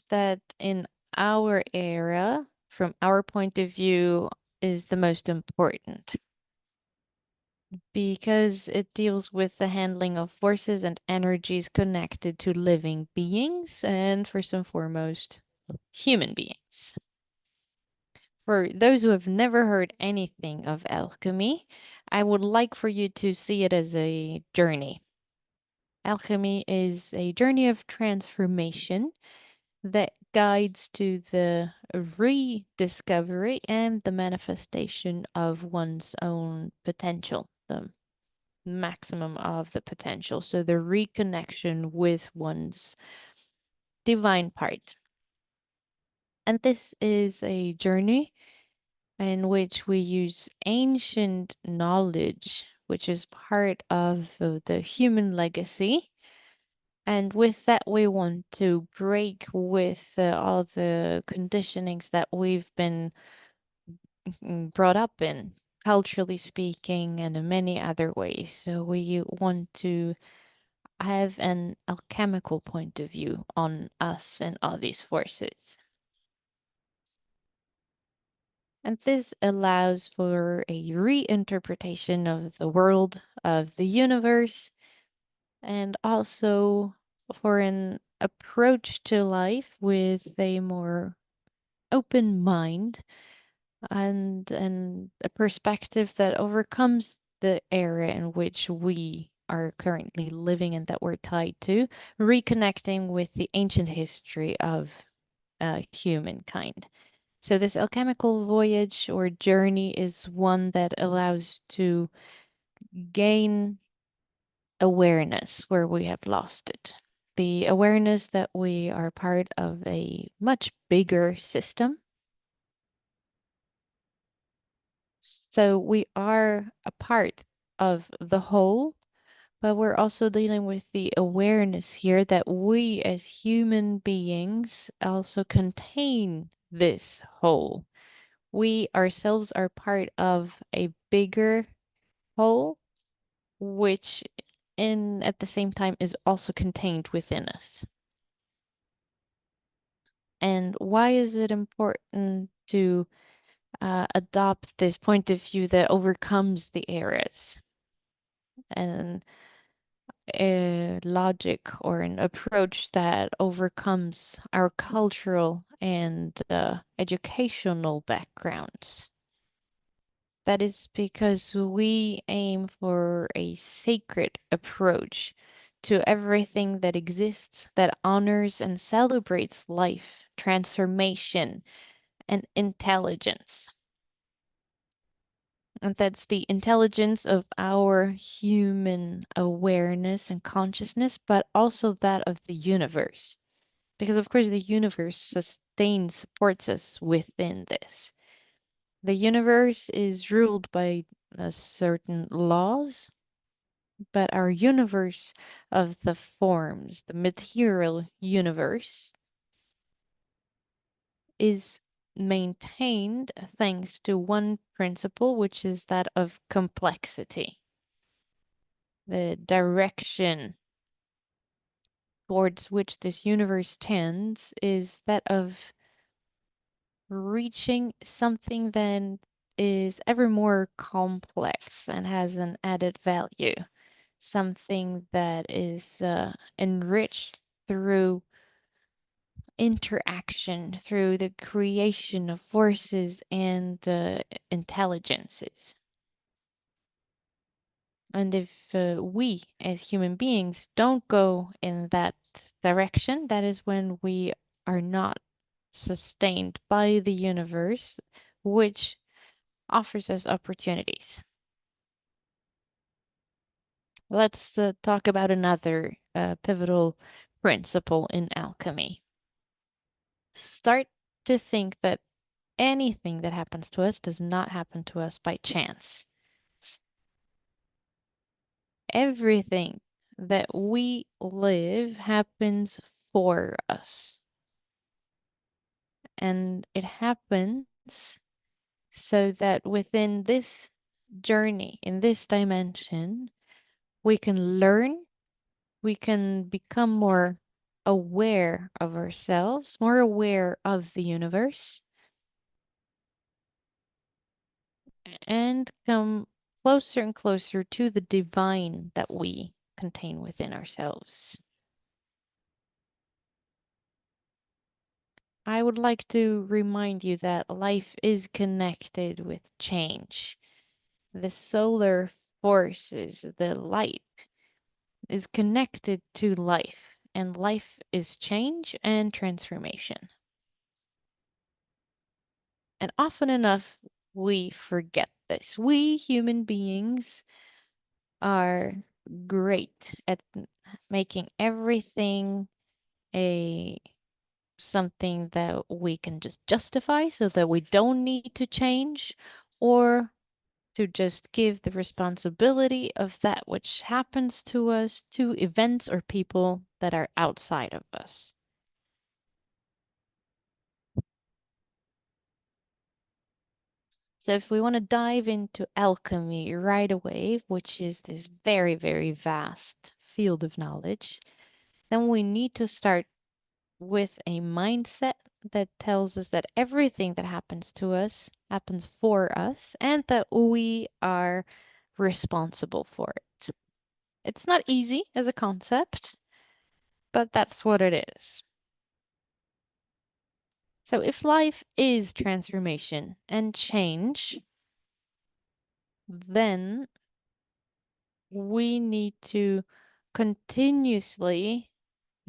that in our era, from our point of view, is the most important because it deals with the handling of forces and energies connected to living beings and, first and foremost, human beings. For those who have never heard anything of alchemy, I would like for you to see it as a journey. Alchemy is a journey of transformation that guides to the rediscovery and the manifestation of one's own potential, the maximum of the potential. So the reconnection with one's divine part. And this is a journey in which we use ancient knowledge, which is part of the human legacy. And with that, we want to break with all the conditionings that we've been brought up in, culturally speaking, and in many other ways. So we want to have an alchemical point of view on us and all these forces. And this allows for a reinterpretation of the world, of the universe, and also for an approach to life with a more open mind and a perspective that overcomes the era in which we are currently living and that we're tied to, reconnecting with the ancient history of humankind. So this alchemical voyage or journey is one that allows to gain awareness where we have lost it. The awareness that we are part of a much bigger system. So we are a part of the whole, but we're also dealing with the awareness here that we as human beings also contain this whole. We ourselves are part of a bigger whole, which in at the same time is also contained within us. And why is it important to adopt this point of view that overcomes the eras and a logic or an approach that overcomes our cultural and educational backgrounds? That is because we aim for a sacred approach to everything that exists, that honors and celebrates life, transformation, and intelligence. And that's the intelligence of our human awareness and consciousness, but also that of the universe. Because, of course, the universe sustains, supports us within this. The universe is ruled by certain laws, but our universe of the forms, the material universe, is maintained thanks to one principle, which is that of complexity. The direction towards which this universe tends is that of reaching something that is ever more complex and has an added value, something that is enriched through interaction, through the creation of forces and intelligences. And if we as human beings don't go in that direction, that is when we are not sustained by the universe, which offers us opportunities. Let's talk about another pivotal principle in alchemy. Start to think that anything that happens to us does not happen to us by chance. Everything that we live happens for us. And it happens so that within this journey, in this dimension, we can learn, we can become more aware of ourselves, more aware of the universe, and come closer and closer to the divine that we contain within ourselves. I would like to remind you that life is connected with change. The solar forces, the light is connected to life, and life is change and transformation. And often enough, we forget this. We human beings are great at making everything a something that we can just justify so that we don't need to change, or to just give the responsibility of that which happens to us to events or people that are outside of us. So if we want to dive into alchemy right away, which is this very, very vast field of knowledge, then we need to start with a mindset that tells us that everything that happens to us happens for us and that we are responsible for it. It's not easy as a concept, but that's what it is. So if life is transformation and change, then we need to continuously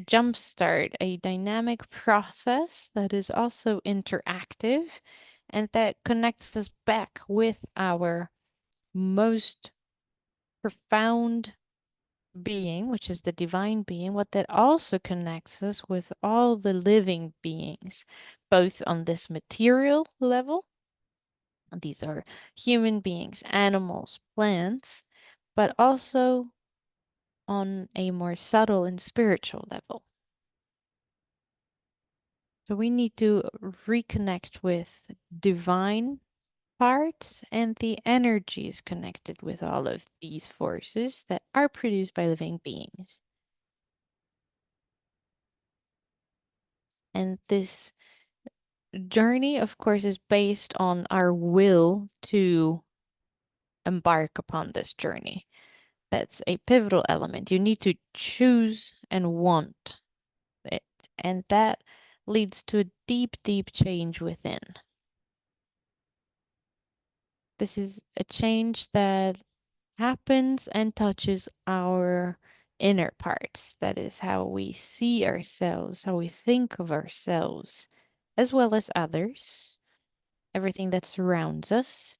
jumpstart a dynamic process that is also interactive and that connects us back with our most profound being, which is the divine being, what that also connects us with all the living beings, both on this material level, these are human beings, animals, plants, but also on a more subtle and spiritual level. So we need to reconnect with divine parts and the energies connected with all of these forces that are produced by living beings. And this journey, of course, is based on our will to embark upon this journey. That's a pivotal element. You need to choose and want it. And that leads to a deep, deep change within. This is a change that happens and touches our inner parts. That is how we see ourselves, how we think of ourselves, as well as others, everything that surrounds us,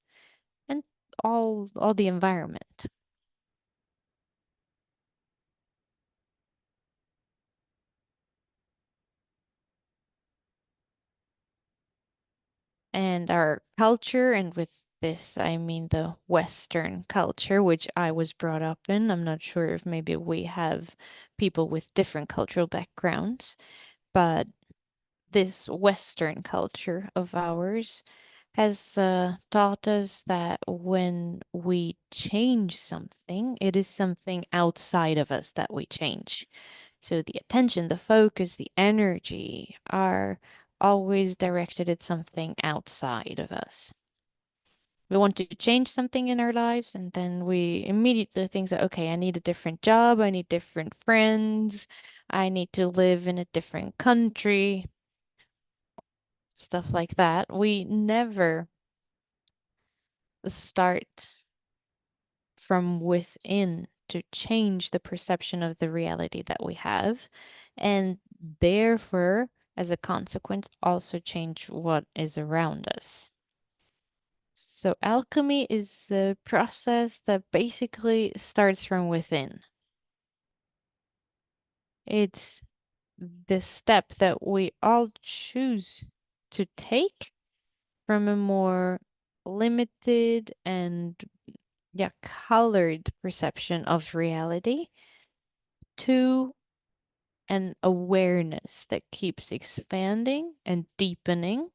and all the environment. And our culture, and with this I mean the Western culture, which I was brought up in. I'm not sure if maybe we have people with different cultural backgrounds, but this Western culture of ours has taught us that when we change something, it is something outside of us that we change. So the attention, the focus, the energy are always directed at something outside of us. We want to change something in our lives, and then we immediately think that, okay, I need a different job, I need different friends, I need to live in a different country, stuff like that. We never start from within to change the perception of the reality that we have, and therefore, as a consequence, also change what is around us. So, alchemy is a process that basically starts from within. It's the step that we all choose to take from a more limited and, yeah, colored perception of reality to an awareness that keeps expanding and deepening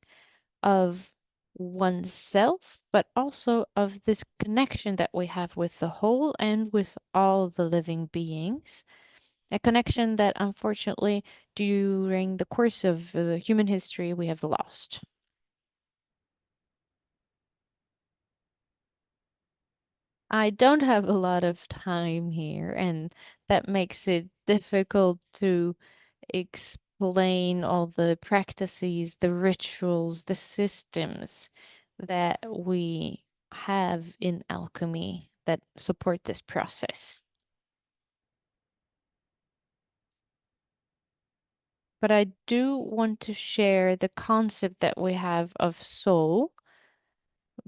of oneself, but also of this connection that we have with the whole and with all the living beings. A connection that unfortunately, during the course of human history, we have lost. I don't have a lot of time here, and that makes it difficult to explain all the practices, the rituals, the systems that we have in alchemy that support this process. But I do want to share the concept that we have of soul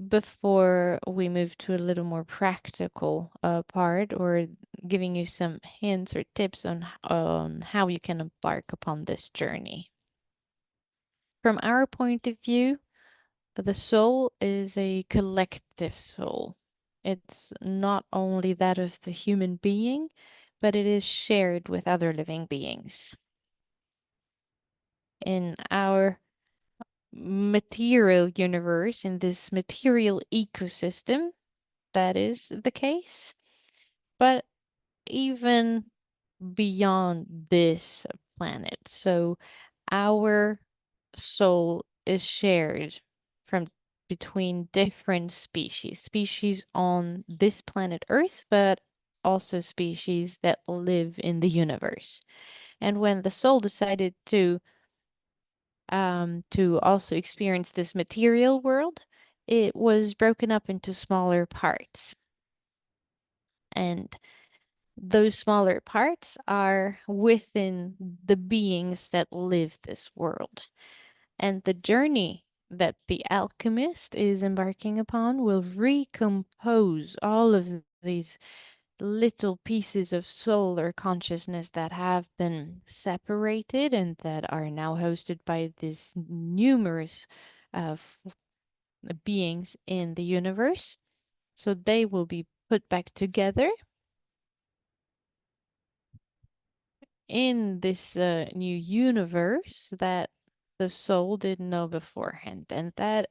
before we move to a little more practical part, or giving you some hints or tips on how you can embark upon this journey. From our point of view, the soul is a collective soul. It's not only that of the human being, but it is shared with other living beings. In our material universe, in this material ecosystem, that is the case. But even beyond this planet, so our soul is shared from between different species on this planet Earth, but also species that live in the universe. And when the soul decided to also experience this material world, it was broken up into smaller parts. And those smaller parts are within the beings that live this world. And the journey that the alchemist is embarking upon will recompose all of these little pieces of soul or consciousness that have been separated and that are now hosted by these numerous uh, beings in the universe. So they will be put back together in this new universe that the soul didn't know beforehand. And that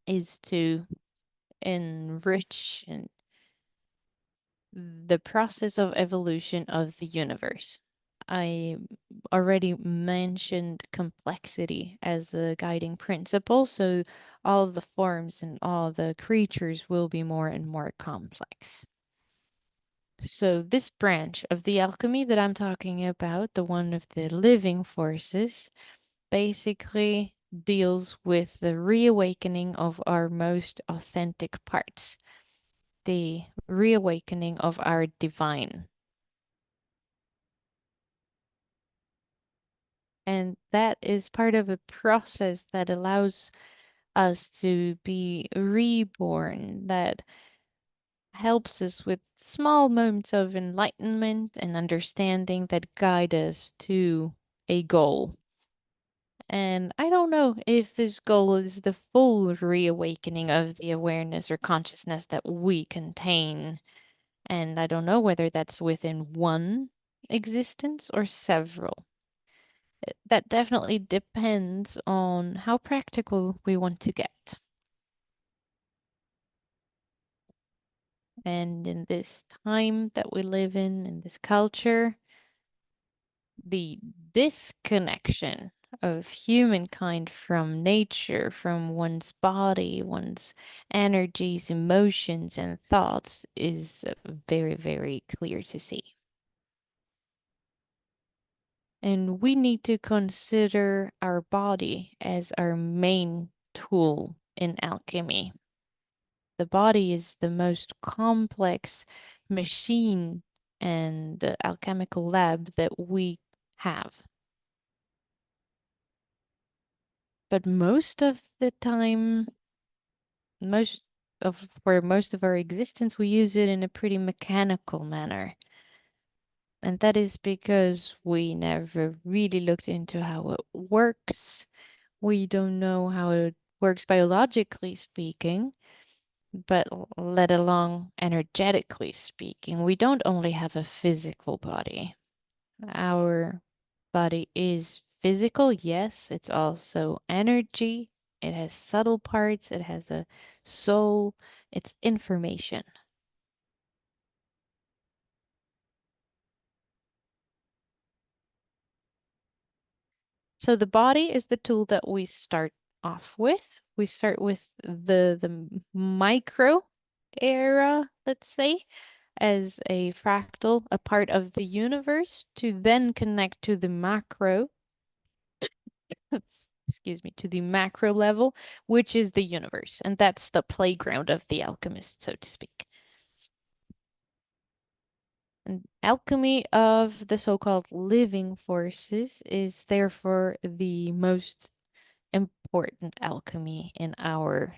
is to enrich the process of evolution of the universe. I already mentioned complexity as a guiding principle, so all the forms and all the creatures will be more and more complex. So this branch of the alchemy that I'm talking about, the one of the living forces, basically deals with the reawakening of our most authentic parts, the reawakening of our divine. And that is part of a process that allows us to be reborn, that helps us with small moments of enlightenment and understanding that guide us to a goal. And I don't know if this goal is the full reawakening of the awareness or consciousness that we contain. And I don't know whether that's within one existence or several. That definitely depends on how practical we want to get. And in this time that we live in this culture, the disconnection of humankind from nature, from one's body, one's energies, emotions, and thoughts is very, very clear to see. And we need to consider our body as our main tool in alchemy. The body is the most complex machine and alchemical lab that we have. But most of the time, most of our existence, we use it in a pretty mechanical manner. And that is because we never really looked into how it works. We don't know how it works biologically speaking, but let alone energetically speaking. We don't only have a physical body. Our body is physical, yes, it's also energy. It has subtle parts, it has a soul, it's information. So the body is the tool that we start off with. We start with the micro era, let's say, as a fractal, a part of the universe, to then connect to the macro, excuse me, to the macro level, which is the universe. And that's the playground of the alchemist, so to speak. And alchemy of the so-called living forces is therefore the most important alchemy in our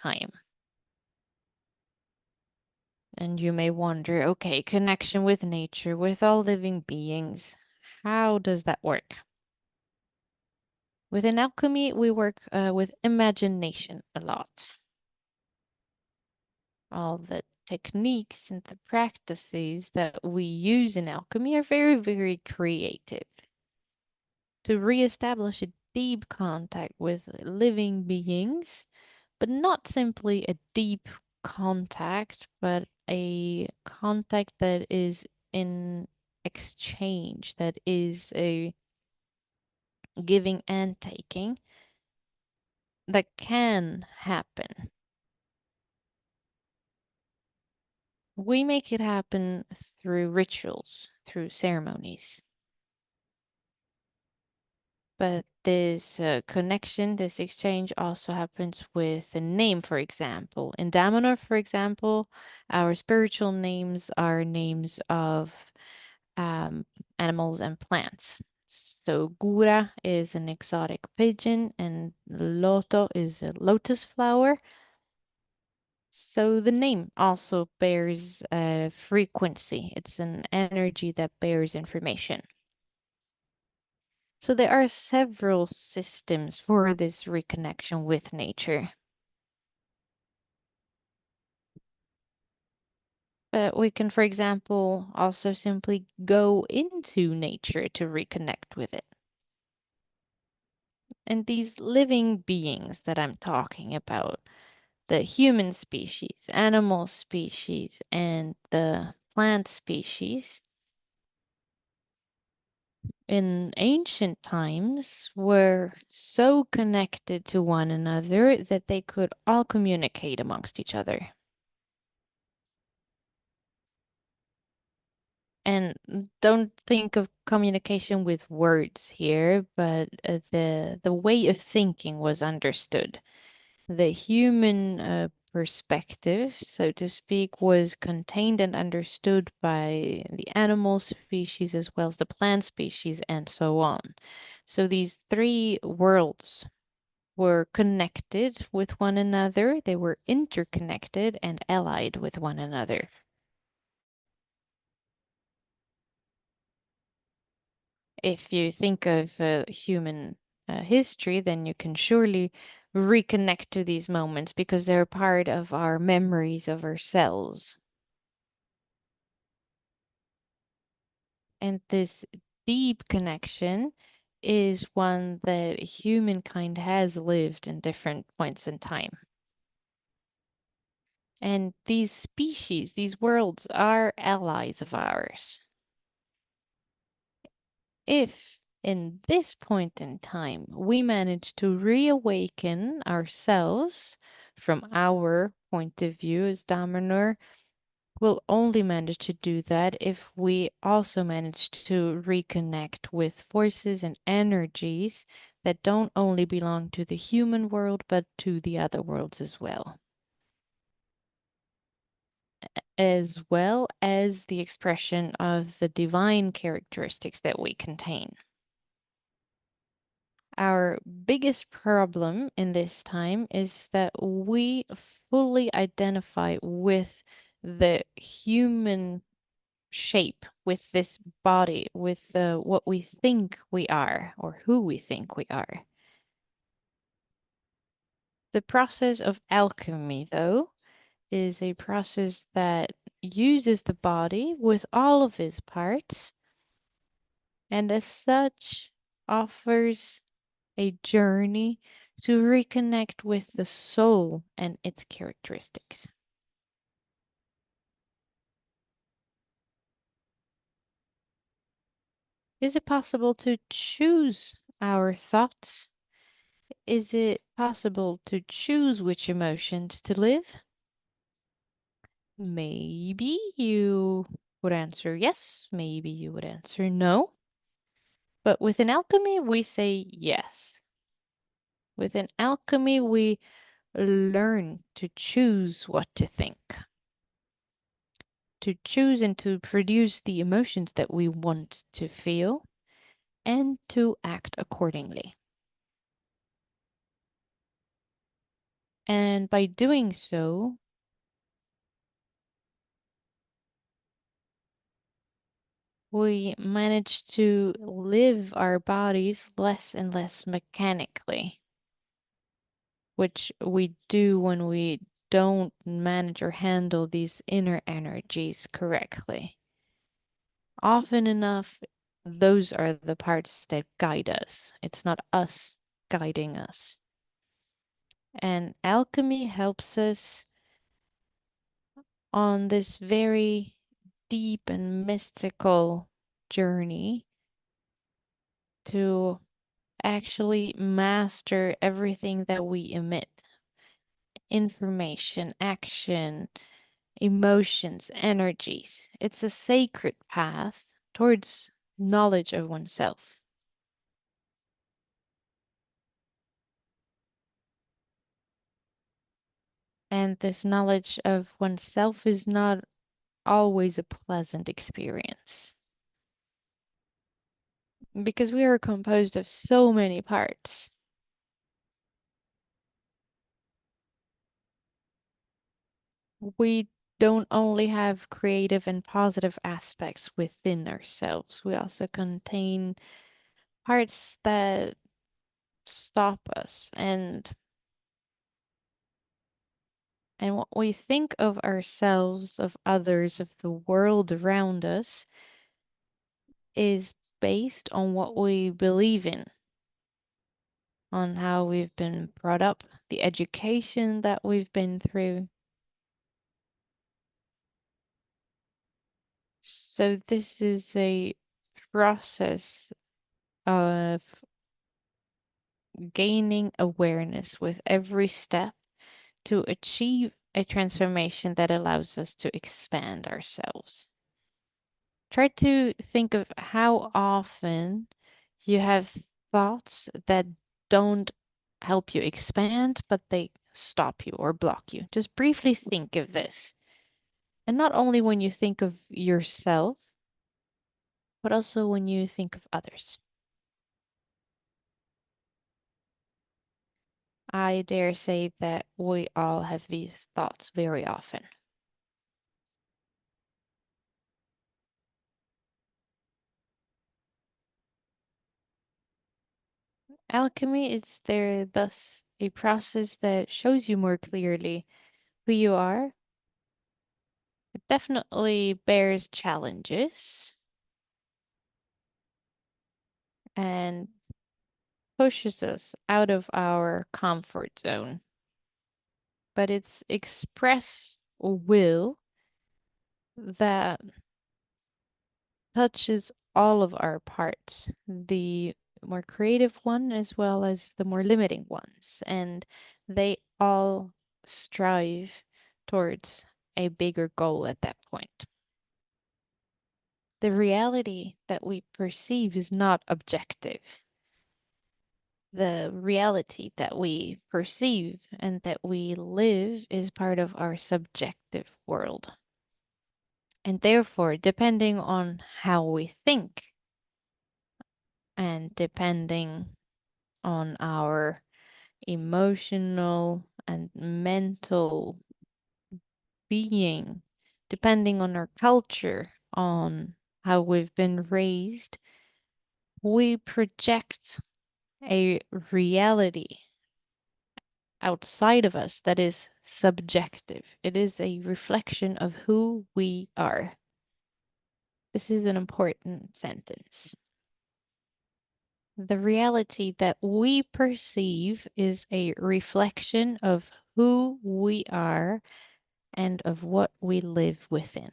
time. And you may wonder, okay, connection with nature, with all living beings, how does that work? Within alchemy, we work with imagination a lot. All the techniques and the practices that we use in alchemy are very, very creative. To reestablish a deep contact with living beings, but not simply a deep contact, but a contact that is in exchange, that is a giving and taking, that can happen. We make it happen through rituals, through ceremonies. But this connection, this exchange also happens with a name, for example. In Damanhur, for example, our spiritual names are names of um, animals and plants. So Gura is an exotic pigeon and Loto is a lotus flower. So the name also bears a frequency. It's an energy that bears information. So there are several systems for this reconnection with nature. But we can, for example, also simply go into nature to reconnect with it. And these living beings that I'm talking about, the human species, animal species, and the plant species, in ancient times were so connected to one another that they could all communicate amongst each other. And don't think of communication with words here, but the way of thinking was understood. The human perspective, so to speak, was contained and understood by the animal species as well as the plant species, and so on. So these three worlds were connected with one another, they were interconnected and allied with one another. If you think of human history, then you can surely reconnect to these moments because they're part of our memories of ourselves. And this deep connection is one that humankind has lived in different points in time. And these species, these worlds, are allies of ours. If in this point in time we manage to reawaken ourselves from our point of view as Damanhur, we'll only manage to do that if we also manage to reconnect with forces and energies that don't only belong to the human world but to the other worlds as well as the expression of the divine characteristics that we contain. Our biggest problem in this time is that we fully identify with the human shape, with this body, with what we think we are or who we think we are. The process of alchemy, though, is a process that uses the body with all of its parts and as such offers a journey to reconnect with the soul and its characteristics. Is it possible to choose Our thoughts. Is it possible to choose which emotions to live? Maybe you would answer yes, maybe you would answer no. But within alchemy, we say yes. Within alchemy, we learn to choose what to think, to choose and to produce the emotions that we want to feel, and to act accordingly. And by doing so, we manage to live our bodies less and less mechanically, which we do when we don't manage or handle these inner energies correctly. Often enough, those are the parts that guide us. It's not us guiding us. And alchemy helps us on this very deep and mystical journey to actually master everything that we emit: information, action, emotions, energies. It's a sacred path towards knowledge of oneself. And this knowledge of oneself is not always a pleasant experience because we are composed of so many parts. We don't only have creative and positive aspects within ourselves, we also contain parts that stop us, and what we think of ourselves, of others, of the world around us is based on what we believe in, on how we've been brought up, the education that we've been through. So this is a process of gaining awareness with every step to achieve a transformation that allows us to expand ourselves. Try to think of how often you have thoughts that don't help you expand, but they stop you or block you. Just briefly think of this. And not only when you think of yourself, but also when you think of others. I dare say that we all have these thoughts very often. Alchemy is there thus a process that shows you more clearly who you are. It definitely bears challenges and pushes us out of our comfort zone. But it's express will that touches all of our parts, the more creative one as well as the more limiting ones. And they all strive towards a bigger goal at that point. The reality that we perceive is not objective. The reality that we perceive and that we live is part of our subjective world. And therefore, depending on how we think and depending on our emotional and mental being, depending on our culture, on how we've been raised, we project a reality outside of us that is subjective. It is a reflection of who we are. This is an important sentence. The reality that we perceive is a reflection of who we are and of what we live within.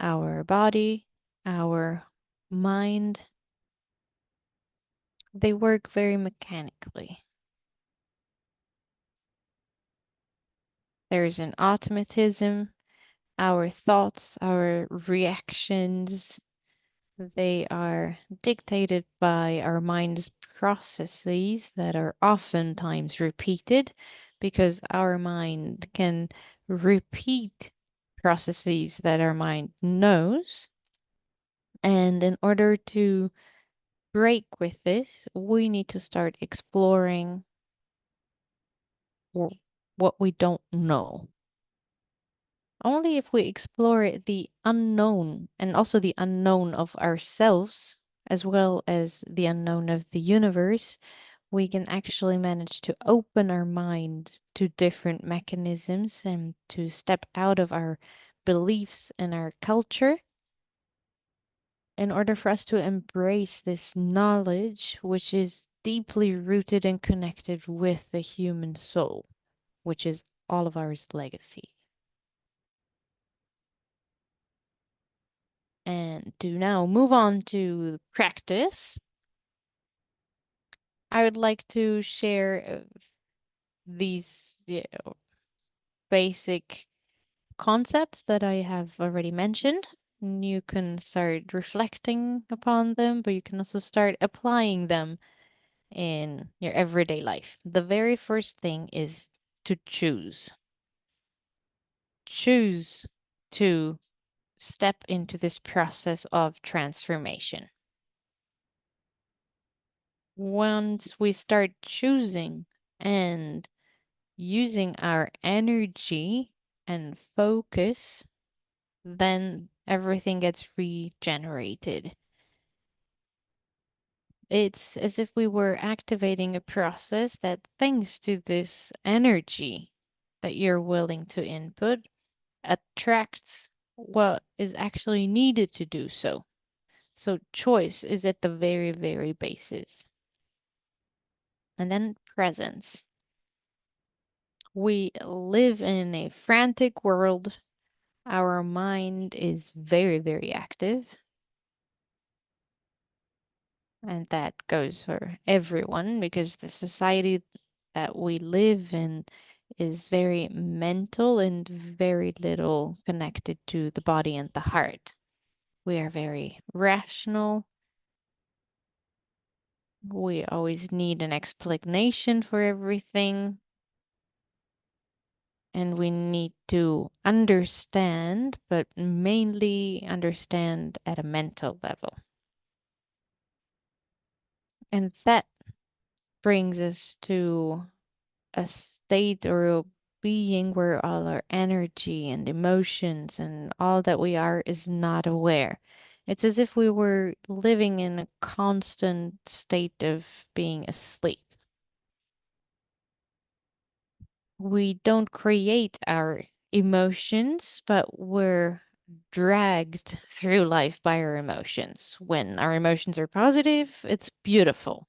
our body, our mind, they work very mechanically. There's an automatism. Our thoughts, our reactions, they are dictated by our mind's processes that are oftentimes repeated because our mind can repeat processes that our mind knows. And in order to break with this, we need to start exploring what we don't know. Only if we explore the unknown and also the unknown of ourselves, as well as the unknown of the universe, we can actually manage to open our mind to different mechanisms and to step out of our beliefs and our culture in order for us to embrace this knowledge, which is deeply rooted and connected with the human soul, which is all of our legacy. And to now move on to practice, I would like to share these basic concepts that I have already mentioned. And you can start reflecting upon them, but you can also start applying them in your everyday life. The very first thing is to choose. Choose to step into this process of transformation. Once we start choosing and using our energy and focus, then everything gets regenerated. It's as if we were activating a process that, thanks to this energy that you're willing to input, attracts what is actually needed to do so. So, choice is at the very, very basis. And then presence. We live in a frantic world. Our mind is very, very active. And that goes for everyone because the society that we live in is very mental and very little connected to the body and the heart. We are very rational. We always need an explanation for everything. And we need to understand, but mainly understand at a mental level. And that brings us to a state or a being where all our energy and emotions and all that we are is not aware. It's as if we were living in a constant state of being asleep. We don't create our emotions, but we're dragged through life by our emotions. When our emotions are positive, it's beautiful.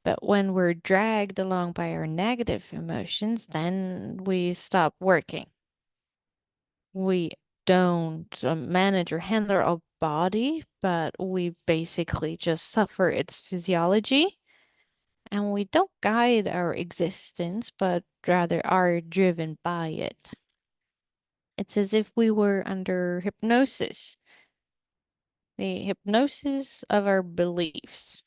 But when we're dragged along by our negative emotions, then we stop working. We don't manage or handle our body, but we basically just suffer its physiology. And we don't guide our existence, but rather are driven by it. It's as if we were under hypnosis, the hypnosis of our beliefs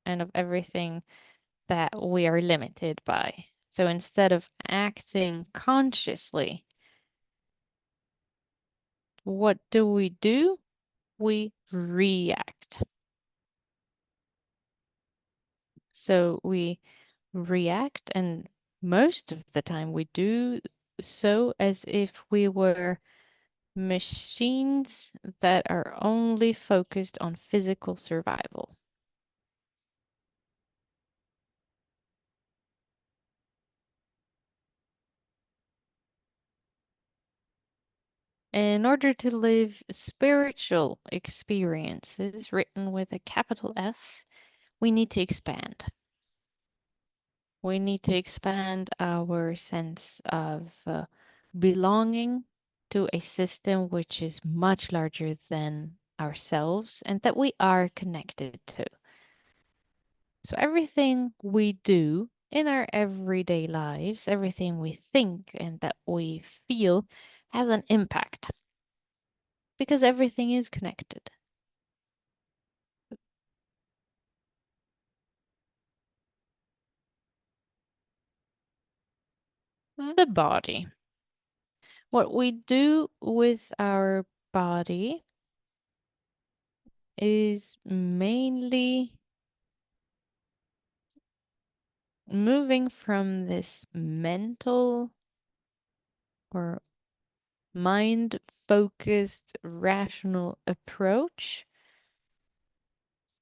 and of everything that we are limited by. So instead of acting consciously, what do? We react. So we react, and most of the time we do so as if we were machines that are only focused on physical survival. In order to live spiritual experiences written with a capital S, we need to expand. We need to expand our sense of belonging. to a system which is much larger than ourselves and that we are connected to. So everything we do in our everyday lives, everything we think and that we feel has an impact because everything is connected. The body. What we do with our body is mainly moving from this mental or mind focused, rational approach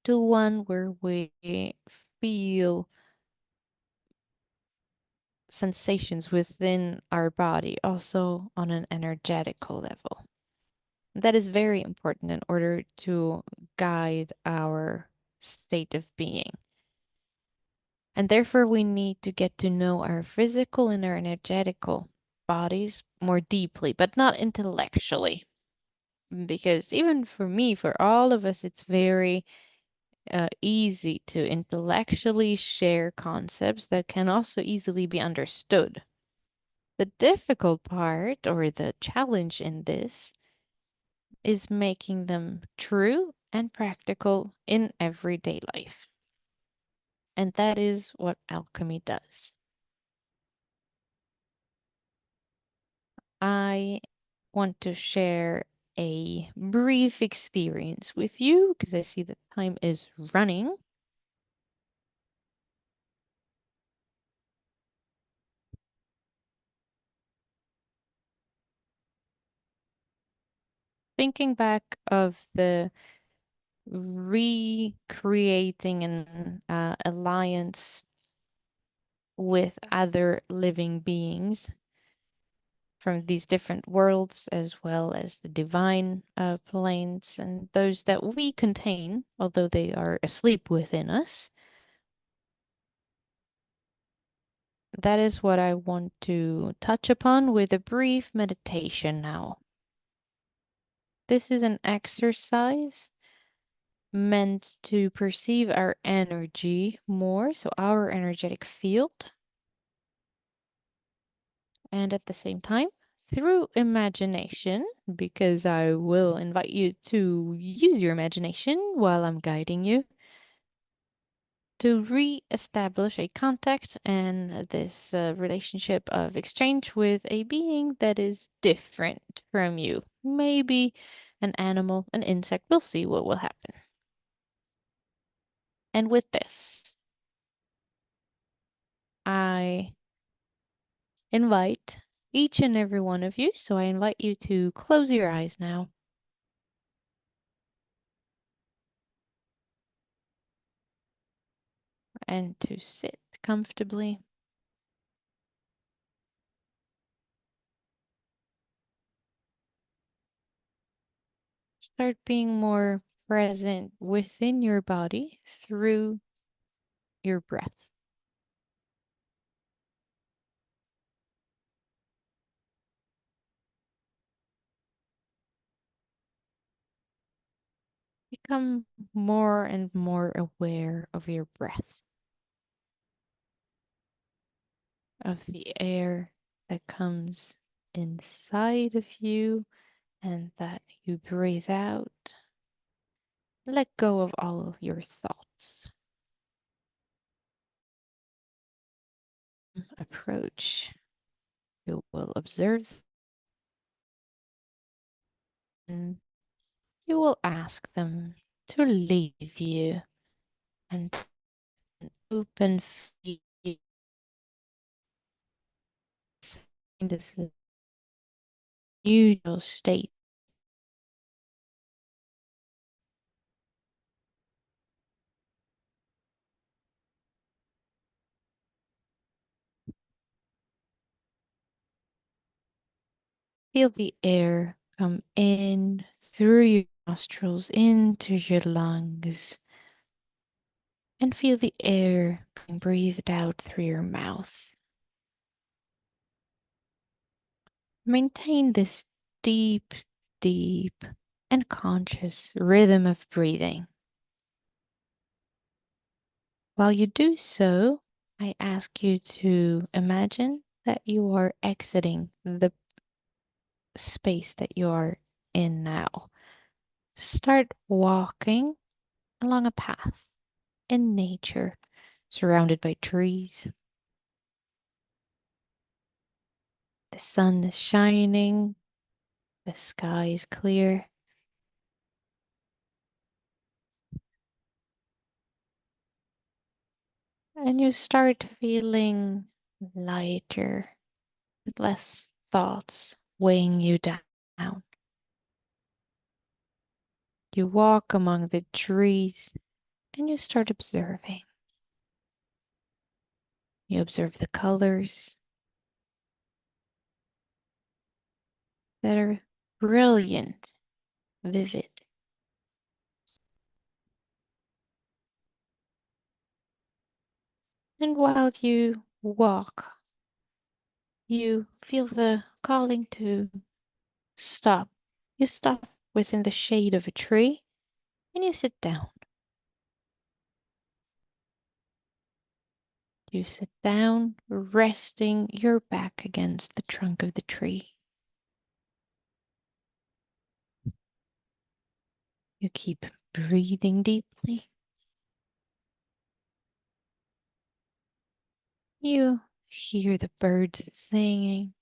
to one where we feel sensations within our body, also on an energetical level. That is very important in order to guide our state of being. And therefore, we need to get to know our physical and our energetical bodies more deeply, but not intellectually. Because even for me, for all of us, it's very easy to intellectually share concepts that can also easily be understood. The difficult part or the challenge in this is making them true and practical in everyday life. And that is what alchemy does. I want to share a brief experience with you because I see that time is running. Thinking back of the recreating an alliance with other living beings from these different worlds, as well as the divine planes and those that we contain, although they are asleep within us. That is what I want to touch upon with a brief meditation now. This is an exercise meant to perceive our energy more, so our energetic field, and at the same time, through imagination, because I will invite you to use your imagination while I'm guiding you, to re-establish a contact and this relationship of exchange with a being that is different from you. Maybe an animal, an insect. We'll see what will happen. And with this, I invite each and every one of you. So I invite you to close your eyes now and to sit comfortably. Start being more present within your body through your breath. Become more and more aware of your breath, of the air that comes inside of you and that you breathe out. Let go of all of your thoughts. Approach. You will observe and you will ask them to leave you and an open feel in this usual state. Feel the air come in through your nostrils into your lungs and feel the air being breathed out through your mouth. Maintain this deep, deep, and conscious rhythm of breathing. While you do so, I ask you to imagine that you are exiting the space that you are in now. Start walking along a path in nature, surrounded by trees. The sun is shining, the sky is clear, and you start feeling lighter, with less thoughts weighing you down. You walk among the trees and you start observing. You observe the colors that are brilliant, vivid. And while you walk, you feel the calling to stop. You stop within the shade of a tree and you sit down. You sit down, resting your back against the trunk of the tree. You keep breathing deeply. You hear the birds singing.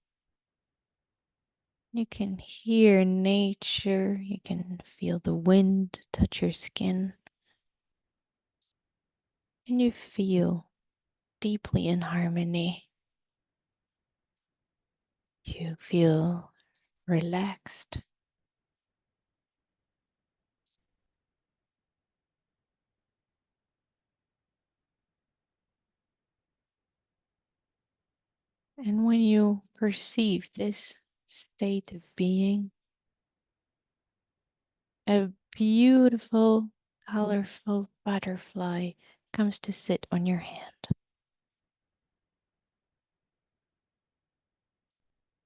You can hear nature. You can feel the wind touch your skin. And you feel deeply in harmony. You feel relaxed. And when you perceive this state of being, a beautiful, colorful butterfly comes to sit on your hand.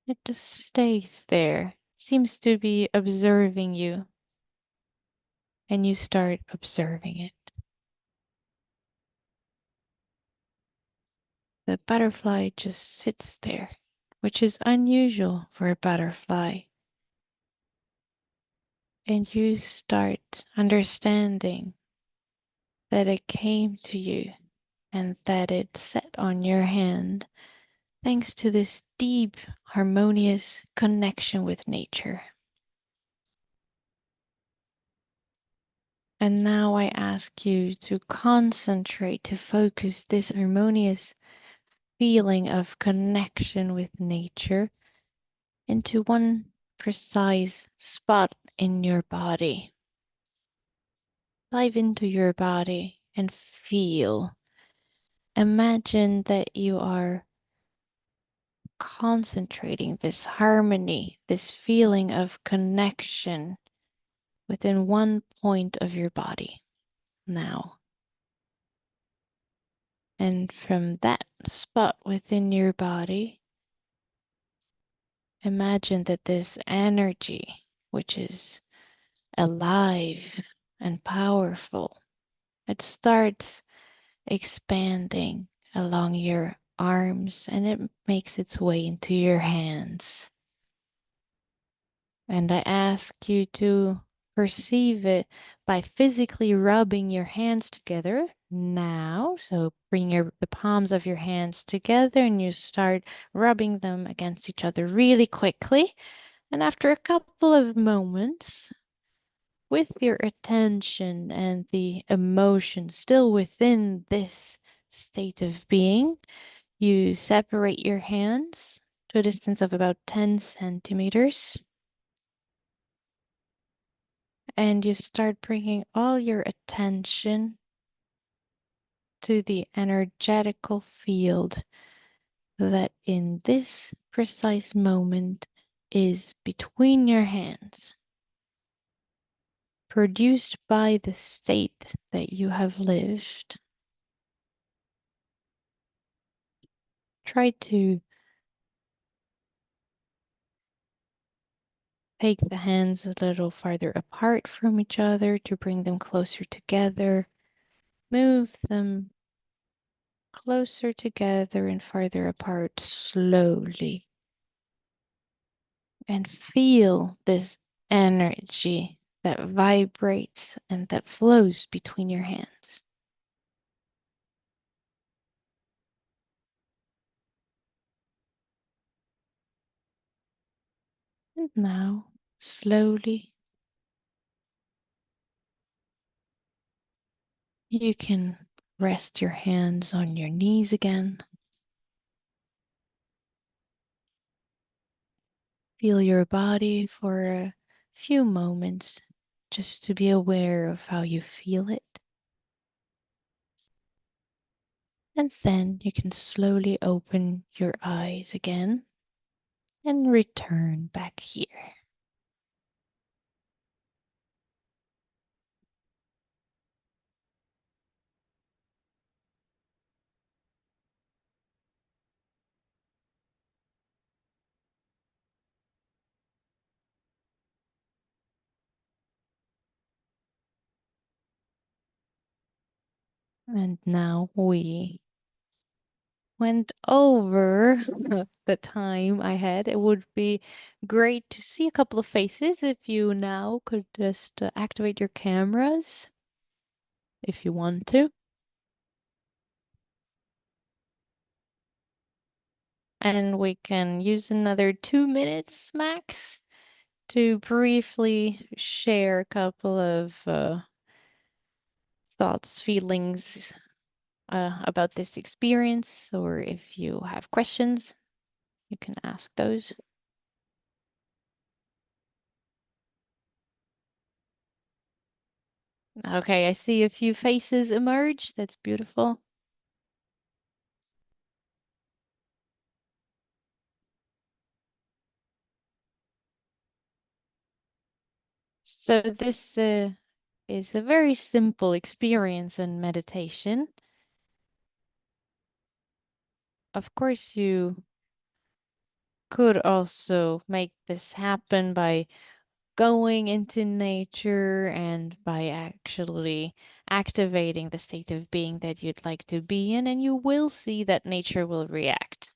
It just stays there, seems to be observing you, and you start observing it. The butterfly just sits there, which is unusual for a butterfly. And you start understanding that it came to you and that it sat on your hand thanks to this deep, harmonious connection with nature. And now I ask you to concentrate, to focus this harmonious feeling of connection with nature into one precise spot in your body. Dive into your body and feel. Imagine that you are concentrating this harmony, this feeling of connection within one point of your body now. And from that spot within your body, imagine that this energy, which is alive and powerful, it starts expanding along your arms and it makes its way into your hands. And I ask you to perceive it by physically rubbing your hands together now. So bring the palms of your hands together and you start rubbing them against each other really quickly. And after a couple of moments, with your attention and the emotion still within this state of being, you separate your hands to a distance of about 10 centimeters. And you start bringing all your attention to the energetical field that in this precise moment is between your hands, produced by the state that you have lived. Try to Take the hands a little farther apart from each other to bring them closer together. Move them closer together and farther apart slowly. And feel this energy that vibrates and that flows between your hands. And now, slowly, you can rest your hands on your knees again. Feel your body for a few moments just to be aware of how you feel it. And then you can slowly open your eyes again and return back here. And now we went over the time I had. It would be great to see a couple of faces if you now could just activate your cameras if you want to. And we can use another 2 minutes max to briefly share a couple of thoughts, feelings about this experience, or if you have questions, you can ask those. Okay, I see a few faces emerge. That's beautiful. So this is a very simple experience in meditation. Of course, you could also make this happen by going into nature and by actually activating the state of being that you'd like to be in, and you will see that nature will react.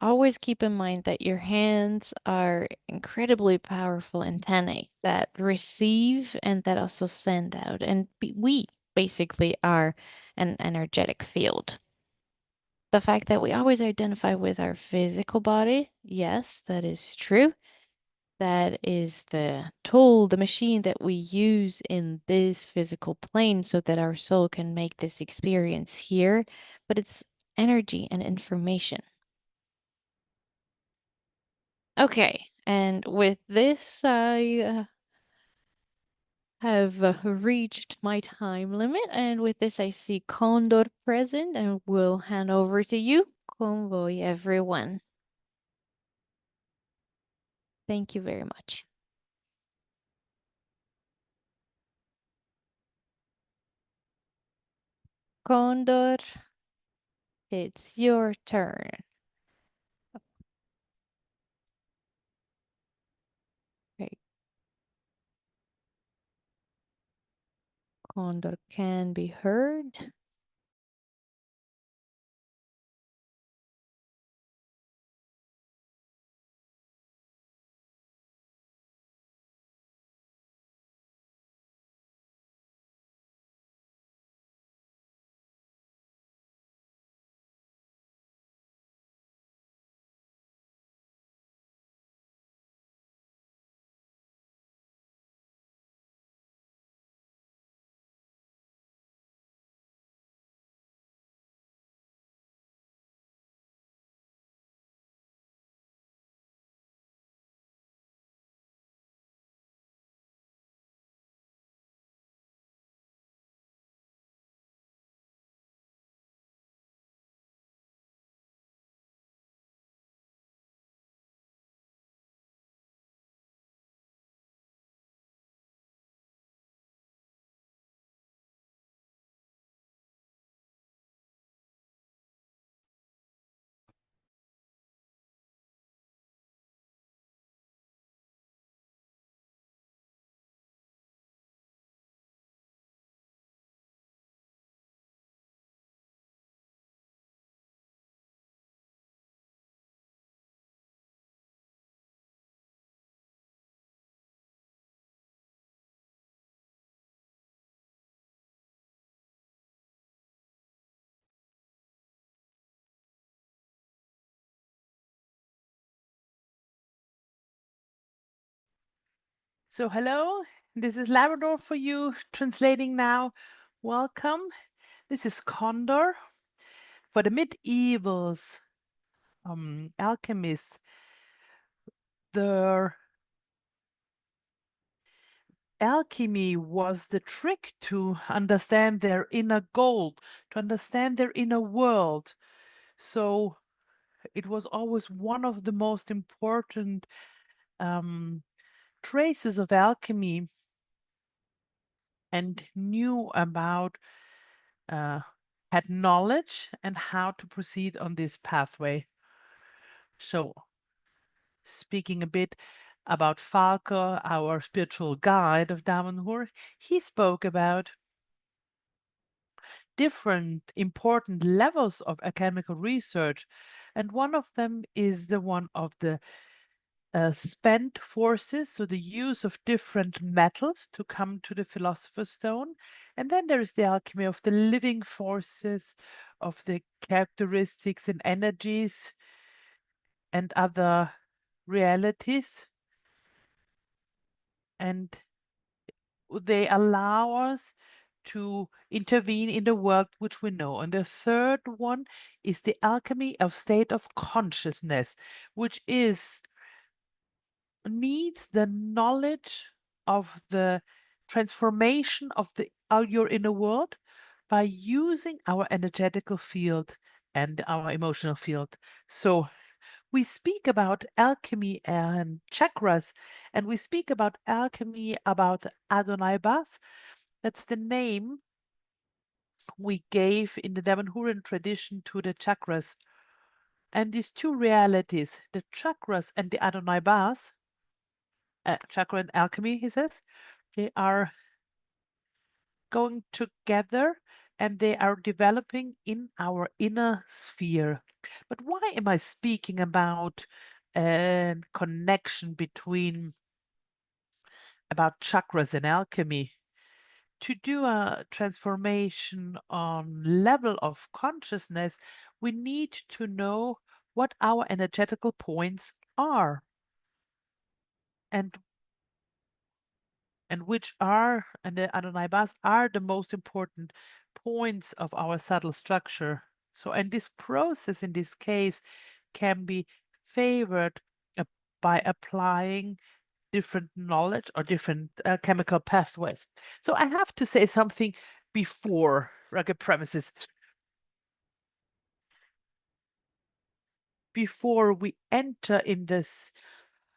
Always keep in mind that your hands are incredibly powerful antennae that receive and that also send out. And we basically are an energetic field. The fact that we always identify with our physical body, yes, that is true. That is the tool, the machine that we use in this physical plane so that our soul can make this experience here. But it's energy and information. Okay, and with this, I have reached my time limit, and with this, I see Condor present, and will hand over to you. Convoy, everyone. Thank you very much. Condor, it's your turn. Okay, Condor can be heard. So, hello, this is Labrador for you, translating now. Welcome. This is Condor. For the medievals, alchemists, the alchemy was the trick to understand their inner gold, to understand their inner world. So, it was always one of the most important um, traces of alchemy and knew about had knowledge and how to proceed on this pathway. So, speaking a bit about Falco, our spiritual guide of Damanhur, he spoke about different important levels of alchemical research. And one of them is the one of the spent forces, so the use of different metals to come to the Philosopher's Stone. And then there is the alchemy of the living forces, of the characteristics and energies and other realities. And they allow us to intervene in the world which we know. And the third one is the alchemy of state of consciousness, which is needs the knowledge of the transformation of your inner world by using our energetical field and our emotional field. So we speak about alchemy and chakras, and we speak about alchemy about Adonai Bas. That's the name we gave in the Damanhuran tradition to the chakras. And these two realities, the chakras and the Adonai Bas, chakra and alchemy, he says, they are going together and they are developing in our inner sphere. But why am I speaking about a connection between about chakras and alchemy? To do a transformation on level of consciousness, we need to know what our energetical points are and which are, and the Adonai Bas are the most important points of our subtle structure. So, and this process in this case can be favored by applying different knowledge or different chemical pathways. So, I have to say something before rugged premises. Before we enter in this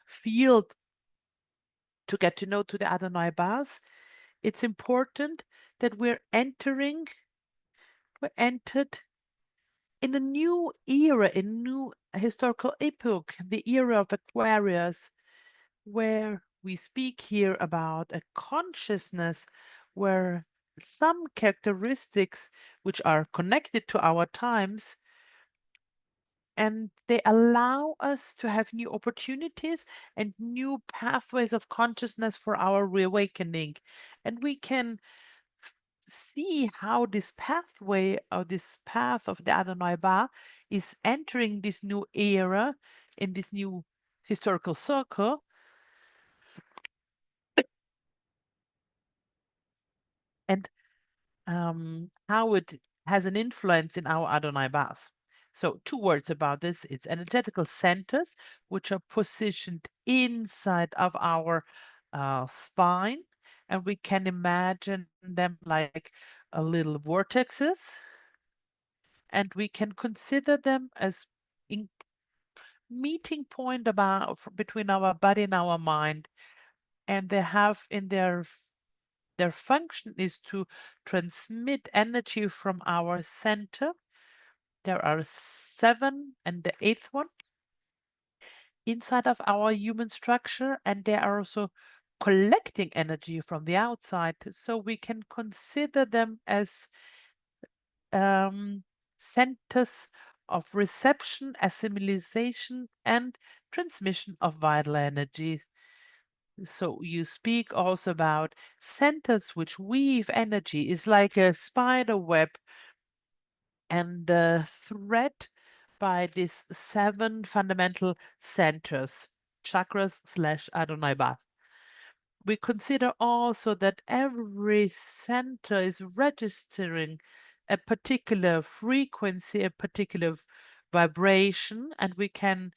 field to get to know to the Adonai Bas, it's important that we entered in a new era, a new historical epoch, the era of Aquarius, where we speak here about a consciousness where some characteristics which are connected to our times and they allow us to have new opportunities and new pathways of consciousness for our reawakening. And we can see how this pathway or this path of the Adonai Ba is entering this new era in this new historical circle and how it has an influence in our Adonai Bas. So, two words about this it's energetical centers, which are positioned inside of our spine, and we can imagine them like a little vortexes, and we can consider them as in meeting point about between our body and our mind, and they have in their function is to transmit energy from our center. There are seven, and the eighth one inside of our human structure, and they are also collecting energy from the outside. So we can consider them as centers of reception, assimilation, and transmission of vital energy. So you speak also about centers which weave energy, is like a spider web and thread by these seven fundamental centers, chakras slash Adonai Bas. We consider also that every center is registering a particular frequency, a particular vibration, and we can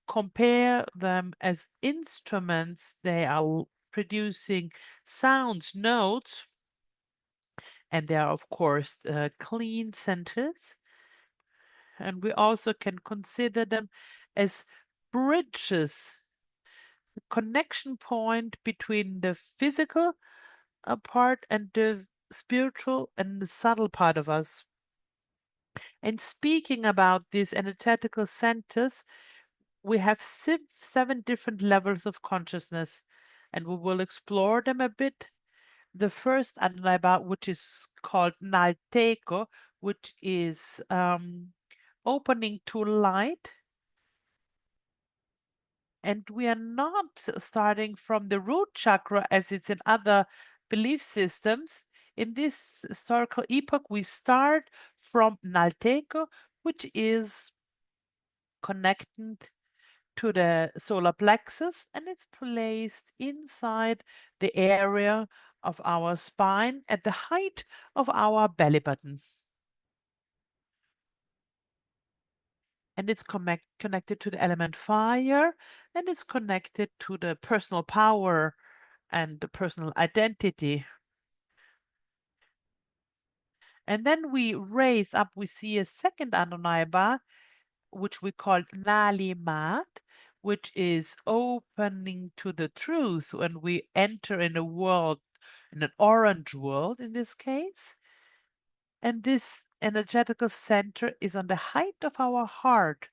compare them as instruments. They are producing sounds, notes, and they are, of course, clean centers. And we also can consider them as bridges, connection point between the physical part and the spiritual and the subtle part of us. And speaking about these energetical centers, we have seven different levels of consciousness, and we will explore them a bit. The first Adnaiba, which is called Nalteko, which is opening to light. And we are not starting from the root chakra as it's in other belief systems. In this historical epoch, we start from Nalteko, which is connected to the solar plexus, and it's placed inside the area of our spine at the height of our belly button. And it's connected to the element fire, and it's connected to the personal power and the personal identity. And then we raise up, we see a second Adonaiba, which we call Nalimat, which is opening to the truth when we enter in a world, in an orange world in this case. And this energetical center is on the height of our heart.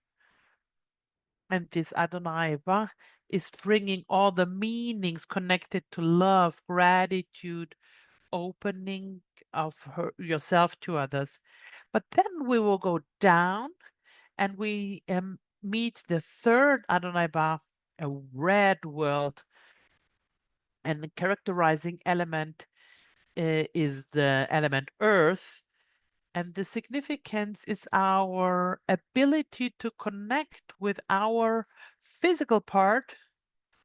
And this Adonaiva is bringing all the meanings connected to love, gratitude, opening of yourself to others. But then we will go down and we meet the third Adonaiba, a red world. And the characterizing element is the element earth. And the significance is our ability to connect with our physical part,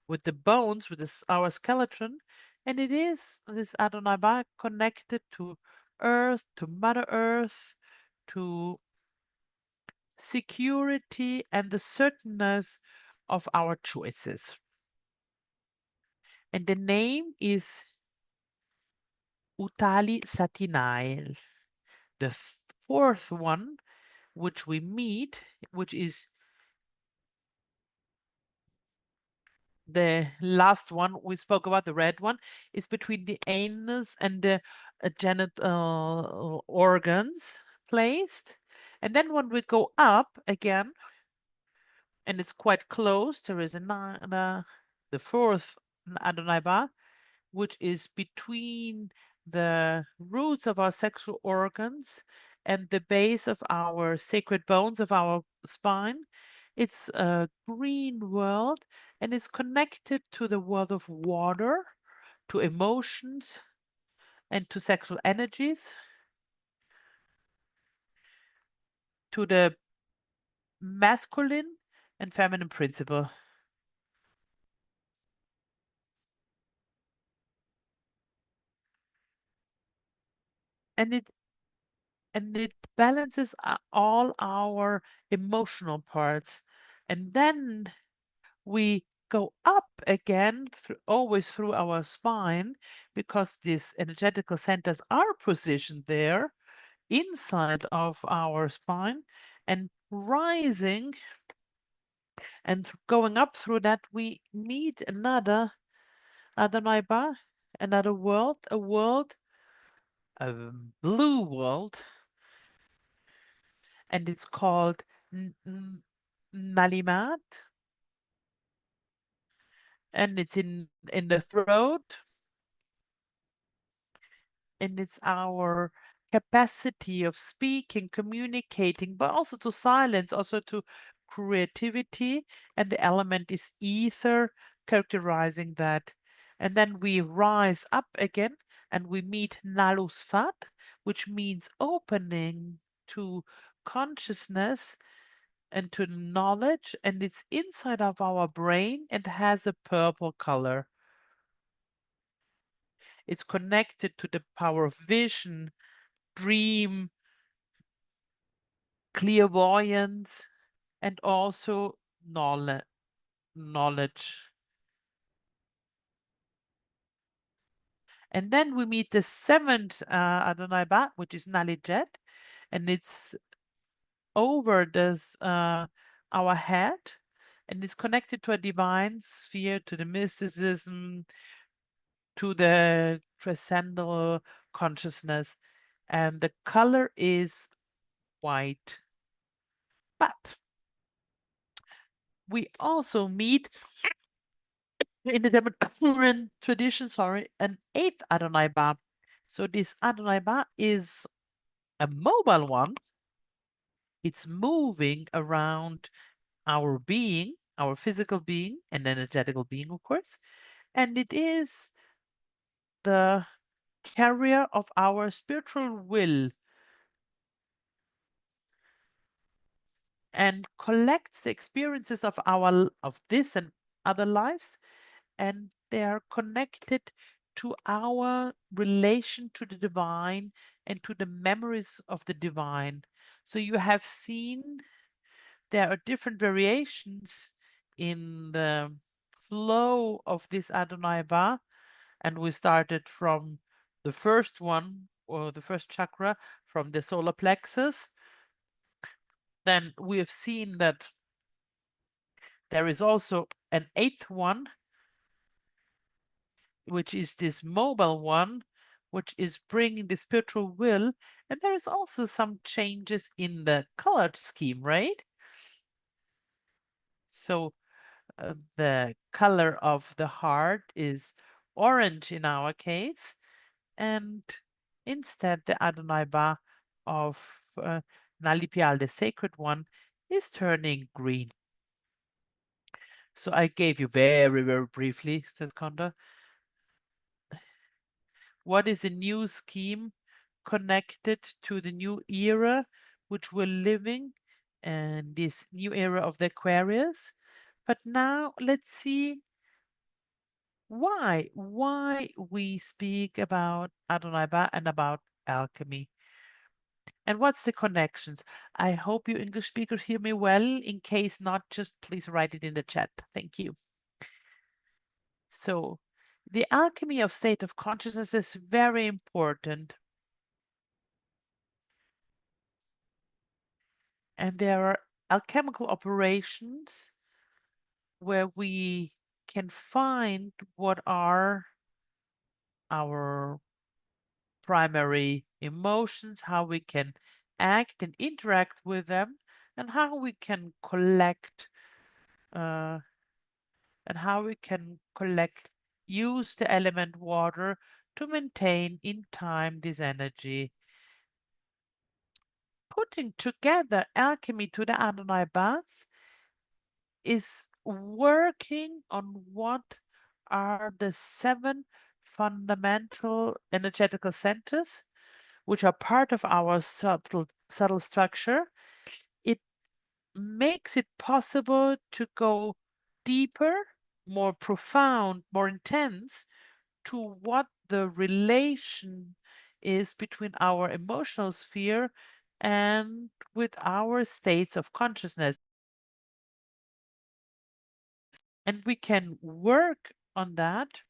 with the bones, with our skeleton. And it is this Adonaiba connected to Earth, to Mother Earth, to security and the certainness of our choices. And the name is Utali Satinail. The fourth one, which we meet, which is the last one we spoke about, the red one, is between the anus and the genital organs placed. And then when we go up again, and it's quite close, there is another, the fourth Adonaiba, which is between the roots of our sexual organs and the base of our sacred bones of our spine. It's a green world and it's connected to the world of water, to emotions, and to sexual energies, to the masculine and feminine principle. And it balances all our emotional parts. And then we go up again, always through our spine, because these energetical centers are positioned there inside of our spine, and rising and going up through that, we meet another Adonaiba, another world, a blue world, and it's called Nalimat, and it's in the throat, and it's our capacity of speaking, communicating, but also to silence, also to creativity. And the element is ether, characterizing that. And then we rise up again and we meet Nalusfat, which means opening to consciousness and to knowledge. And it's inside of our brain and has a purple color. It's connected to the power of vision, dream, clairvoyance, and also knowledge. And then we meet the seventh Adonai Ba, which is Nalijet, and it's over this our head, and it's connected to a divine sphere, to the mysticism, to the transcendental consciousness, and the color is white. But we also meet in the Damanhur tradition, an eighth Adonai Ba. So this Adonai Ba is a mobile one. It's moving around our being, our physical being, and energetical being, of course. And it is the carrier of our spiritual will and collects the experiences of this and other lives, and they are connected to our relation to the divine and to the memories of the divine. So you have seen there are different variations in the flow of this Adonai Ba, and we started from the first one, or the first chakra, from the solar plexus. Then we have seen that there is also an eighth one, which is this mobile one, which is bringing the spiritual will. And there is also some changes in the color scheme, right? So the color of the heart is orange in our case, and instead the Adonai Ba of Nalipial, the sacred one, is turning green. So I gave you very, very briefly, says Konda, what is a new scheme connected to the new era which we're living, and this new era of the Aquarius. But now let's see why we speak about Adonai Ba and about alchemy. And what's the connections? I hope you English speakers hear me well. In case not, just please write it in the chat. Thank you. So the alchemy of state of consciousness is very important. And there are alchemical operations where we can find what are our primary emotions, how we can act and interact with them, and how we can collect uh, use the element water to maintain in time this energy. Putting together alchemy to the Adonai Baths is working on what are the 7 fundamental energetical centers, which are part of our subtle structure. It makes it possible to go deeper, more profound, more intense to what the relation is between our emotional sphere and with our states of consciousness. And we can work on that.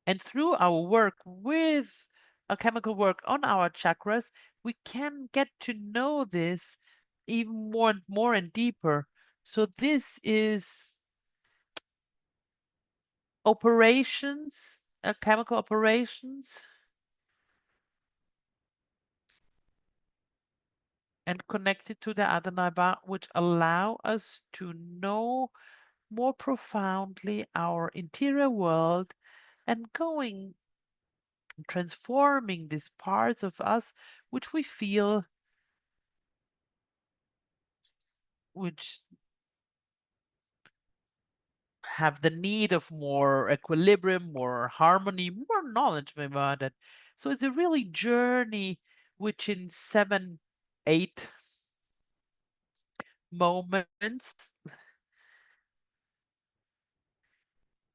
And through our work with chemical work on our chakras, we can get to know this even more and more and deeper. So this is operations, chemical operations, and connected to the Adonai Ba, which allow us to know more profoundly our interior world and transforming these parts of us which we feel, which have the need of more equilibrium, more harmony, more knowledge about it. So it's a really journey which in 7, 8 moments,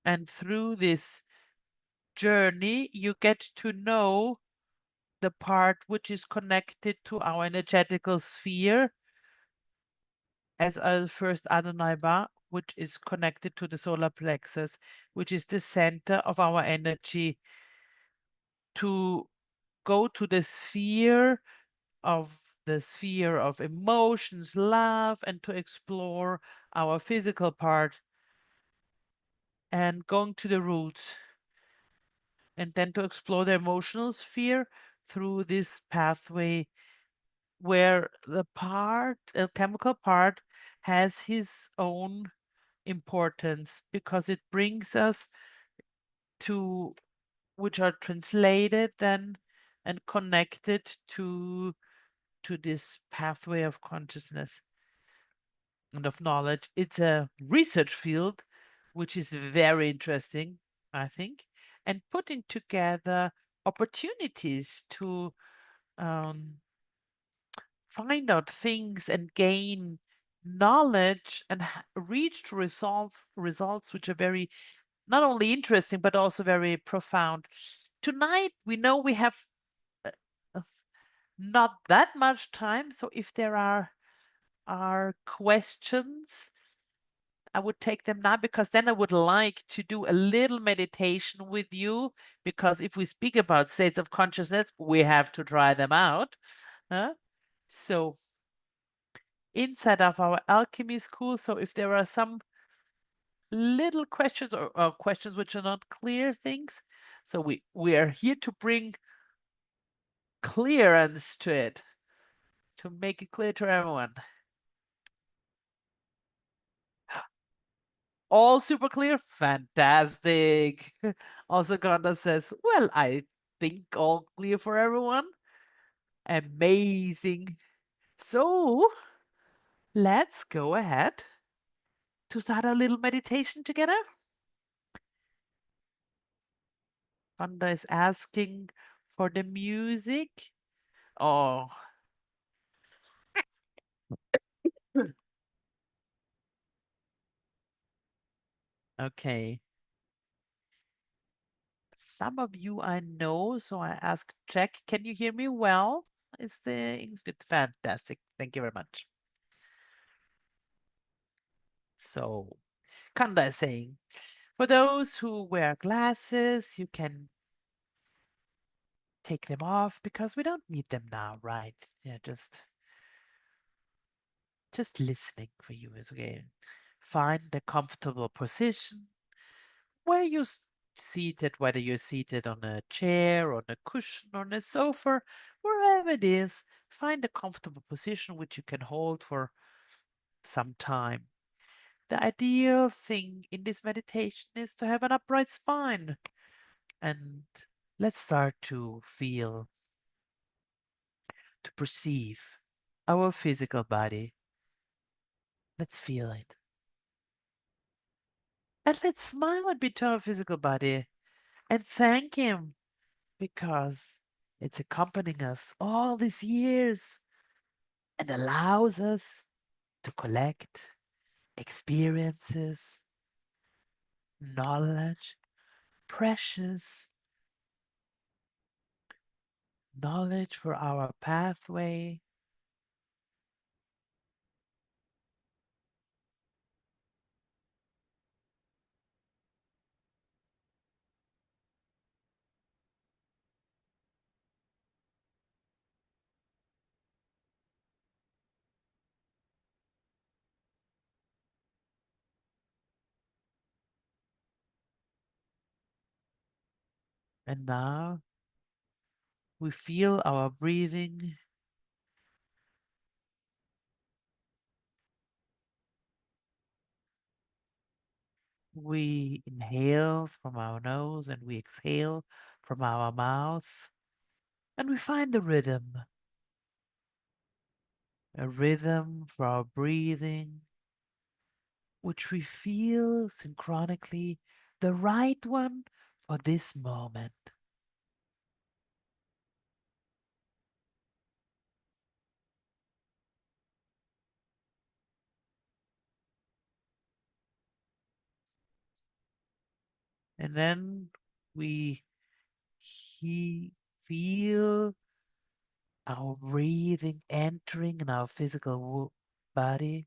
and through this journey, you get to know the part which is connected to our energetical sphere as our first Adonaiba, which is connected to the solar plexus, which is the center of our energy, to go to the sphere of emotions, love, and to explore our physical part and going to the roots, and then to explore the emotional sphere through this pathway where the chemical part has his own importance because it brings us to, which are translated then and connected to this pathway of consciousness and of knowledge. It's a research field which is very interesting, I think, and putting together opportunities to um, find out things and gain knowledge and reach results which are very not only interesting but also very profound. Tonight we know we have uh, uh, not that much time, so if there are questions, I would take them now, because then I would like to do a little meditation with you, because if we speak about states of consciousness, we have to try them out. Huh? So inside of our alchemy school, so if there are some little questions or questions which are not clear things, so we are here to bring clearance to it, to make it clear to everyone. All super clear? Fantastic. Also, Ganda says, well, I think all clear for everyone. Amazing. So let's go ahead to start our little meditation together. Ganda is asking for the music. Oh, okay. Some of you I know, so I ask Jack, can you hear me well? Is the English good? Fantastic. Thank you very much. So, Kanda is saying, for those who wear glasses, you can take them off because we don't need them now, right? Yeah, just listening for you is okay. Find a comfortable position where you're seated, whether you're seated on a chair, on a cushion, on a sofa, wherever it is. Find a comfortable position which you can hold for some time. The ideal thing in this meditation is to have an upright spine. And let's start to feel, to perceive our physical body. Let's feel it. And let's smile a bit to our physical body and thank Him because it's accompanying us all these years and allows us to collect experiences, knowledge, precious knowledge for our pathway. And now we feel our breathing. We inhale from our nose and we exhale from our mouth. And we find the rhythm, a rhythm for our breathing, which we feel synchronically the right one for this moment. And then We feel our breathing entering in our physical body,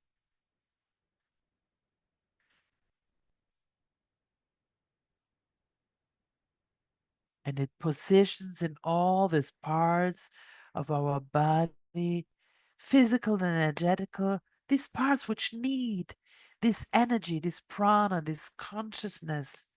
and it positions in all these parts of our body, physical and energetical, these parts which need this energy, this prana, this consciousness.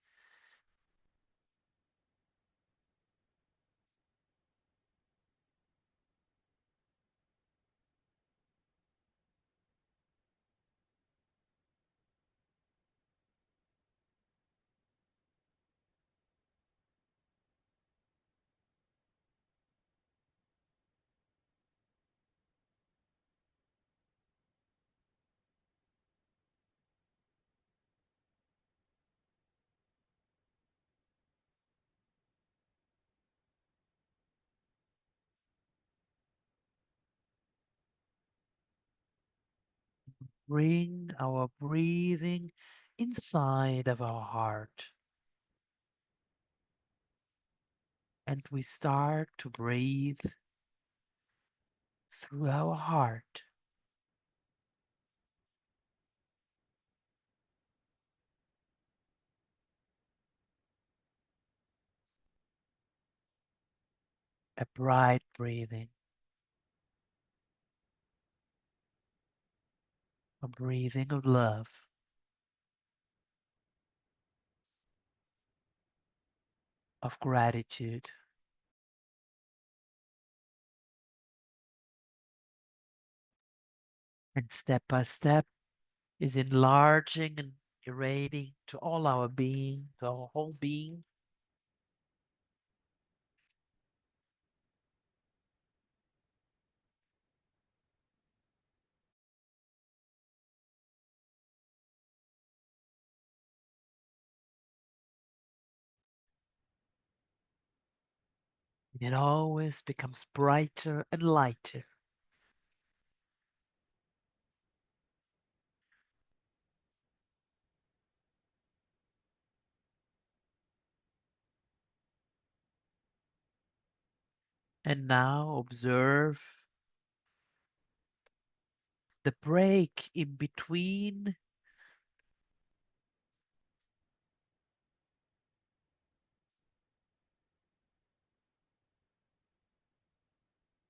Bring our breathing inside of our heart. And we start to breathe through our heart. A bright breathing, a breathing of love, of gratitude. And step by step is enlarging and irradiating to all our being, to our whole being. It always becomes brighter and lighter. And now observe the break in between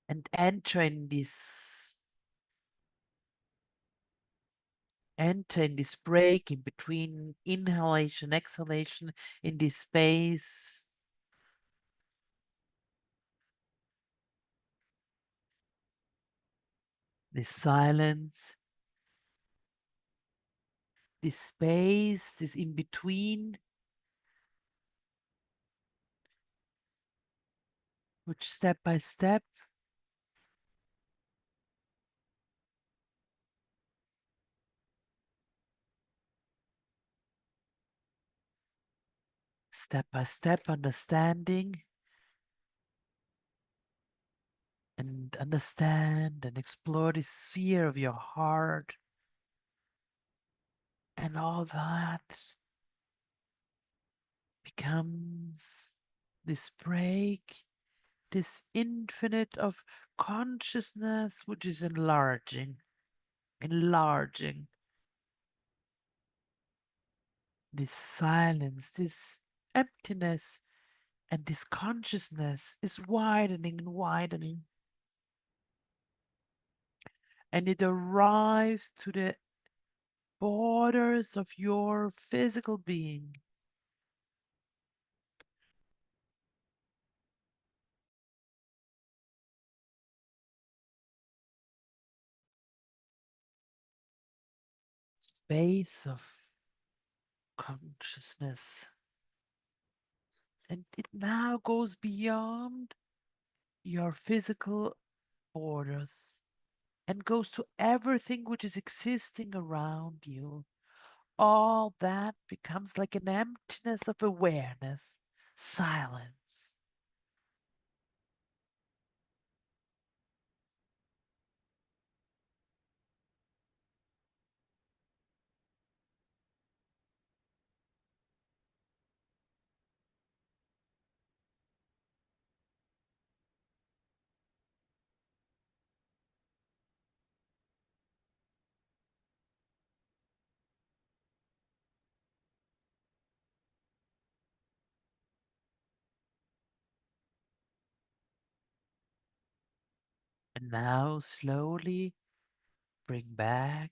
and enter in this break in between inhalation, exhalation, in this space, this silence, this space, this in between, which step by step step by step understanding and understand and explore the sphere of your heart and all that becomes this break, this infinite of consciousness which is enlarging this silence, this emptiness, and this consciousness is widening and widening. And it arrives to the borders of your physical being. Space of consciousness. And it now goes beyond your physical borders and goes to everything which is existing around you. All that becomes like an emptiness of awareness, silence. Now slowly bring back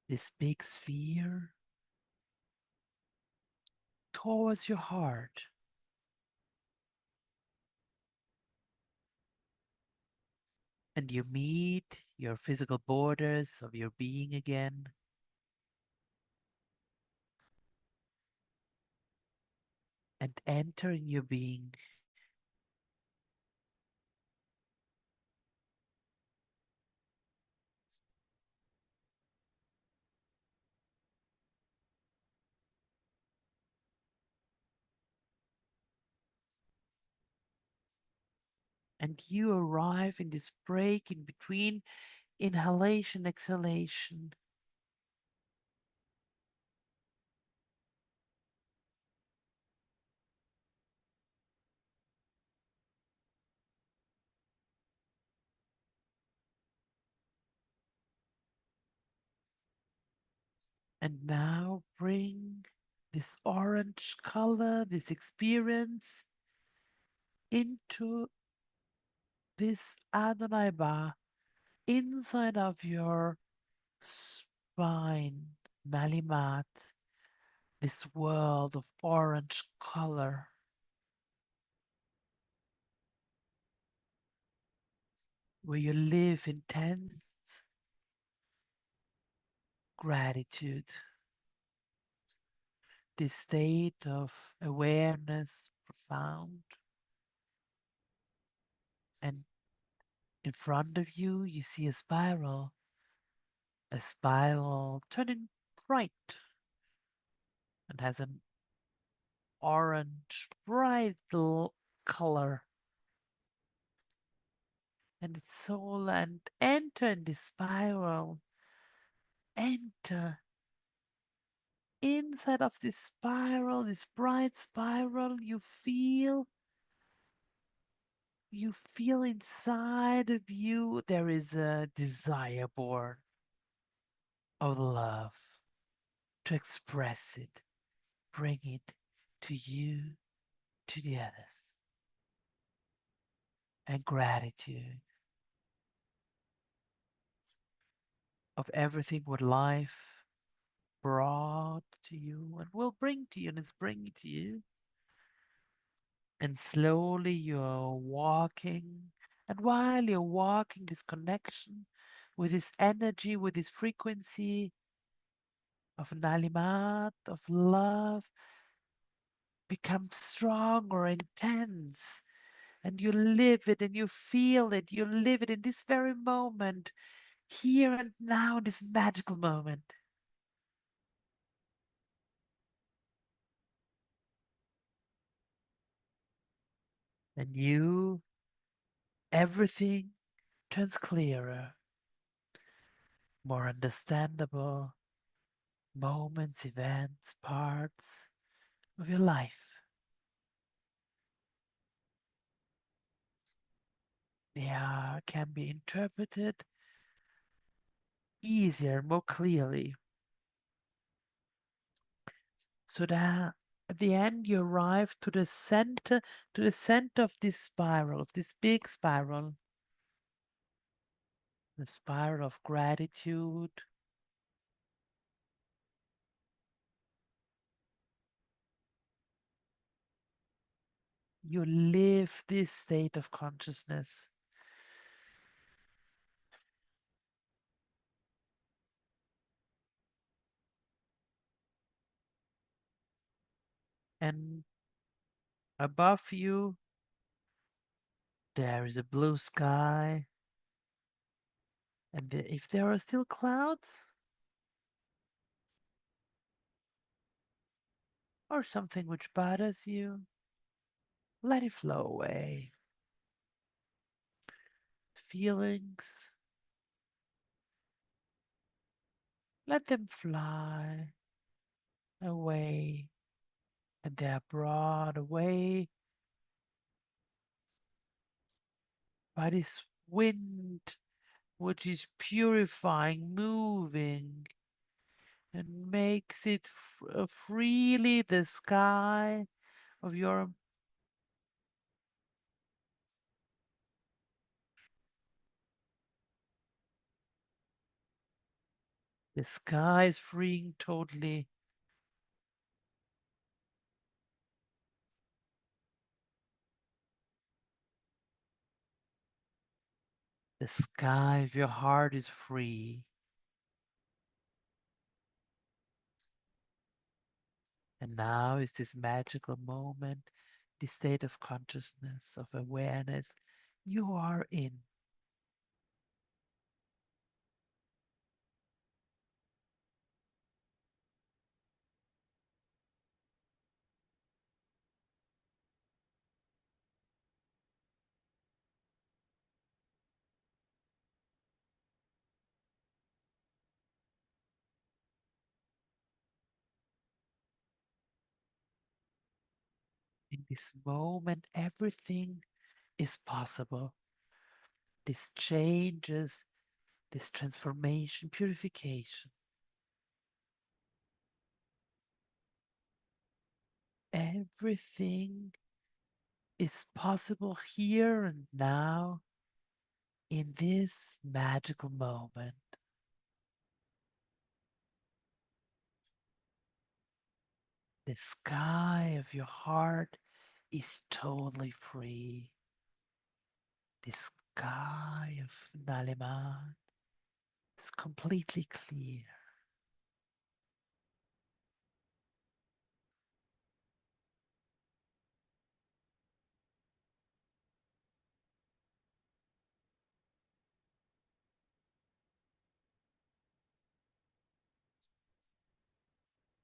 this big sphere towards your heart. And you meet your physical borders of your being again. And entering your being, and you arrive in this break in between inhalation, exhalation. And now bring this orange color, this experience into this Adonai Ba inside of your spine, Nalimat, this world of orange color where you live intense gratitude, this state of awareness, profound. And in front of you, you see a spiral turning bright and has an orange, bright color. And it's soul and enter in this spiral, enter inside of this spiral, this bright spiral. You feel inside of you there is a desire born of love to express it, bring it to you, to the others, and gratitude of everything what life brought to you and will bring to you and is bringing to you. And slowly you're walking. And while you're walking, this connection with this energy, with this frequency of Nalimat, of love, becomes stronger, intense. And you live it and you feel it. You live it in this very moment, here and now, in this magical moment. And everything turns clearer, more understandable, moments, events, parts of your life. Can be interpreted easier, more clearly, so that at the end you arrive to the center of this spiral, of this big spiral, the spiral of gratitude. You live this state of consciousness, and above you there is a blue sky, and if there are still clouds or something which bothers you, let it flow away. Feelings, let them fly away, and they are brought away by this wind which is purifying, moving, and makes it freely the sky of your The sky is freeing totally. The sky of your heart is free. And now is this magical moment, this state of consciousness, of awareness you are in. In this moment, everything is possible. This changes, this transformation, purification. Everything is possible here and now in this magical moment. The sky of your heart is totally free. The sky of Naliman is completely clear.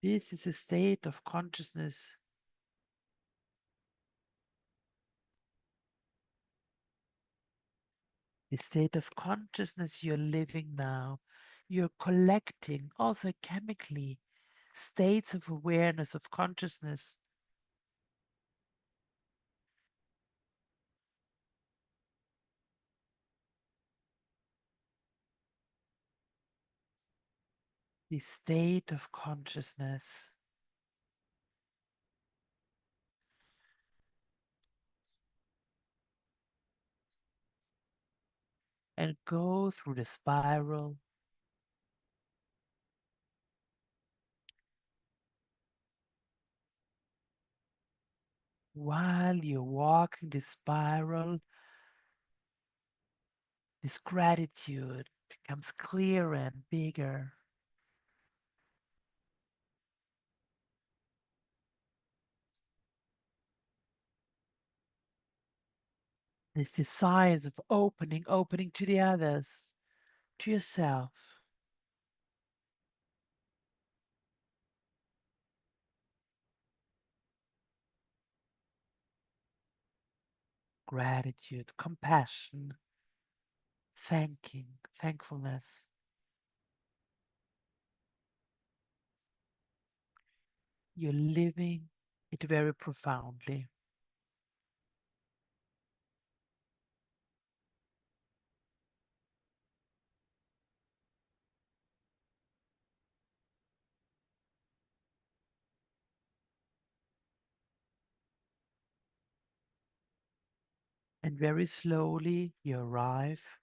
This is a state of consciousness, the state of consciousness you're living now. You're collecting also chemically states of awareness, of consciousness. The state of consciousness, and go through the spiral while you're walking the spiral. This gratitude becomes clearer and bigger. This desires of opening, opening to the others, to yourself. Gratitude, compassion, thanking, thankfulness. You're living it very profoundly. And very slowly you arrive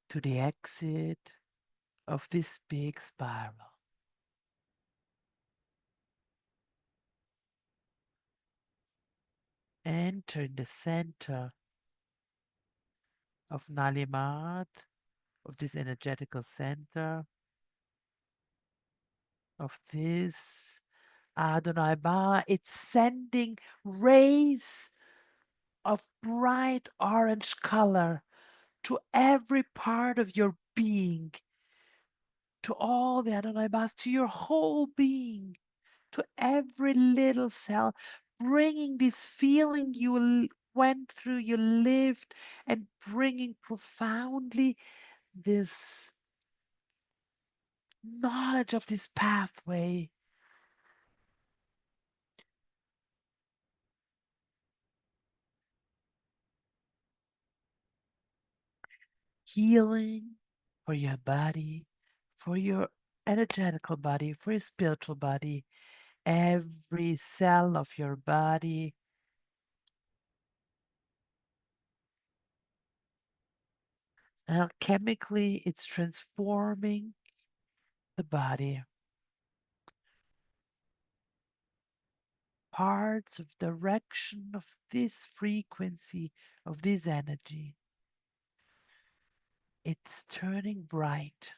to the exit of this big spiral. Enter in the center of Nalimat, of this energetical center, of this Adonai Ba. It's sending rays of bright orange color to every part of your being, to all the Adonai Bas, to your whole being, to every little cell, bringing this feeling you went through, you lived, and bringing profoundly this knowledge of this pathway, healing for your body, for your energetical body, for your spiritual body, every cell of your body. Chemically, it's transforming the body, parts of direction of this frequency, of this energy. It's turning bright.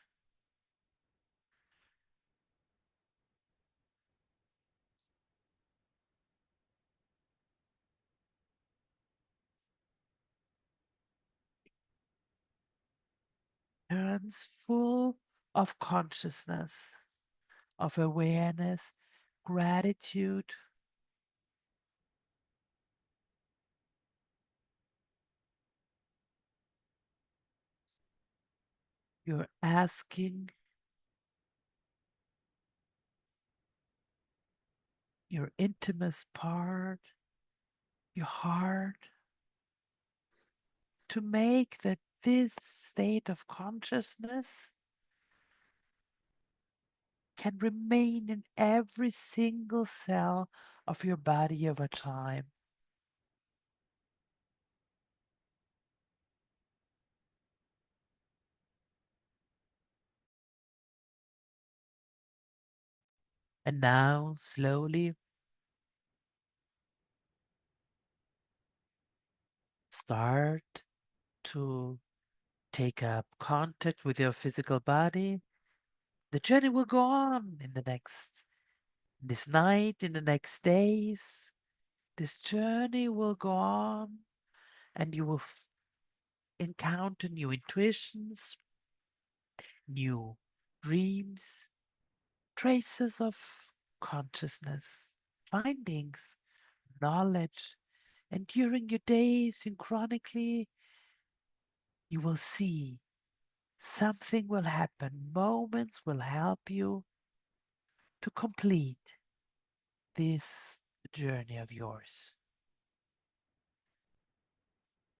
Turns full of consciousness, of awareness, gratitude. You're asking your intimate part, your heart, to make that this state of consciousness can remain in every single cell of your body over time. And now, slowly, start to take up contact with your physical body. The journey will go on in the next, this night, in the next days. This journey will go on, and you will encounter new intuitions, new dreams, traces of consciousness, findings, knowledge, and during your days, synchronically, you will see something will happen. Moments will help you to complete this journey of yours,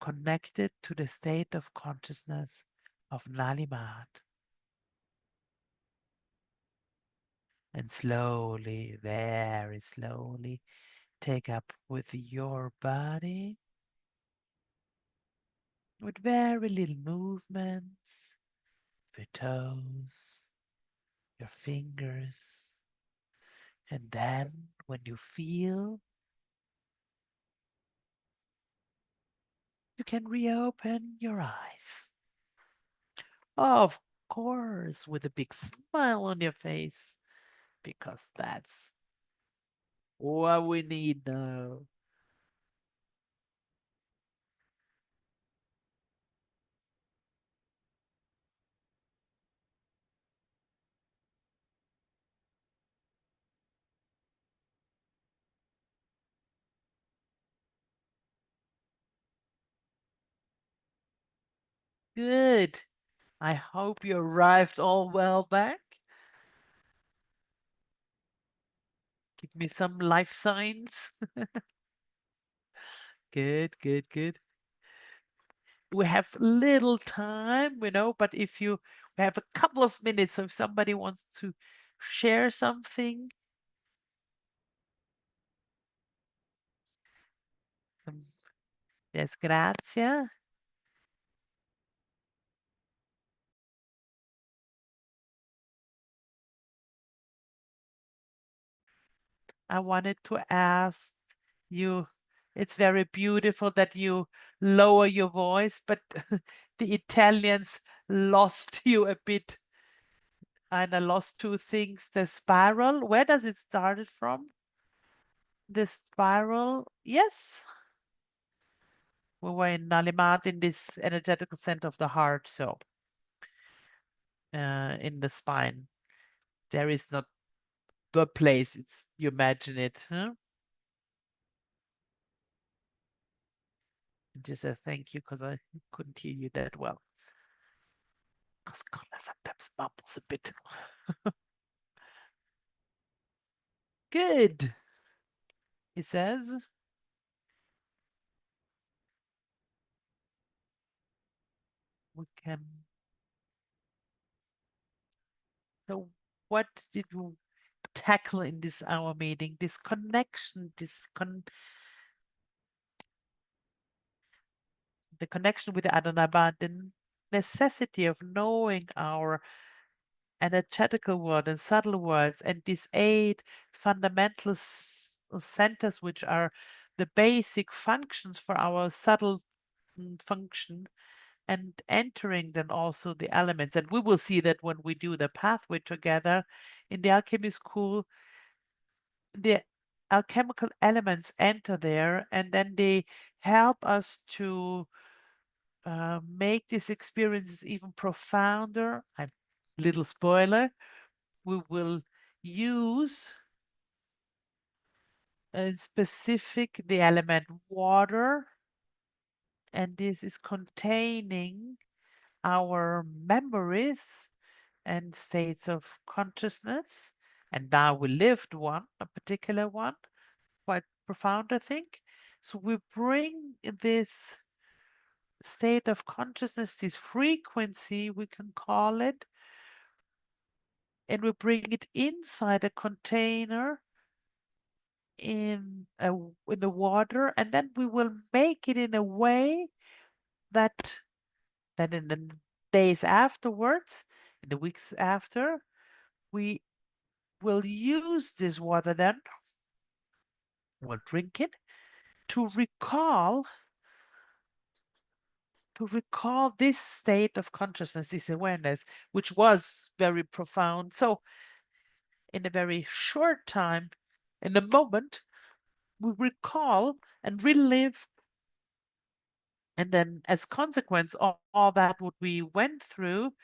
connected to the state of consciousness of Nalimat. And slowly, very slowly, take up with your body with very little movements, your toes, your fingers. And then when you feel, you can reopen your eyes. Of course, with a big smile on your face, because that's what we need now. Good. I hope you arrived all well back. Give me some life signs. Good, good, good. We have little time, but if you we have a couple of minutes, so if somebody wants to share something, um, yes, grazie. I wanted to ask you, it's very beautiful that you lower your voice, but the Italians lost you a bit. And I lost two things. The spiral, where does it started from? The spiral, yes. We were in Nalimat in this energetical center of the heart, so in the spine. There is not the place, it's you imagine it, huh? Just a thank you because I couldn't hear you that well. Because Connor sometimes mumbles a bit. Good, he says. We can. So, what did we tackle in this hour meeting? This connection, the connection with the Adonai, the necessity of knowing our energetical world and subtle worlds, and these 8 fundamental centers, which are the basic functions for our subtle function, and entering then also the elements. And we will see that when we do the pathway together in the alchemy school, the alchemical elements enter there, and then they help us to make these experiences even profounder. A little spoiler, we will use a specific the element water, and this is containing our memories and states of consciousness. And now we lived one, a particular one, quite profound, I think. So we bring this state of consciousness, this frequency, we can call it, and we bring it inside a container in the water, and then we will make it in a way that in the days afterwards, in the weeks after, we will use this water then, we'll drink it to recall this state of consciousness, this awareness, which was very profound. So in a very short time, in a moment, we recall and relive, and then as consequence all that what we went through.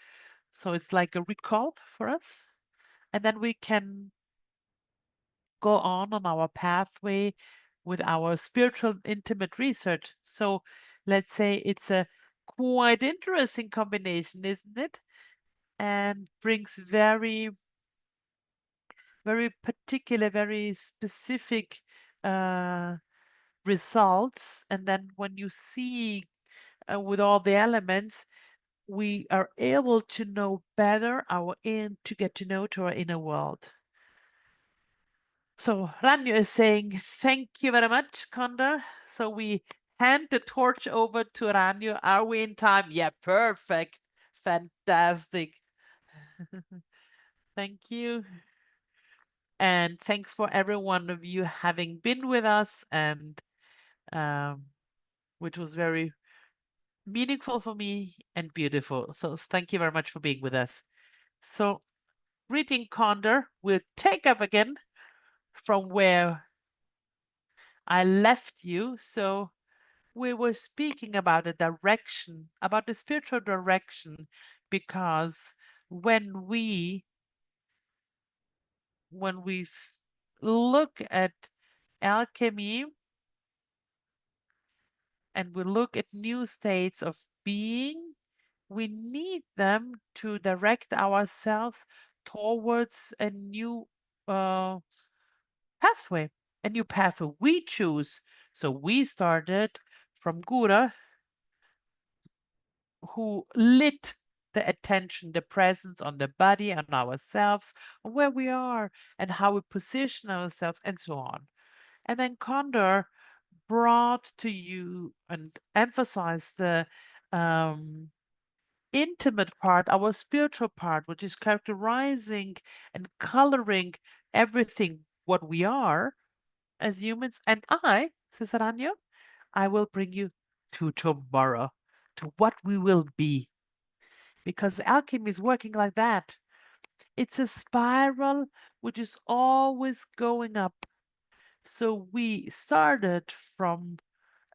So it's like a recall for us, and then we can go on our pathway with our spiritual intimate research. So let's say it's a quite interesting combination, isn't it? And brings very, very particular, very specific results. And then when you see with all the elements, we are able to know better to get to know to our inner world. So Ranyo is saying, thank you very much, Konda. So we hand the torch over to Ranyo. Are we in time? Yeah, perfect. Fantastic. Thank you. And thanks for every one of you having been with us, and which was very meaningful for me and beautiful. So thank you very much for being with us. So reading Condor will take up again from where I left you. So we were speaking about a direction, about the spiritual direction, because when we look at alchemy and we look at new states of being, we need them to direct ourselves towards a new pathway, a new pathway we choose. So we started from Guru, who lit the attention, the presence on the body, on ourselves, on where we are, and how we position ourselves, and so on. And then Condor brought to you and emphasized the intimate part, our spiritual part, which is characterizing and coloring everything what we are as humans. And I, says Aranyo, I will bring you to tomorrow, to what we will be. Because alchemy is working like that. It's a spiral which is always going up. So we started from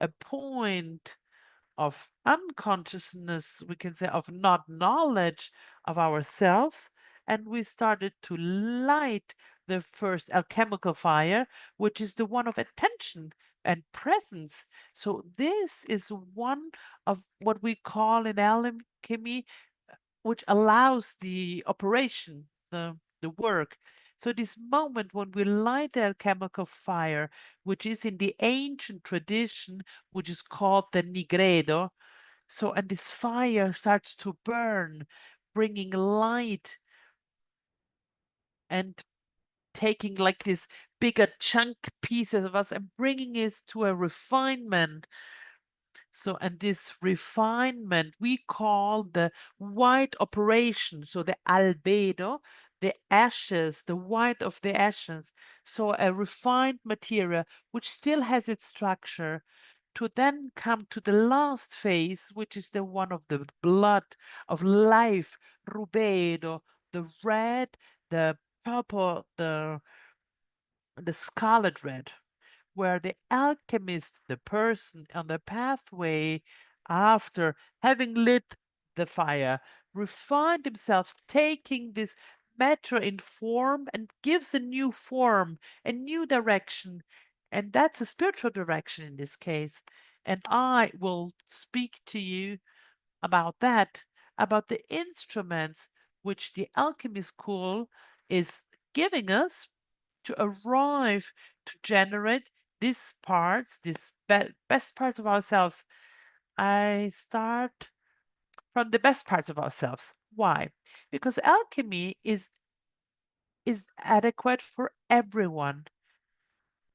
a point of unconsciousness, we can say, of not knowledge of ourselves, and we started to light the first alchemical fire, which is the one of attention and presence. So this is one of what we call in alchemy, which allows the operation, the work. So this moment when we light the alchemical fire, which is in the ancient tradition, which is called the nigredo. So, and this fire starts to burn, bringing light and taking like this bigger chunk pieces of us and bringing it to a refinement. So, and this refinement we call the white operation. So, the albedo, the ashes, the white of the ashes. So, a refined material which still has its structure to then come to the last phase, which is the one of the blood of life, rubedo, the red, the purple, the scarlet red, where the alchemist, the person on the pathway after having lit the fire, refined himself, taking this matter in form and gives a new form, a new direction. And that's a spiritual direction in this case. And I will speak to you about that, about the instruments which the alchemy school is giving us to arrive to generate these parts, these best parts of ourselves. I start from the best parts of ourselves. Why? Because alchemy is adequate for everyone,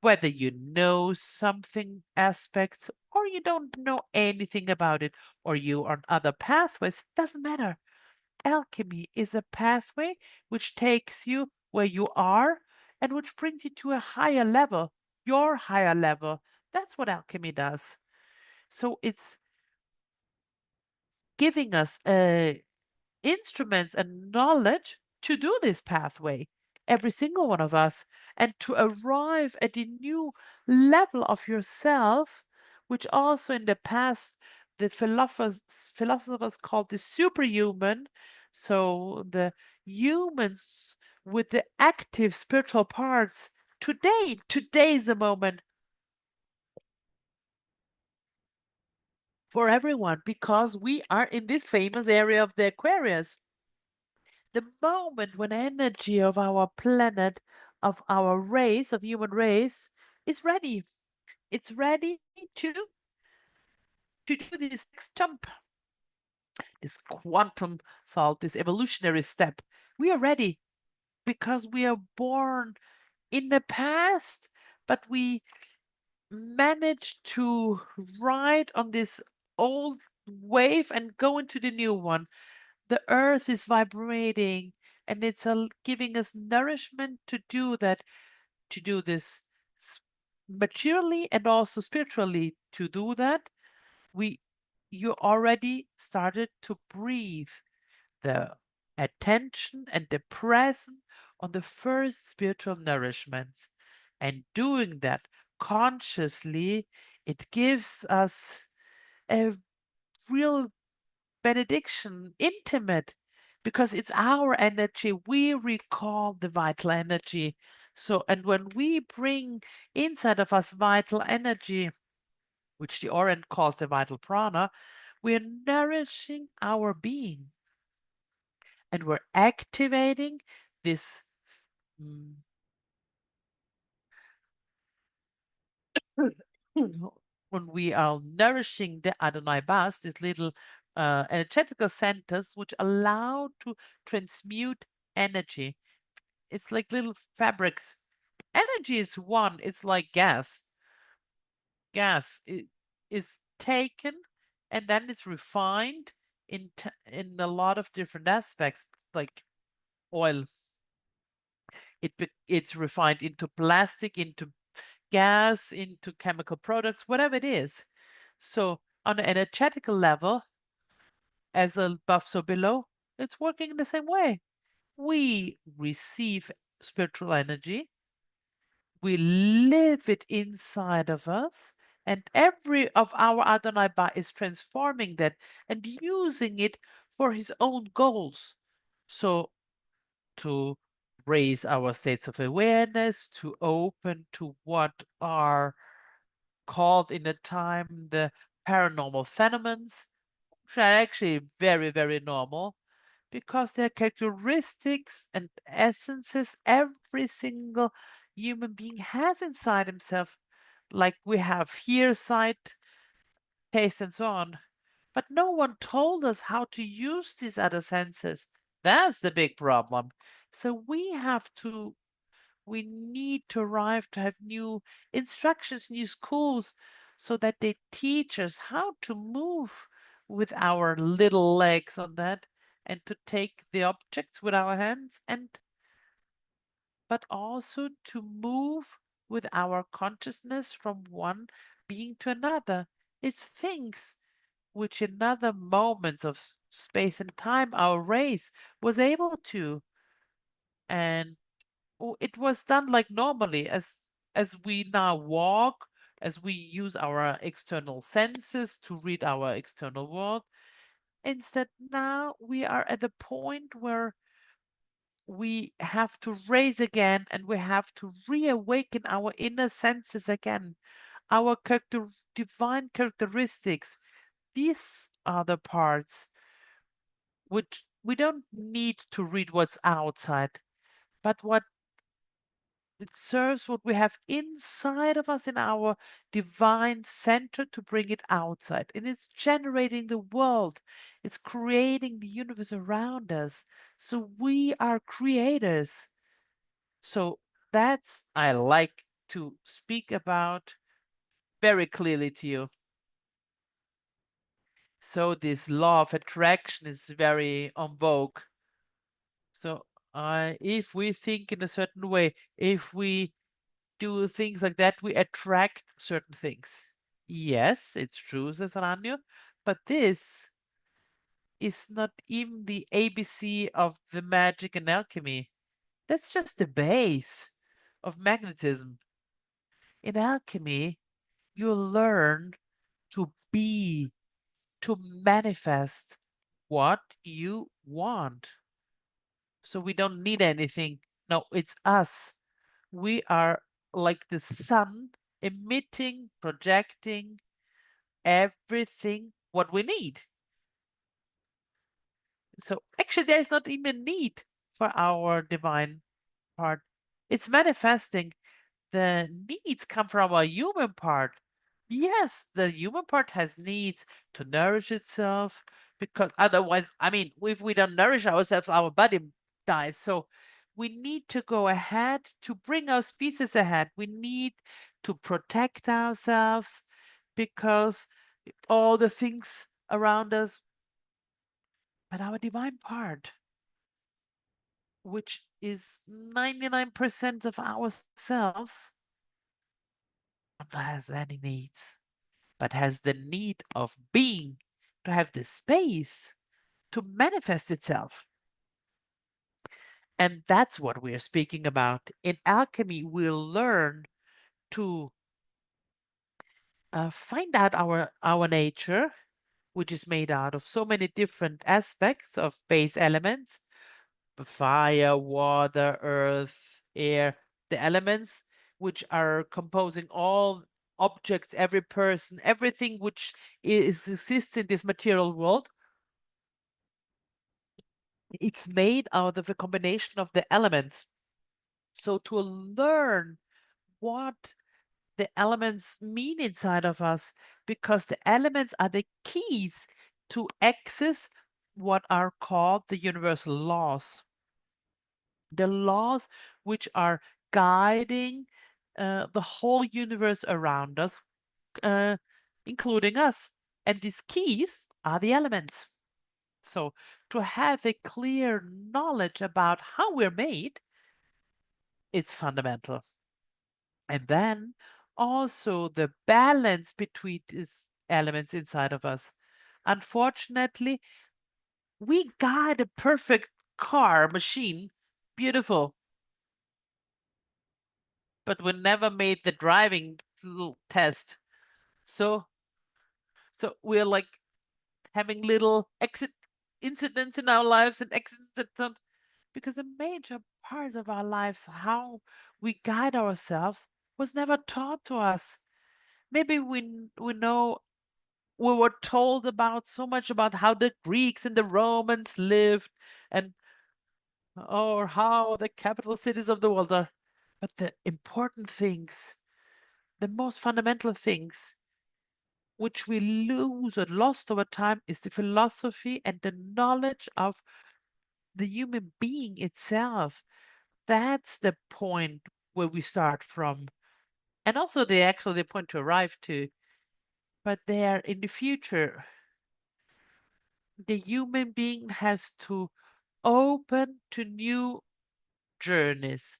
whether you know something aspects or you don't know anything about it, or you are on other pathways, doesn't matter. Alchemy is a pathway which takes you where you are and which brings you to a higher level, your higher level. That's what alchemy does. So it's giving us instruments and knowledge to do this pathway, every single one of us, and to arrive at a new level of yourself, which also in the past the philosophers called the superhuman. So the humans with the active spiritual parts. Today is the moment for everyone because we are in this famous area of the Aquarius. The moment when energy of our planet, of our race, of human race, is ready. It's ready to do this next jump, this quantum salt, this evolutionary step. We are ready because we are born in the past, but we managed to ride on this old wave and go into the new one. The earth is vibrating and it's giving us nourishment to do that, to do this materially and also spiritually. To do that, we you already started to breathe the attention and the presence on the first spiritual nourishments. And doing that consciously, it gives us a real benediction, intimate, because it's our energy. We recall the vital energy. So, and when we bring inside of us vital energy, which the Orient calls the vital prana, we're nourishing our being and we're activating this. mm, when we are nourishing the Adonai Bas, these little energetical centers which allow to transmute energy. It's like little fabrics. Energy is one, it's like gas. Gas is taken and then it's refined in a lot of different aspects, like oil. It's refined into plastic, into gas, into chemical products, whatever it is. So on an energetical level, as above, so below, it's working in the same way. We receive spiritual energy, we live it inside of us, and every of our Adonai Ba is transforming that and using it for his own goals. So to raise our states of awareness, to open to what are called in the time the paranormal phenomena, which are actually very, very normal because they're characteristics and essences every single human being has inside himself, like we have hear, sight, taste, and so on. But no one told us how to use these other senses. That's the big problem. So we need to arrive to have new instructions, new schools, so that they teach us how to move with our little legs on that and to take the objects with our hands and but also to move with our consciousness from one being to another. It's things which in other moments of space and time our race was able to. And it was done like normally as we now walk, as we use our external senses to read our external world. Instead, now we are at the point where we have to raise again and we have to reawaken our inner senses again, our divine characteristics. These are the parts which we don't need to read what's outside, but what it serves what we have inside of us in our divine center to bring it outside. And it's generating the world, it's creating the universe around us. So we are creators. So that's I like to speak about very clearly to you. So this law of attraction is very on vogue. So if we think in a certain way, if we do things like that, we attract certain things. Yes, it's true, says Aranyo, but this is not even the ABC of the magic and alchemy. That's just the base of magnetism. In alchemy, you learn to be, to manifest what you want. So we don't need anything. No, it's us. We are like the sun emitting, projecting everything what we need. So actually, there is not even need for our divine part. It's manifesting. The needs come from our human part. Yes, the human part has needs to nourish itself because otherwise, I mean, if we don't nourish ourselves, our body dies. So we need to go ahead to bring our species ahead. We need to protect ourselves because all the things around us, but our divine part, which is 99% of ourselves, not has any needs, but has the need of being, to have the space to manifest itself. And that's what we're speaking about. In alchemy, we'll learn to find out our nature, which is made out of so many different aspects of base elements: fire, water, earth, air, the elements which are composing all objects, every person, everything which exists in this material world. It's made out of a combination of the elements. So to learn what the elements mean inside of us, because the elements are the keys to access what are called the universal laws. The laws which are guiding the whole universe around us, uh, including us. And these keys are the elements. So to have a clear knowledge about how we're made is fundamental. And then also the balance between these elements inside of us. Unfortunately, we got a perfect car, machine, beautiful, but we never made the driving test. So, so we're like having little exit incidents in our lives and accidents because the major parts of our lives, how we guide ourselves, was never taught to us. Maybe we know we were told about so much about how the Greeks and the Romans lived and or how the capital cities of the world are. But the important things, the most fundamental things, which we lose or lost over time, is the philosophy and the knowledge of the human being itself. That's the point where we start from. And also the point to arrive to. But there in the future, the human being has to open to new journeys.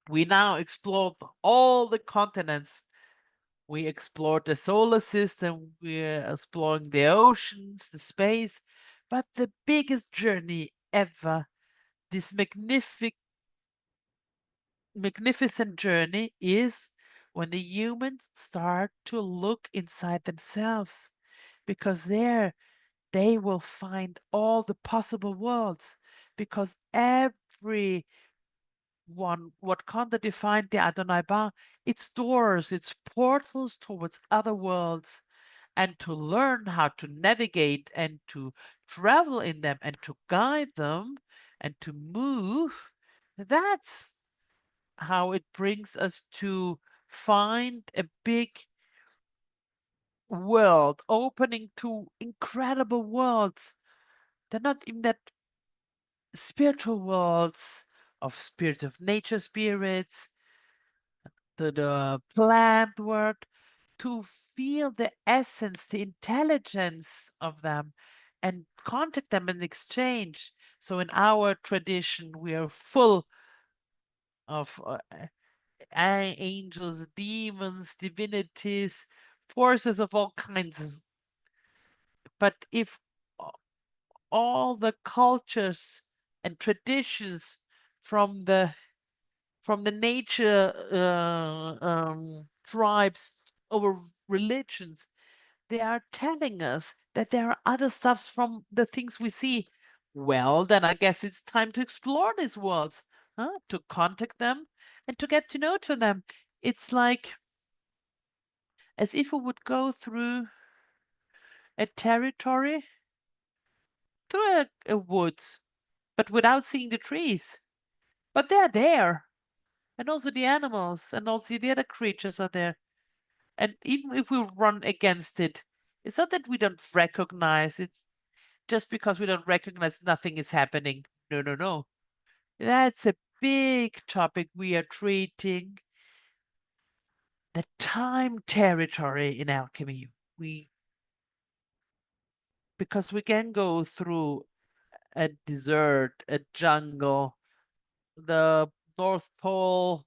We now explored all the continents. We explored the solar system. We're exploring the oceans, the space. But the biggest journey ever, this magnificent journey, is when the humans start to look inside themselves. Because there they will find all the possible worlds. Because every what Kanda defined the Adonai Bar, it's doors, it's portals towards other worlds. And to learn how to navigate and to travel in them and to guide them and to move, that's how it brings us to find a big world opening to incredible worlds. They're not even that spiritual worlds of spirits of nature spirits, the plant world, to feel the essence, the intelligence of them, and contact them and exchange. So in our tradition, we are full of angels, demons, divinities, forces of all kinds. But if all the cultures and traditions from the nature tribes over religions, they are telling us that there are other stuffs from the things we see. Well, then I guess it's time to explore these worlds, huh? To contact them and to get to know to them. It's like as if we would go through a territory, through a woods, but without seeing the trees. But they're there, and also the animals, and also the other creatures are there. And even if we run against it, it's not that we don't recognize, it's just because we don't recognize nothing is happening. No, no, no. That's a big topic we are treating. The time territory in alchemy. Because we can go through a desert, a jungle, the North Pole,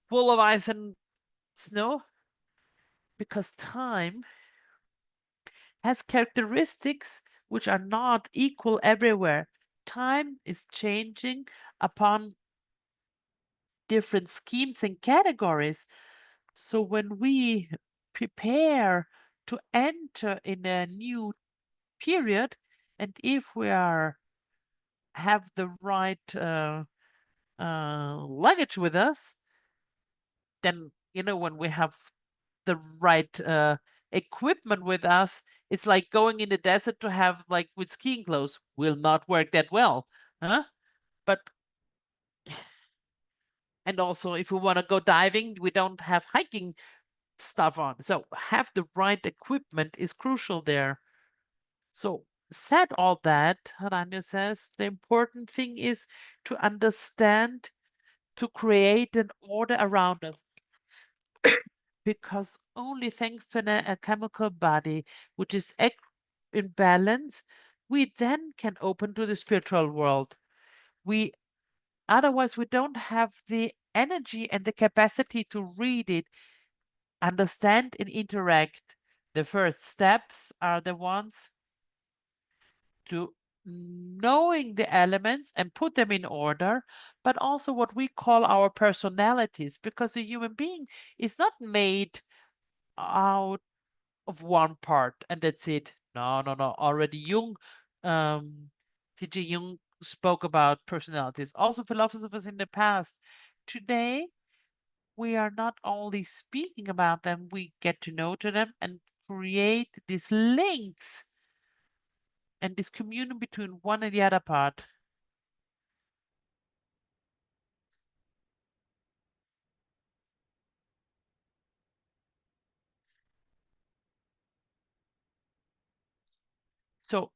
full of ice and snow, because time has characteristics which are not equal everywhere. Time is changing upon different schemes and categories. So when we prepare to enter in a new period, and if we are have the right luggage with us, then when we have the right equipment with us, it's like going in the desert to have like with skiing clothes will not work that well, huh? But and also if we want to go diving, we don't have hiking stuff on. So have the right equipment is crucial there. So said all that, Rania says the important thing is to understand, to create an order around us. Because only thanks to a chemical body which is in balance, we then can open to the spiritual world. We otherwise we don't have the energy and the capacity to read it, understand and interact. The first steps are the ones to knowing the elements and put them in order, but also what we call our personalities, because a human being is not made out of one part and that's it. No, no, no. Already Jung, T.J. Jung spoke about personalities. Also philosophers in the past. Today, we are not only speaking about them, we get to know to them and create these links and this communion between one and the other part. So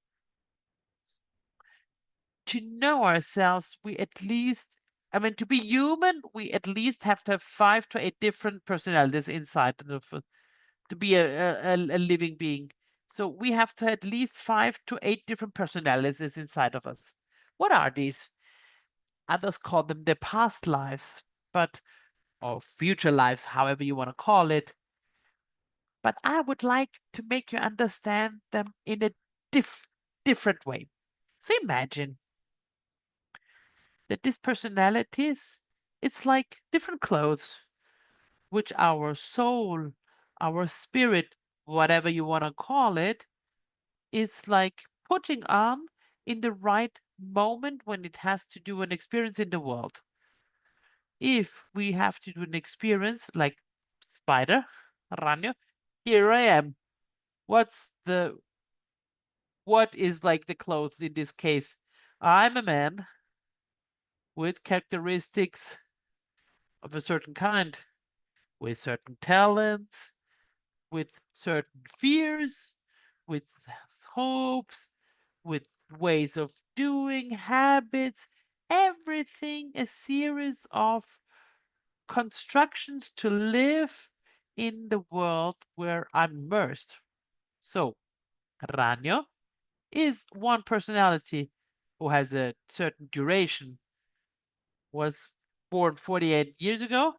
to know ourselves, we at least, I mean, to be human, we at least have to have 5 to 8 different personalities inside of to be a living being. So we have to at least 5 to 8 different personalities inside of us. What are these? Others call them the past lives, but or future lives, however you want to call it. But I would like to make you understand them in a different way. So imagine that these personalities, it's like different clothes, which our soul, our spirit, whatever you want to call it, is like putting on in the right moment when it has to do an experience in the world. If we have to do an experience like spider, Ranyo, here I am. What is like the clothes in this case? I'm a man with characteristics of a certain kind, with certain talents, with certain fears, with hopes, with ways of doing, habits, everything a series of constructions to live in the world where I'm immersed. So, Ranyo is one personality who has a certain duration, was born 48 years ago,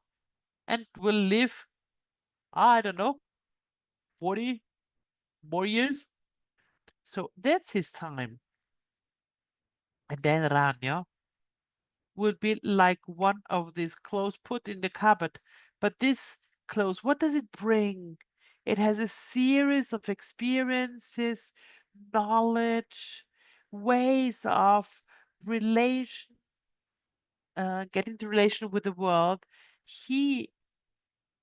and will live, I don't know, 40 more years. So that's his time. And then Ranyo will be like one of these clothes put in the cupboard. But this clothes, what does it bring? It has a series of experiences, knowledge, ways of relation, get into relation with the world. He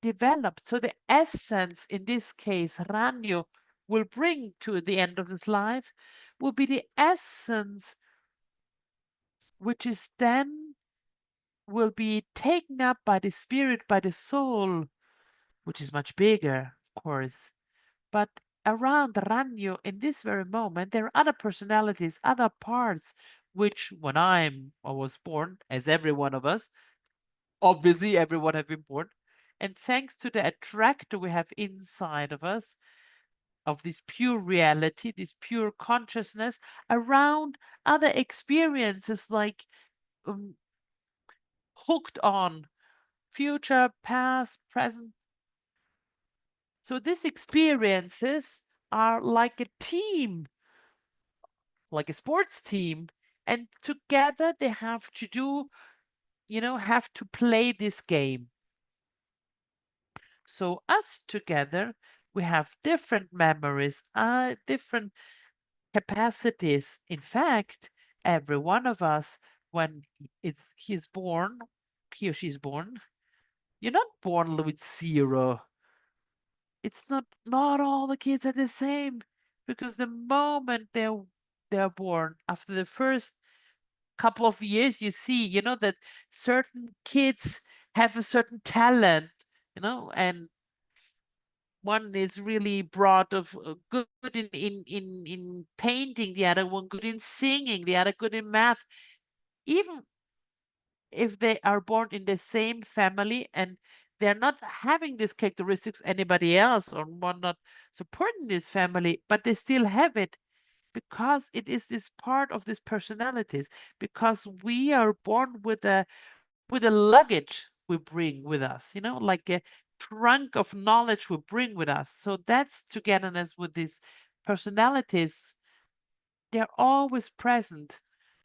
developed. So the essence, in this case, Ranyo will bring to the end of his life, will be the essence which is then will be taken up by the spirit, by the soul, which is much bigger, of course. But around Ranyo, in this very moment, there are other personalities, other parts, which when I was born, as every one of us, obviously everyone have been born, and thanks to the attractor we have inside of us, of this pure reality, this pure consciousness, around other experiences like um, hooked on future, past, present. So these experiences are like a team, like a sports team, and together they have to do, have to play this game. So us together, we have different memories, different capacities. In fact, every one of us, when he's born, he or she's born, you're not born with zero. It's not all the kids are the same, because the moment they're born, after the first couple of years, you see, that certain kids have a certain talent, and one is really broad of good in painting, the other one good in singing, the other good in math. Even if they are born in the same family and they're not having these characteristics anybody else, or one not supporting this family, but they still have it, because it is this part of these personalities, because we are born with a luggage we bring with us, like a trunk of knowledge we bring with us. So that's togetherness with these personalities. They're always present.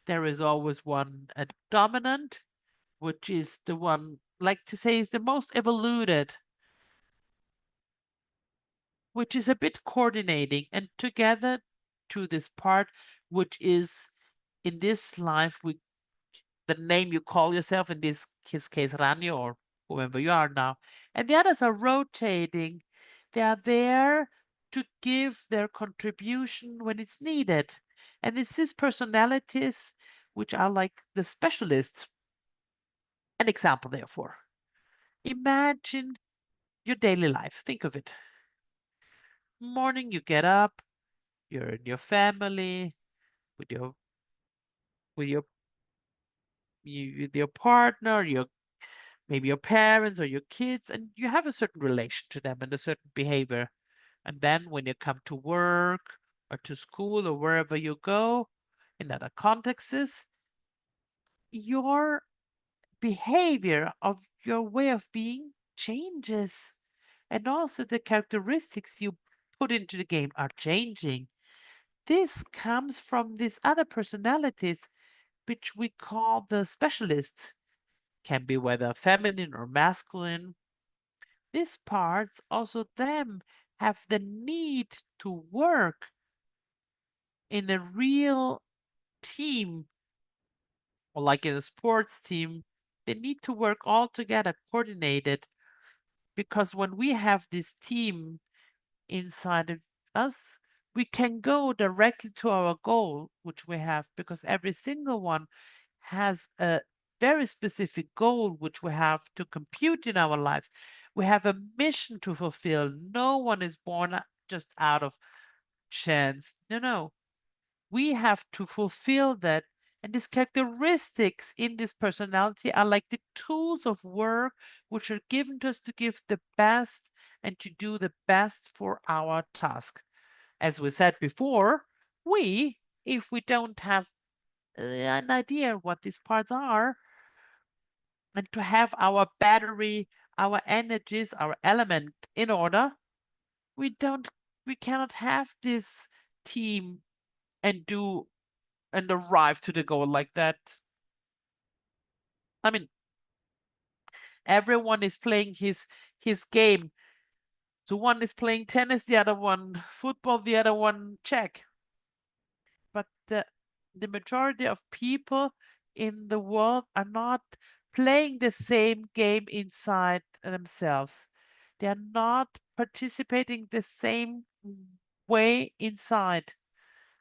There is always one a dominant, which is the one, like to say, is the most evoluted, which is a bit coordinating and together to this part, which is in this life, the name you call yourself, in this his case, Ranyo, or whoever you are now. And the others are rotating. They are there to give their contribution when it's needed. And it's these personalities which are like the specialists. An example, therefore. Imagine your daily life. Think of it. Morning, you get up, you're in your family, with your with your with your partner, your maybe your parents or your kids, and you have a certain relation to them and a certain behavior. And then when you come to work or to school or wherever you go in other contexts, your behavior of your way of being changes. And also the characteristics you put into the game are changing. This comes from these other personalities, which we call the specialists, can be whether feminine or masculine. These parts also them have the need to work in a real team, or like in a sports team. They need to work all together, coordinated, because when we have this team inside of us, we can go directly to our goal, which we have, because every single one has a very specific goal which we have to compute in our lives. We have a mission to fulfill. No one is born just out of chance. No, no. We have to fulfill that. And these characteristics in this personality are like the tools of work which are given to us to give the best and to do the best for our task. As we said before, if we don't have an idea what these parts are, and to have our battery, our energies, our element in order, we don't, we cannot have this team and do and arrive to the goal like that. I mean, everyone is playing his game. So one is playing tennis, the other one football, the other one check. But the majority of people in the world are not playing the same game inside themselves. They are not participating the same way inside.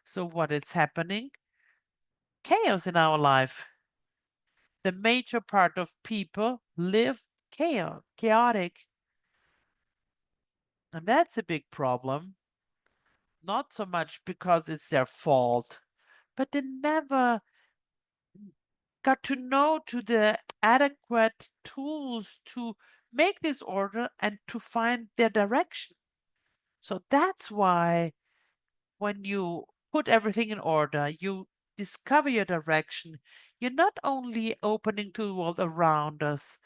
So what is happening? Chaos in our life. The major part of people live chaotic. And that's a big problem. Not so much because it's their fault, but they never got to know to the adequate tools to make this order and to find their direction. So that's why when you put everything in order, you discover your direction. You're not only opening to the world around us,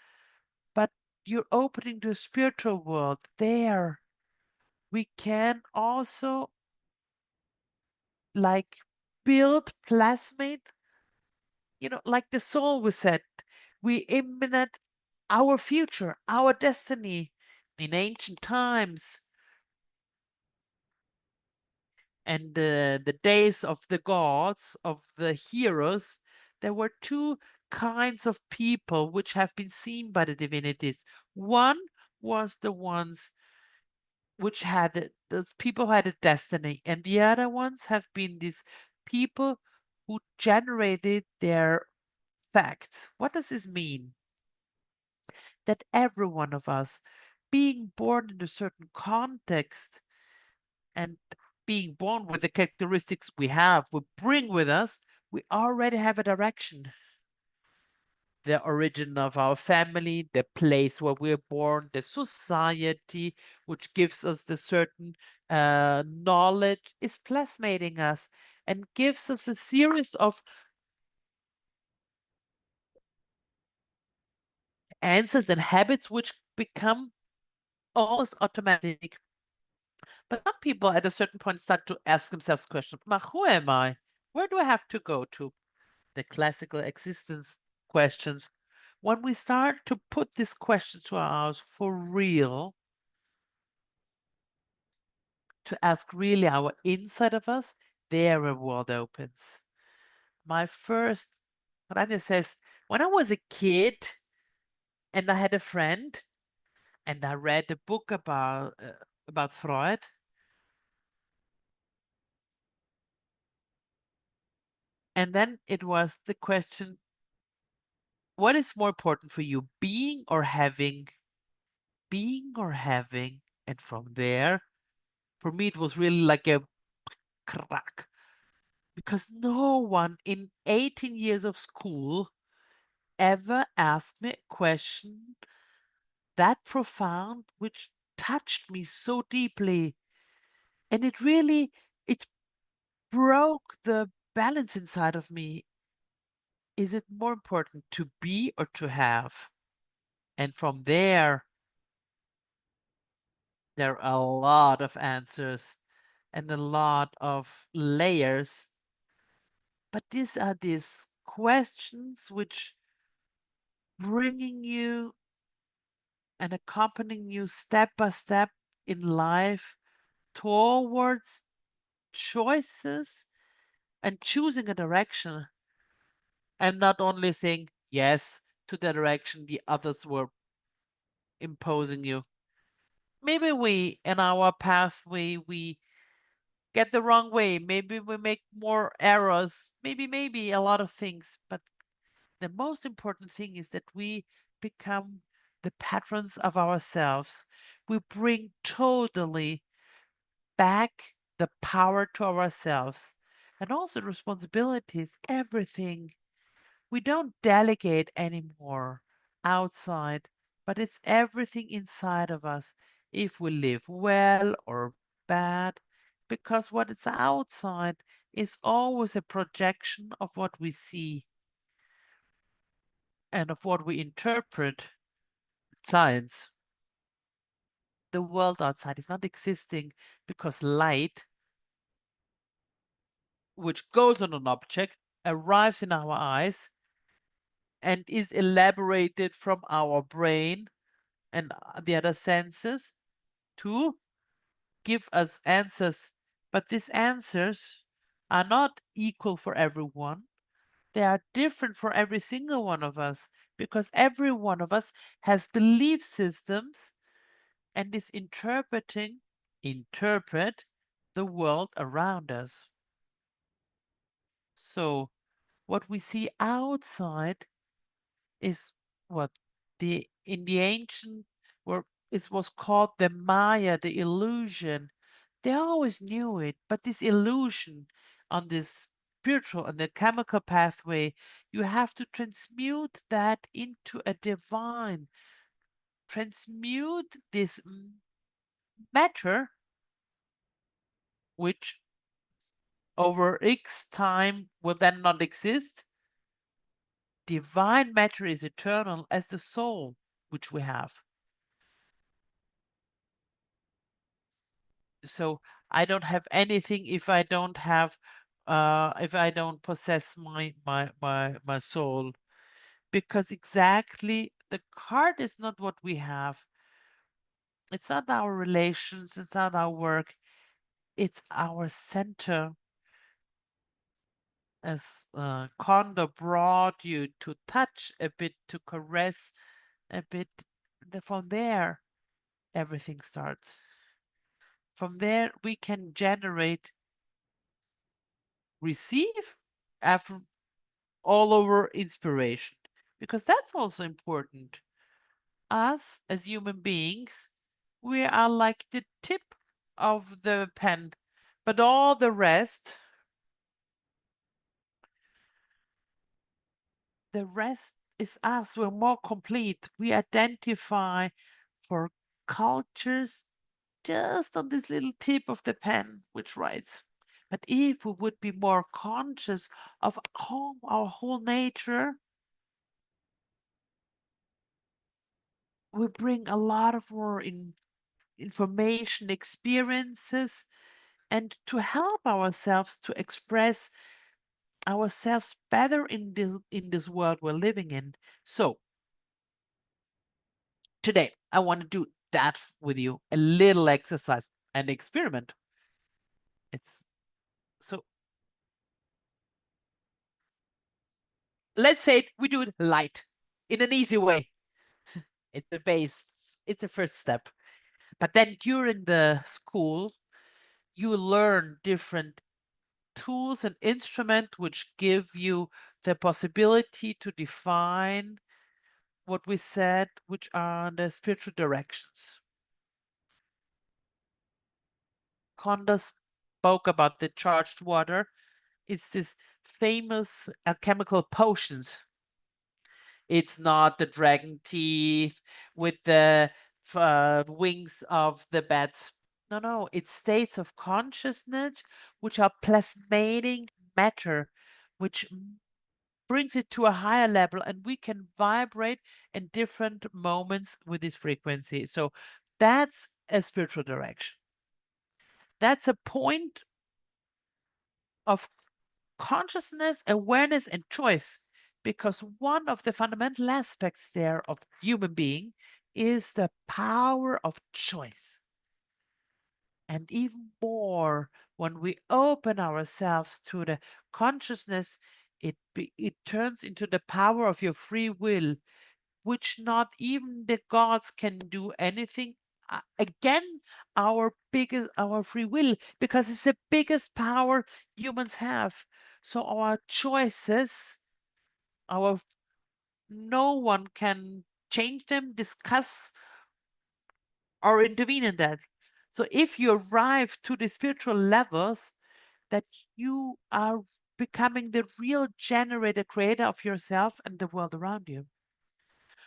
but you're opening to a spiritual world. There, we can also like build plasmate, like the soul we said, we imminent our future, our destiny. In ancient times and the days of the gods, of the heroes, there were two kinds of people which have been seen by the divinities. One was the ones which had the people who had a destiny, and the other ones have been these people who generated their facts. What does this mean? That every one of us, being born in a certain context and being born with the characteristics we bring with us, we already have a direction. The origin of our family, the place where we're born, the society, which gives us the certain knowledge, is plasmating us and gives us a series of answers and habits which become almost automatic. But some people at a certain point start to ask themselves questions, who am I? Where do I have to go to? The classical existence questions. When we start to put these questions to ours for real, to ask really our inside of us, there a world opens. My first, Rania says, when I was a kid and I had a friend and I read a book about Freud, and then it was the question, what is more important for you, being or having? Being or having? And from there, for me, it was really like a crack because no one in 18 years of school ever asked me a question that profound, which touched me so deeply? And it broke the balance inside of me. Is it more important to be or to have? And from there are a lot of answers and a lot of layers. But these questions which bringing you and accompanying you step by step in life towards choices and choosing a direction, and not only saying yes to the direction the others were imposing you. Maybe we, in our pathway, we get the wrong way. Maybe we make more errors. Maybe a lot of things. But the most important thing is that we become the patrons of ourselves. We bring totally back the power to ourselves and also responsibilities, everything. We don't delegate anymore outside, but it's everything inside of us if we live well or bad, because what is outside is always a projection of what we see and of what we interpret. Science. The world outside is not existing because light, which goes on an object, arrives in our eyes and is elaborated from our brain and the other senses to give us answers. But these answers are not equal for everyone. They are different for every single one of us because every one of us has belief systems and is interpret the world around us. So what we see outside is what the in the ancient where it was called the Maya, the illusion. They always knew it, but this illusion on this spiritual and the chemical pathway, you have to transmute that into a divine, transmute this matter, which over X time will then not exist. Divine matter is eternal as the soul which we have. So I don't have anything if I don't possess my soul, because exactly the card is not what we have. It's not our relations, it's not our work, it's our center. As Condor brought you to touch a bit, to caress a bit, from there everything starts. From there we can generate, receive after all over inspiration, because that's also important. Us as human beings, we are like the tip of the pen, but all the rest is us. We're more complete. We identify for cultures just on this little tip of the pen which writes. But if we would be more conscious of our whole nature, we bring a lot of more information, experiences, and to help ourselves to express ourselves better in this world we're living in. So today I want to do that with you, a little exercise and experiment. It's so let's say we do it light in an easy way. It's the base, it's the first step. But then during the school, you learn different tools and instruments which give you the possibility to define what we said, which are the spiritual directions. Konda spoke about the charged water. It's this famous alchemical potions. It's not the dragon teeth with the wings of the bats. No, no, it's states of consciousness which are plasmating matter, which brings it to a higher level, and we can vibrate in different moments with this frequency. So that's a spiritual direction. That's a point of consciousness, awareness, and choice. Because one of the fundamental aspects there of human being is the power of choice. And even more, when we open ourselves to the consciousness, it turns into the power of your free will, which not even the gods can do anything again our free will, because it's the biggest power humans have. So our choices, our no one can change them, discuss, or intervene in that. So if you arrive to the spiritual levels, that you are becoming the real generator, creator of yourself and the world around you.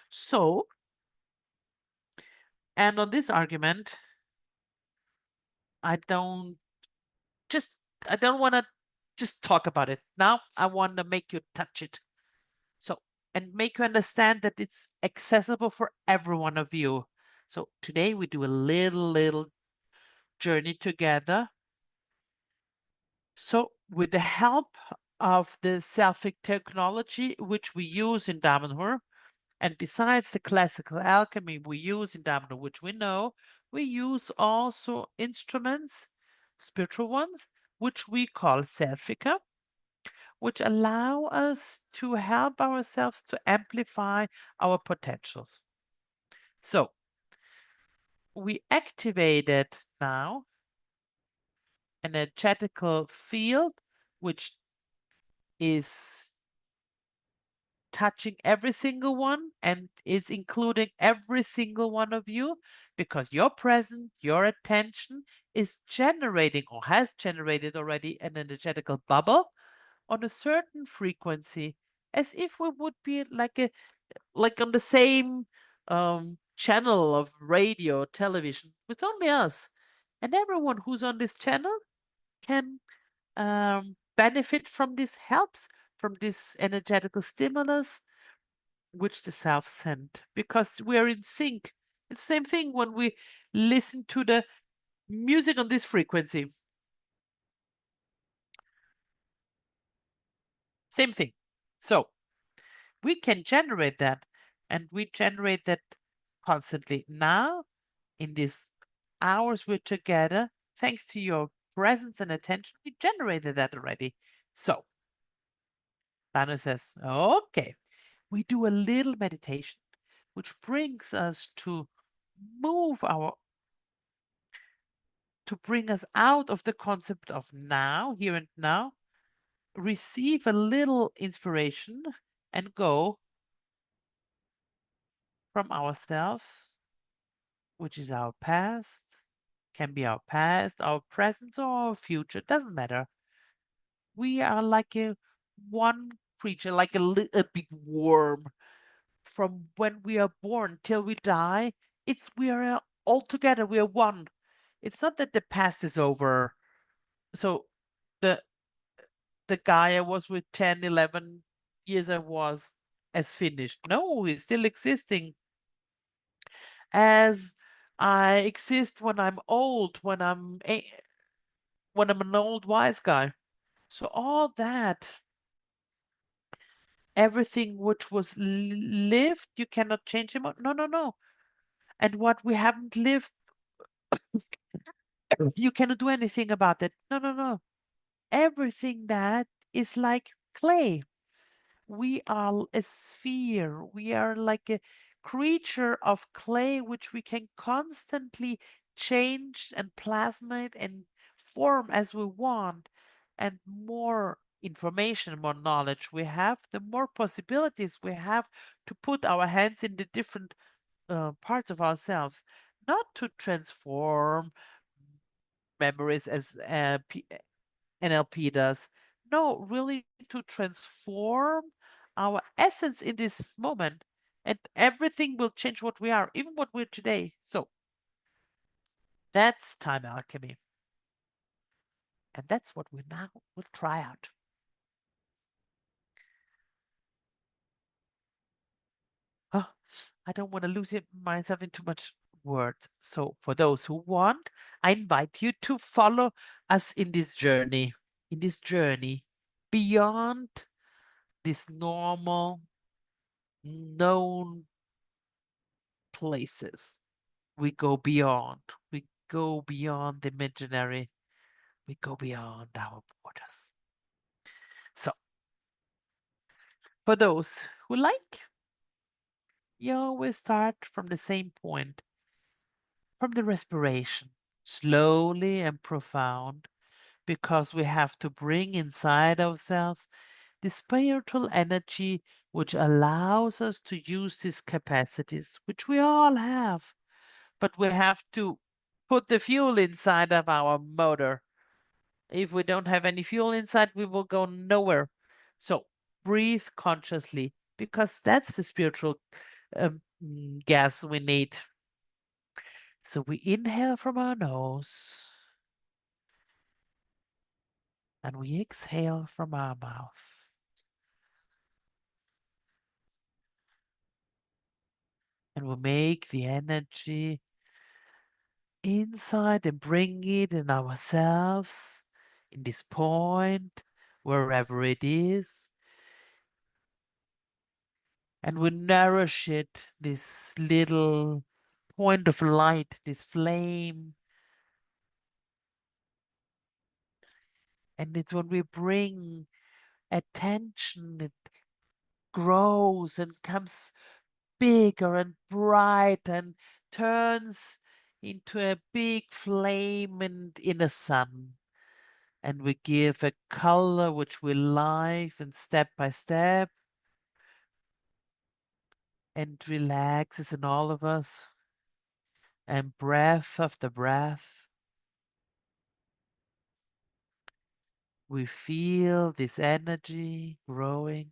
So, and on this argument, I don't just I don't want to just talk about it. Now I want to make you touch it. So, and make you understand that it's accessible for every one of you. So today we do a little journey together. So with the help of the selfic technology which we use in Damanhur, and besides the classical alchemy we use in Damanhur, which we know, we use also instruments, spiritual ones, which we call selfica, which allow us to help ourselves to amplify our potentials. So we activated now an energetical field which is touching every single one and is including every single one of you, because your presence, your attention is generating or has generated already an energetical bubble on a certain frequency, as if we would be like on the same channel of radio, television, with only us. And everyone who's on this channel can benefit from this helps, from this energetical stimulus, which the self sent, because we're in sync. It's the same thing when we listen to the music on this frequency. Same thing. So we can generate that, and we generate that constantly. Now, in these hours we're together, thanks to your presence and attention, we generated that already. So, Dana says, okay, we do a little meditation, which brings us to move our, to bring us out of the concept of now, here and now, receive a little inspiration and go from ourselves, which is our past, can be our past, our present, or our future, doesn't matter. We are like a one creature, like a big worm. From when we are born till we die, it's we are all together. We are one. It's not that the past is over. So the the guy I was with 10, 11 years I was as finished. No, he's still existing as I exist when I'm old, when I'm an old wise guy. So all that, everything which was lived, you cannot change him. No, no, no. And what we haven't lived, you cannot do anything about it. No, no, no. Everything that is like clay. We are a sphere. We are like a creature of clay, which we can constantly change and plasmate and form as we want. And more information, more knowledge we have, the more possibilities we have to put our hands in the different parts of ourselves, not to transform memories as NLP does. No, really to transform our essence in this moment, and everything will change what we are, even what we're today. So that's time alchemy. And that's what we now will try out. Oh, I don't want to lose myself in too much words. So for those who want, I invite you to follow us in this journey beyond these normal, known places. We go beyond. We go beyond the imaginary. We go beyond our borders. So for those who like, you always start from the same point, from the respiration, slowly and profound, because we have to bring inside ourselves the spiritual energy which allows us to use these capacities, which we all have. But we have to put the fuel inside of our motor. If we don't have any fuel inside, we will go nowhere. So breathe consciously, because that's the spiritual gas we need. So we inhale from our nose and we exhale from our mouth. And we make the energy inside and bring it in ourselves, in this point, wherever it is. And we nourish it, this little point of light, this flame. And it's when we bring attention, it grows and comes bigger and bright and turns into a big flame in the sun. And we give a color which we live and step by step and relaxes in all of us. And breath after breath, we feel this energy growing.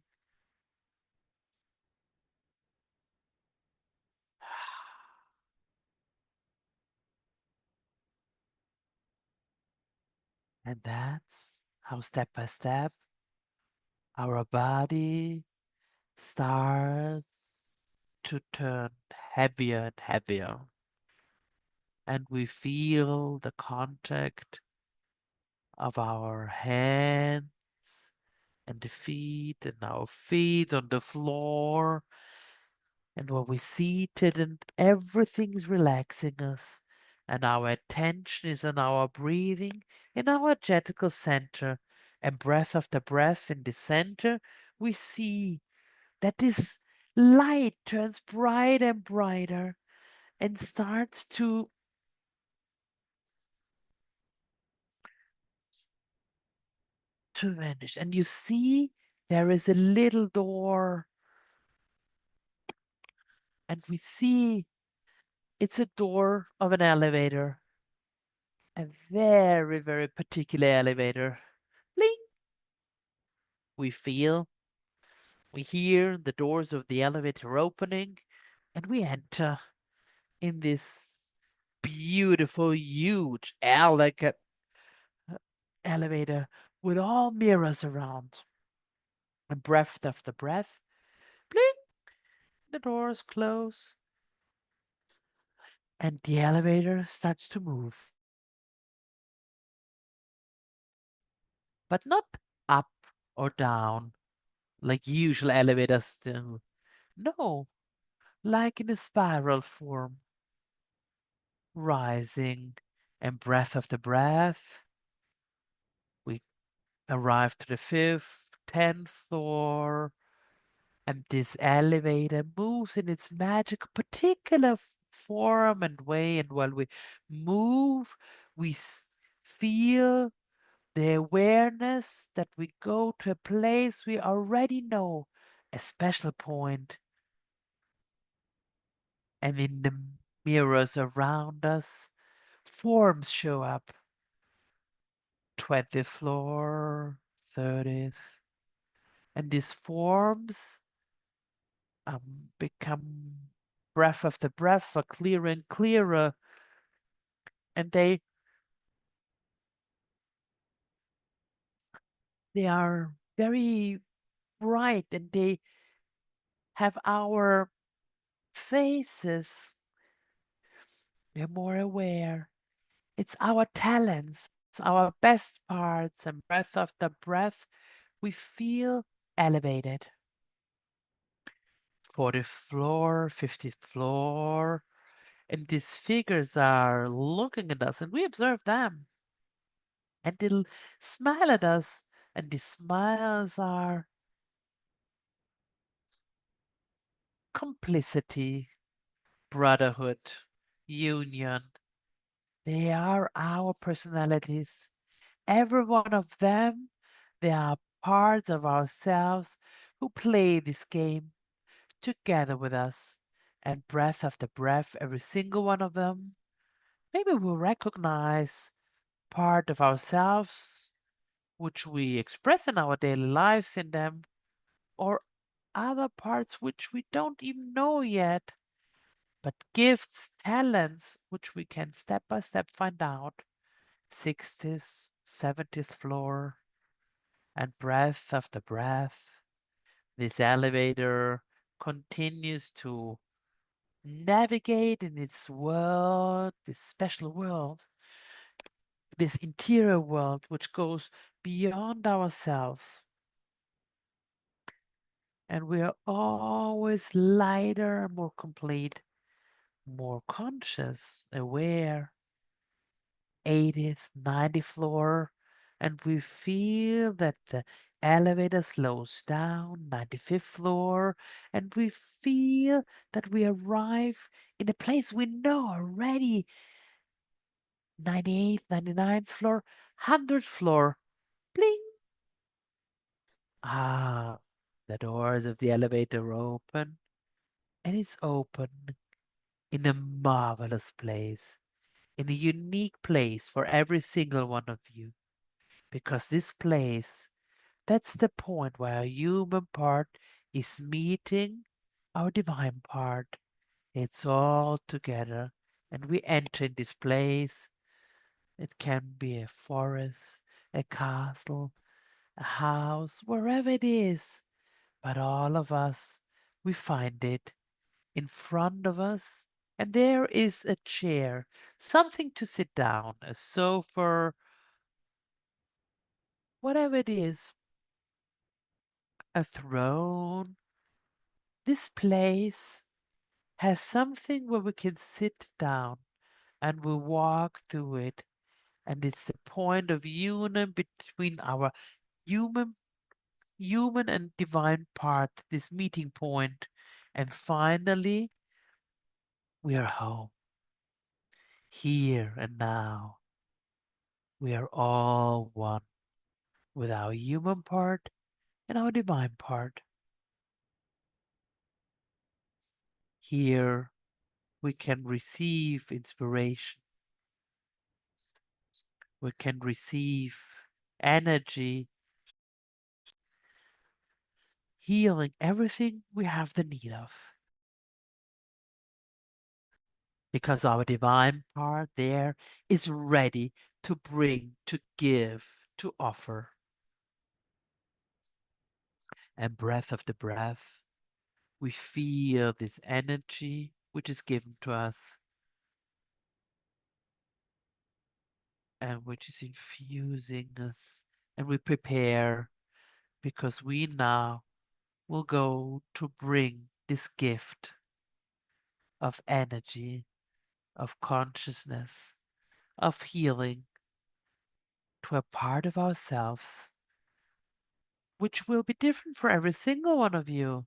And that's how step by step our body starts to turn heavier and heavier. And we feel the contact of our hands and the feet and our feet on the floor. And when we're seated and everything is relaxing us, and our attention is on our breathing in our energetical center, and breath after breath in the center, we see that this light turns brighter and brighter and starts to vanish. And you see there is a little door, and we see it's a door of an elevator, a very, very particular elevator. Bling! We feel, we hear the doors of the elevator opening, and we enter in this beautiful, huge, elegant elevator with all mirrors around. And breath after breath, bling, the doors close, and the elevator starts to move. But not up or down like usual elevators do. No, like in a spiral form, rising, and breath after breath, we arrive to the fifth, 10th floor, and this elevator moves in its magic particular form and way. And while we move, we feel the awareness that we go to a place we already know, a special point. And in the mirrors around us, forms show up. 20th floor, 30th, And these forms become breath after breath, clearer and clearer. And they are very bright, and they have our faces. They're more aware. It's our talents, our best parts, and breath after breath, we feel elevated. 40th floor, 50th floor, and these figures are looking at us, and we observe them, and they'll smile at us, and these smiles are complicity, brotherhood, union. They are our personalities. Every one of them, they are parts of ourselves who play this game together with us. And breath after breath, every single one of them, maybe we'll recognize part of ourselves which we express in our daily lives in them, or other parts which we don't even know yet, but gifts, talents which we can step by step find out. 60th, 70th floor, and breath after breath, this elevator continues to navigate in its world, this special world, this interior world which goes beyond ourselves. And we are always lighter, more complete, more conscious, aware. 80th, 90th floor, and we feel that the elevator slows down, 95th floor, and we feel that we arrive in a place we know already, 98th, 99th floor, 100th floor. Bling! Ah, the doors of the elevator open, and it's open in a marvelous place, in a unique place for every single one of you. Because this place, that's the point where our human part is meeting our divine part. It's all together, and we enter in this place. It can be a forest, a castle, a house, wherever it is. But all of us, we find it in front of us, and there is a chair, something to sit down, a sofa, whatever it is, a throne. This place has something where we can sit down and we walk through it. And it's the point of union between our human human and divine part, this meeting point. And finally, we are home, here and now. We are all one with our human part and our divine part. Here we can receive inspiration. We can receive energy, healing, everything we have the need of. Because our divine part there is ready to bring, to give, to offer. And breath of the breath, we feel this energy which is given to us and which is infusing us. And we prepare because we now will go to bring this gift of energy, of consciousness, of healing to a part of ourselves which will be different for every single one of you.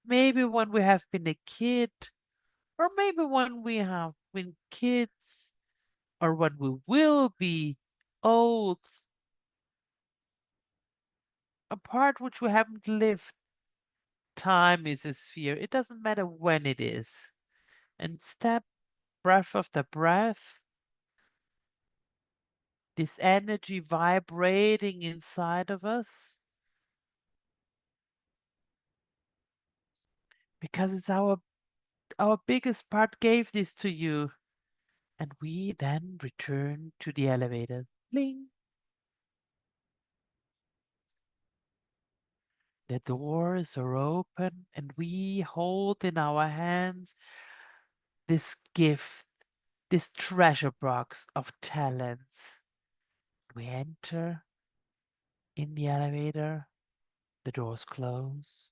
Maybe when we have been a kid, or maybe when we have been kids, or when we will be old, a part which we haven't lived. Time is a sphere. It doesn't matter when it is. And step, breath after breath, this energy vibrating inside of us, because it's our biggest part gave this to you. And we then return to the elevator. Bling. The doors are open and we hold in our hands this gift, this treasure box of talents. We enter in the elevator, the doors close,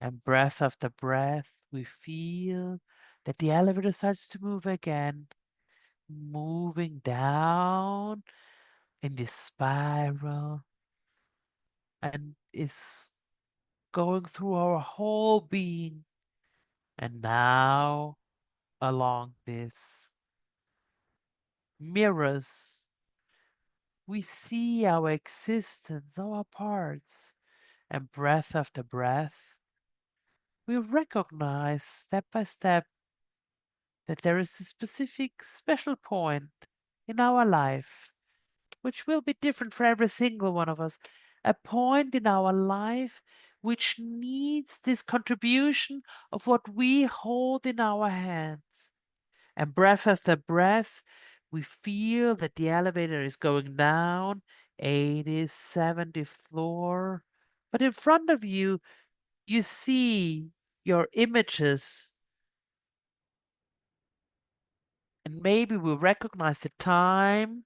and breath after breath, we feel that the elevator starts to move again, moving down in this spiral and is going through our whole being. And now, along this mirrors, we see our existence, our parts, and breath after breath, we recognize step by step that there is a specific special point in our life, which will be different for every single one of us. A point in our life which needs this contribution of what we hold in our hands. And breath after breath, we feel that the elevator is going down 80, 70 floor. But in front of you, you see your images, and maybe we recognize the time.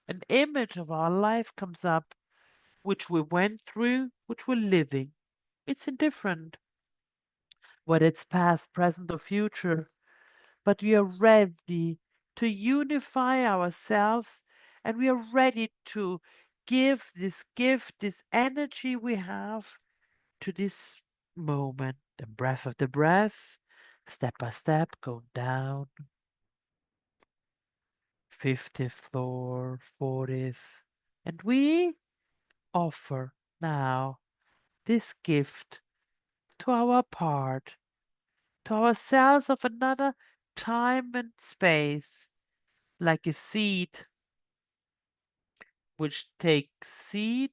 An image of our life comes up, which we went through, which we're living. It's indifferent whether it's past, present, or future, but we are ready to unify ourselves and we are ready to give this gift, this energy we have to this moment. And breath of the breath, step by step, going down, 50th floor, 40th. And we offer now this gift to our part, to ourselves of another time and space, like a seed which takes seed,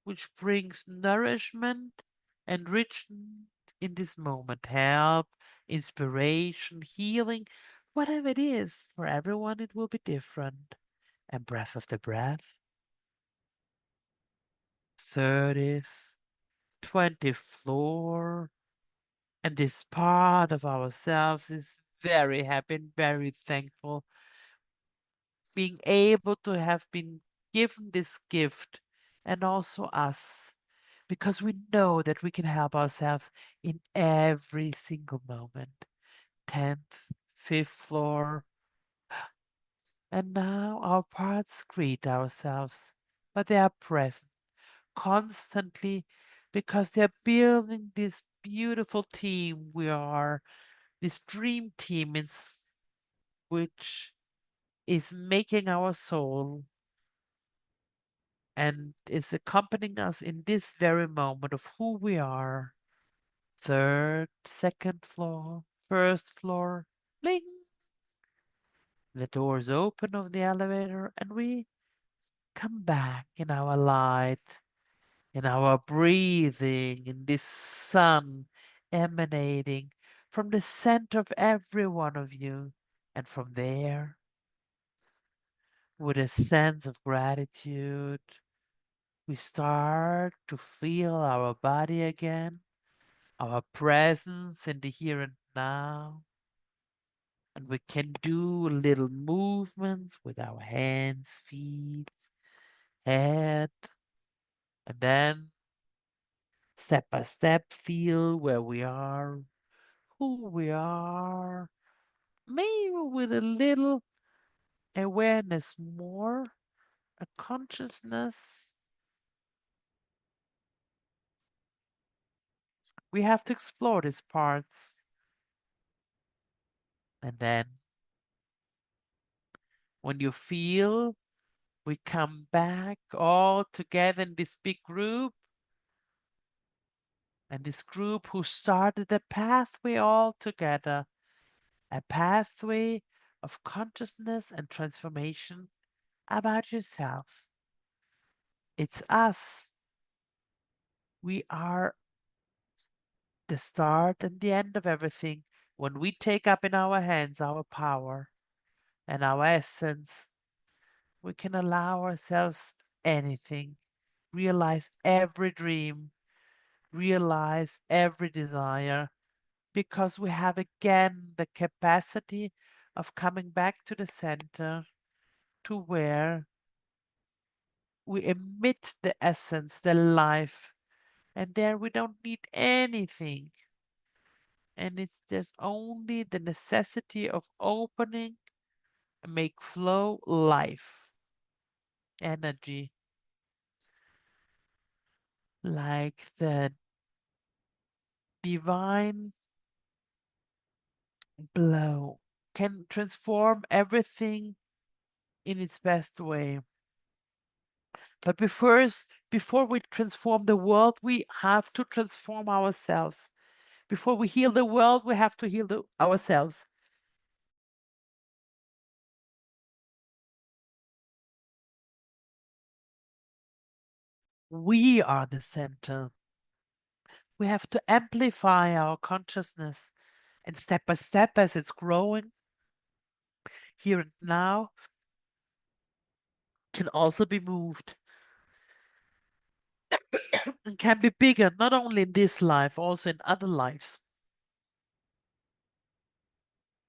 which brings nourishment, enrichment in this moment, help, inspiration, healing, whatever it is. For everyone, it will be different. And breath of the breath, 30th, 20th floor. And this part of ourselves is very happy and very thankful being able to have been given this gift and also us, because we know that we can help ourselves in every single moment. 10th, 5th floor. And now our parts greet ourselves, but they are present constantly because they're building this beautiful team we are, this dream team which is making our soul and is accompanying us in this very moment of who we are. Third, second floor, first floor, bling. The doors open of the elevator and we come back in our light, in our breathing, in this sun emanating from the center of every one of you. And from there, with a sense of gratitude, we start to feel our body again, our presence in the here and now. And we can do little movements with our hands, feet, head, and then step by step feel where we are, who we are, maybe with a little awareness more, a consciousness. We have to explore these parts. And then when you feel we come back all together in this big group, and this group who started a pathway all together, a pathway of consciousness and transformation about yourself. It's us. We are the start and the end of everything. When we take up in our hands our power and our essence, we can allow ourselves anything, realize every dream, realize every desire, because we have again the capacity of coming back to the center, to where we emit the essence, the life, and there we don't need anything. And it's there's only the necessity of opening and make flow life, energy, like the divine blow can transform everything in its best way. But before we transform the world, we have to transform ourselves. Before we heal the world, we have to heal ourselves. We are the center. We have to amplify our consciousness. And step by step, as it's growing, here and now, can also be moved and can be bigger, not only in this life, also in other lives.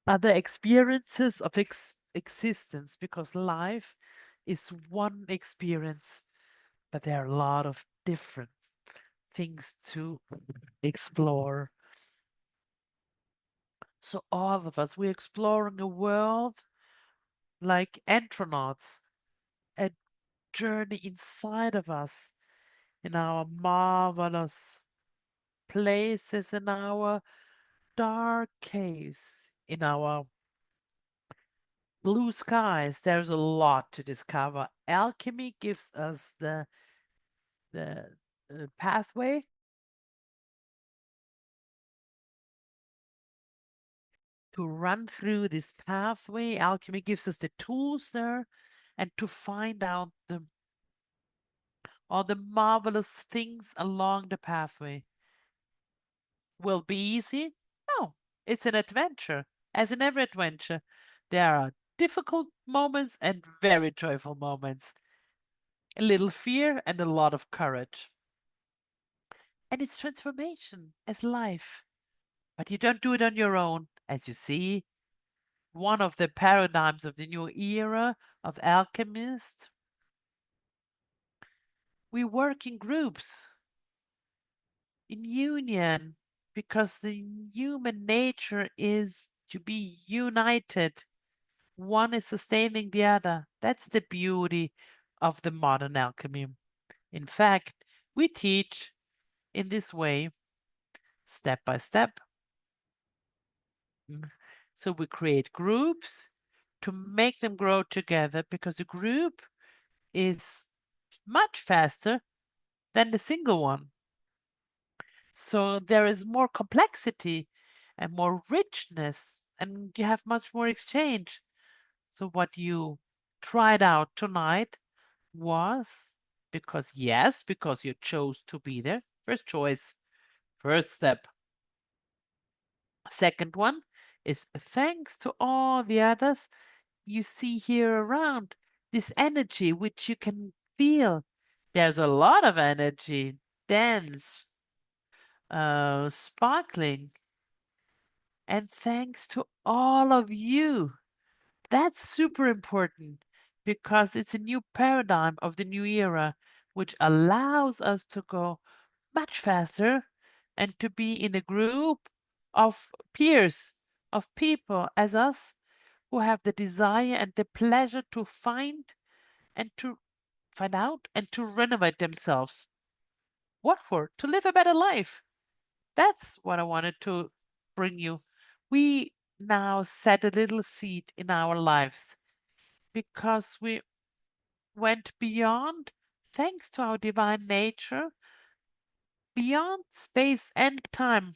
Other experiences of existence, because life is one experience, but there are a lot of different things to explore. So all of us, we're exploring a world like astronauts, a journey inside of us, in our marvelous places, in our dark caves, in our blue skies. There's a lot to discover. Alchemy gives us the pathway to run through this pathway. Alchemy gives us the tools there, and to find out all the marvelous things along the pathway. Will be easy? No, it's an adventure. As in every adventure, there are difficult moments and very joyful moments, a little fear and a lot of courage. And it's transformation as life. But you don't do it on your own. As you see, one of the paradigms of the new era of alchemists, we work in groups, in union, because the human nature is to be united. One is sustaining the other. That's the beauty of the modern alchemy. In fact, we teach in this way, step by step. So we create groups to make them grow together, because a group is much faster than the single one. So there is more complexity and more richness, and you have much more exchange. So what you tried out tonight was because you chose to be there. First choice, first step. Second one is thanks to all the others you see here around, this energy which you can feel. There's a lot of energy, dense, sparkling. And thanks to all of you. That's super important, because it's a new paradigm of the new era, which allows us to go much faster and to be in a group of peers, of people as us, who have the desire and the pleasure to and to find out and to renovate themselves. What for? To live a better life. That's what I wanted to bring you. We now set a little seed in our lives, because we went beyond, thanks to our divine nature, beyond space and time.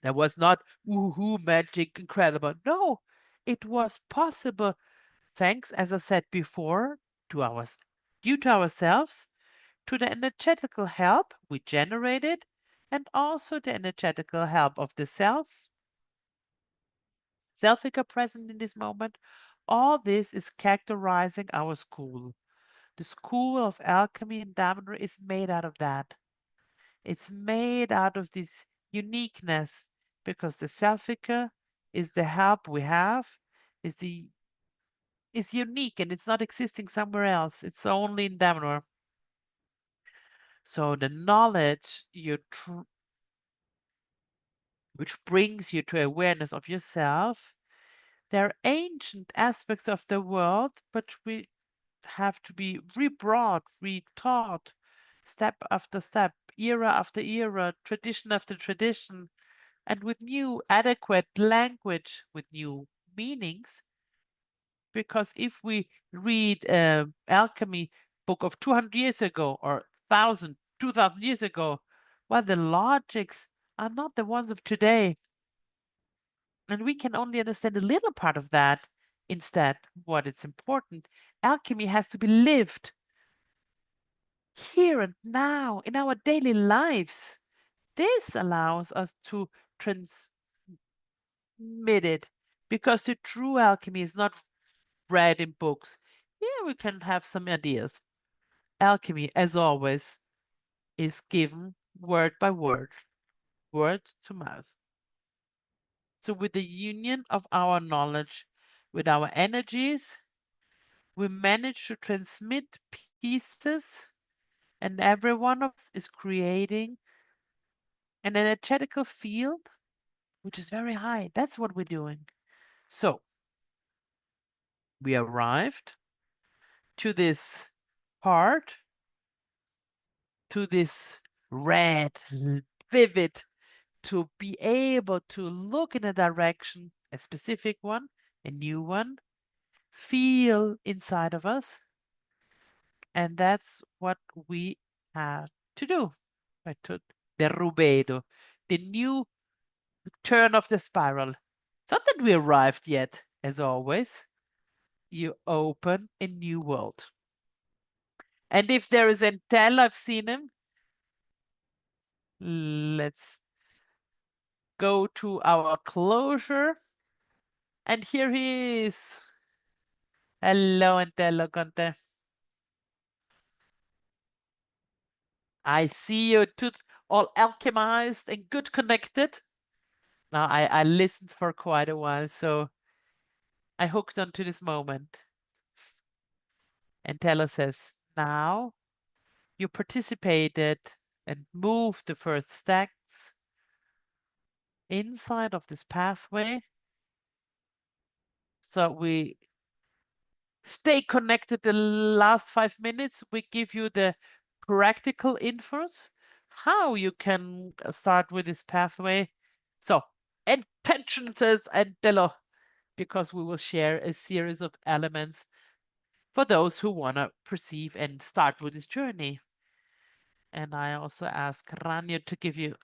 That was not woohoo, magic, incredible. No, it was possible, thanks, as I said before, to due to ourselves, to the energetical help we generated, and also the energetical help of the cells, selfica present in this moment. All this is characterizing our school. The school of alchemy in Damanhur is made out of that. It's made out of this uniqueness because the selfica is the help we have, is the is unique and it's not existing somewhere else. It's only in Damanhur. So the knowledge which brings you to awareness of yourself, there are ancient aspects of the world, but we have to be rebrought, retaught, step after step, era after era, tradition after tradition, and with new adequate language, with new meanings. Because if we read alchemy book of 200 years ago or 1,000, 2,000 years ago, well, the logics are not the ones of today. And we can only understand a little part of that. Instead, what is important, alchemy has to be lived here and now in our daily lives. This allows us to transmit it because the true alchemy is not read in books. Yeah, we can have some ideas. Alchemy, as always, is given word by word, word to mouth. So, with the union of our knowledge with our energies, we manage to transmit pieces, and every one of us is creating an energetical field which is very high. That's what we're doing. So, we arrived to this part, to this red, vivid, to be able to look in a direction, a specific one, a new one, feel inside of us. And that's what we have to do. I took the rubedo, the new turn of the spiral. It's not that we arrived yet, as always. You open a new world. And if there is Entel, I've seen him. Let's go to our closure. And here he is. Hello, Entello Conte. I see you two all alchemized and good connected. Now, I listened for quite a while, so I hooked onto this moment. And Tello says, now you participated and moved the first stacks inside of this pathway. So we stay connected the last 5 minutes. We give you the practical infos, how you can start with this pathway. So, attention says and Tello, because we will share a series of elements for those who want to perceive and start with this journey. And I also ask Rania to give you.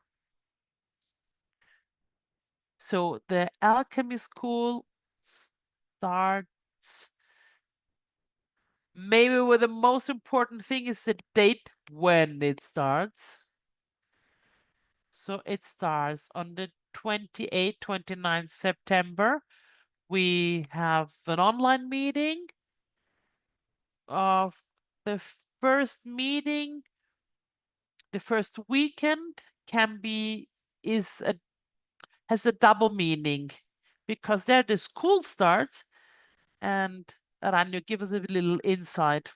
So the alchemy school starts maybe with the most important thing is the date when it starts. So it starts on the 28th, 29th September. We have an online meeting of the first meeting. The first weekend can be has a double meaning because there the school starts and Ranyo, give us a little insight.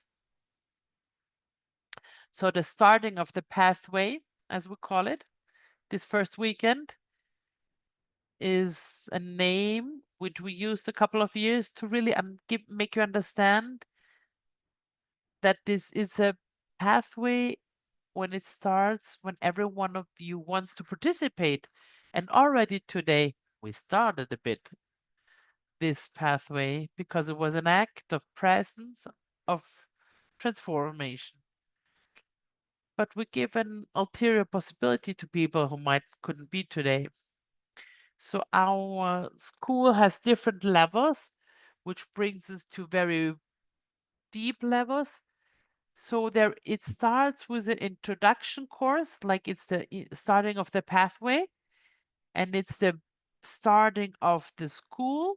So the starting of the pathway, as we call it, this first weekend is a name which we used a couple of years to really make you understand that this is a pathway when it starts, when every one of you wants to participate. And already today, we started a bit this pathway because it was an act of presence, of transformation. But we give an ulterior possibility to people who couldn't be today. So our school has different levels, which brings us to very deep levels. So there it starts with an introduction course, like it's the starting of the pathway, and it's the starting of the school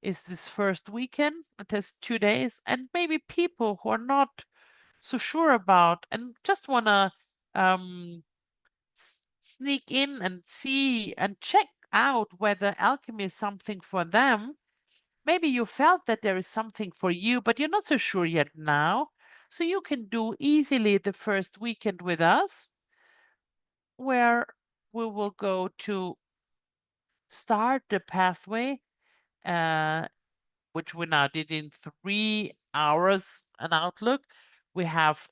is this first weekend. It has 2 days, and maybe people who are not so sure about and just want to um, sneak in and see and check out whether alchemy is something for them. Maybe you felt that there is something for you, but you're not so sure yet now. So you can do easily the first weekend with us, where we will go to start the pathway, uh, which we now did in 3 hours an outlook. We have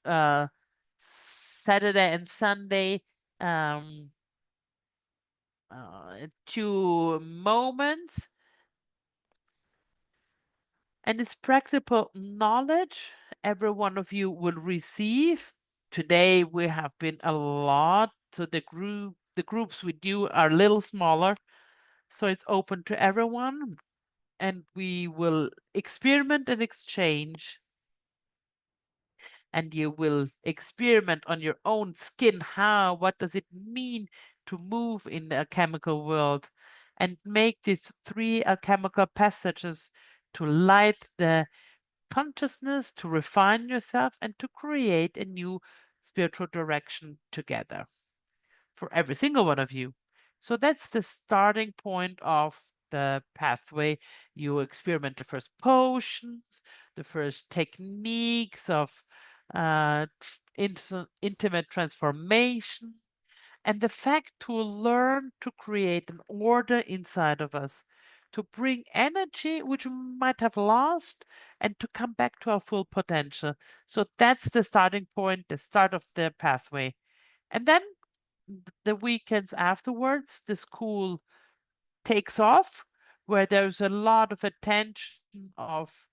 Saturday and Sunday um, 2 moments, and it's practical knowledge every one of you will receive. Today we have been a lot, so the groups we do are a little smaller, so it's open to everyone, and we will experiment and exchange, and you will experiment on your own skin. What does it mean to move in a chemical world, and make these 3 alchemical passages to light the consciousness, to refine yourself, and to create a new spiritual direction together for every single one of you. So that's the starting point of the pathway. You experiment the first potions, the first techniques of intimate transformation, and the fact to learn to create an order inside of us, to bring energy which we might have lost and to come back to our full potential. So that's the starting point, the start of the pathway. And then the weekends afterwards, the school takes off, where there's a lot of attention of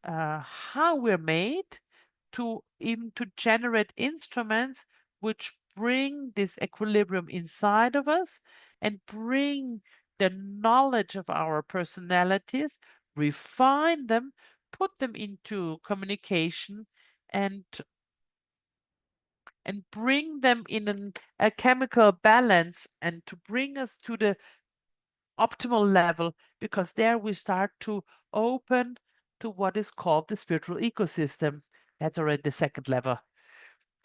how we're made to even to generate instruments which bring this equilibrium inside of us and bring the knowledge of our personalities, refine them, put them into communication, and bring them in a chemical balance, and to bring us to the optimal level, because there we start to open to what is called the spiritual ecosystem. That's already the second level.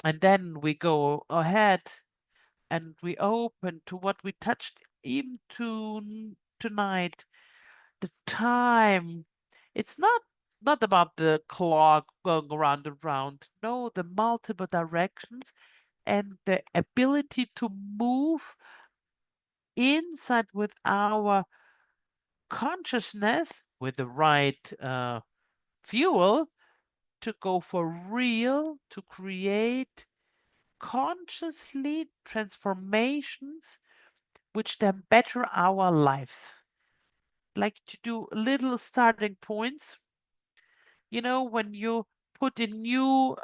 And then we go ahead and we open to what we touched even to tonight, the time. It's not about the clock going around and round. No, the multiple directions and the ability to move inside with our consciousness with the right fuel to go for real, to create consciously transformations which then better our lives. Like to do little starting points. You know, when you put a new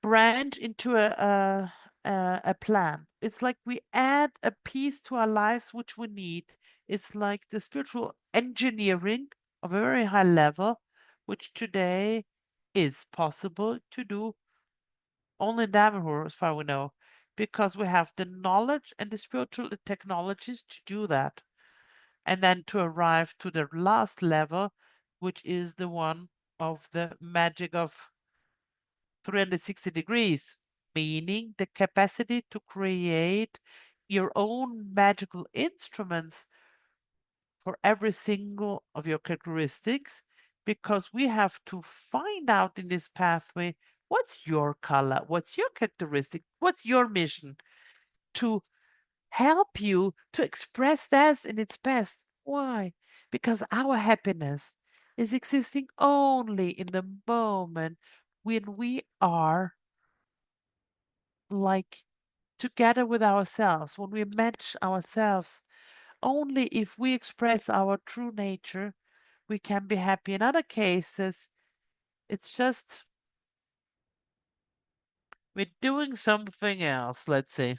brand into a plan. It's like we add a piece to our lives which we need. It's like the spiritual engineering of a very high level, which today is possible to do only in Damanhur, as far as we know, because we have the knowledge and the spiritual technologies to do that. And then to arrive to the last level, which is the one of the magic of 360 degrees, meaning the capacity to create your own magical instruments for every single of your characteristics, because we have to find out in this pathway what's your color, what's your characteristic, what's your mission, to help you to express that in its best. Why? Because our happiness is existing only in the moment when we are like together with ourselves, when we match ourselves. Only if we express our true nature, we can be happy. In other cases, it's just we're doing something else, let's say.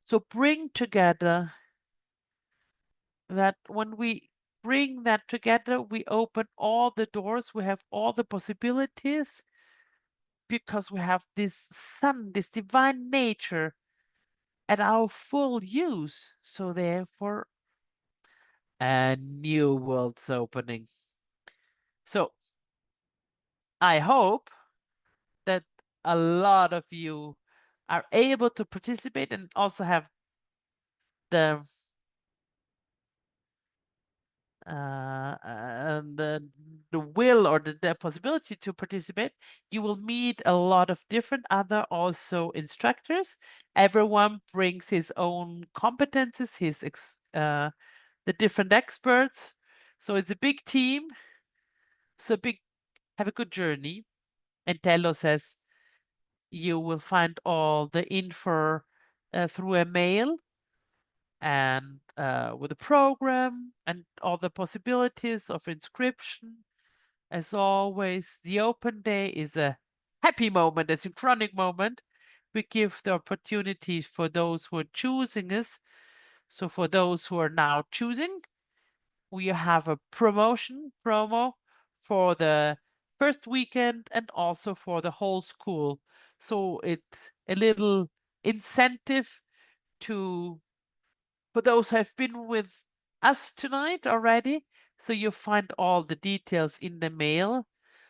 So bring together that when we bring that together, we open all the doors, we have all the possibilities because we have this sun, this divine nature at our full use. So therefore, a new world's opening. So I hope that a lot of you are able to participate and also have the and the will or the possibility to participate. You will meet a lot of different other also instructors. Everyone brings his own competences, the different experts. So it's a big team. So have a good journey. And Tello says you will find all the info through a mail and with a program and all the possibilities of inscription. As always, the open day is a happy moment, a synchronic moment. We give the opportunity for those who are choosing us. So for those who are now choosing, we have a promo for the first weekend and also for the whole school. So it's a little incentive to for those who have been with us tonight already. So you find all the details in the mail.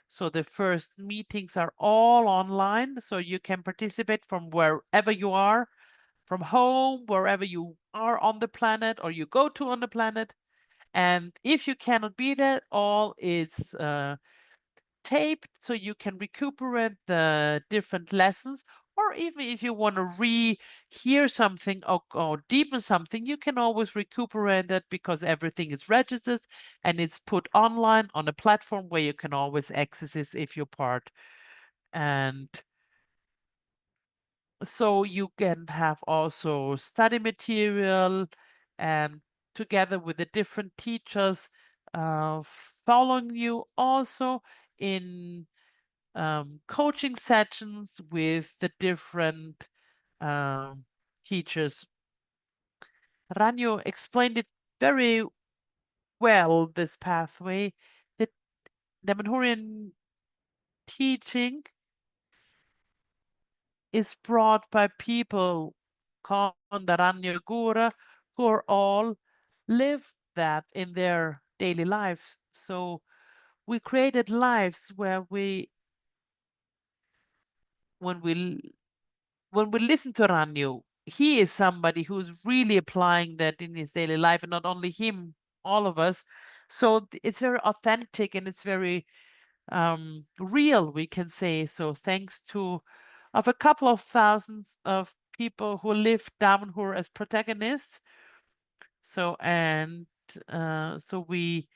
So the first meetings are all online, so you can participate from wherever you are, from home, wherever you are on the planet or you go to on the planet. And if you cannot be there, all is taped so you can recuperate the different lessons. Or even if you want to hear something or deepen something, you can always recuperate it because everything is registered and it's put online on a platform where you can always access it if you're part. And so you can have also study material and together with the different teachers following you also in coaching sessions with the different um, teachers. Ranyo explained it very well, this pathway. The Damanhurian teaching is brought by people called Ranyo Gura who are all live that in their daily lives. So we created lives where when we when we listen to Ranyo, he is somebody who's really applying that in his daily life, and not only him, all of us. So it's very authentic and it's very real, we can say. So thanks to of a couple of thousands of people who live Damanhur as protagonists. So and so we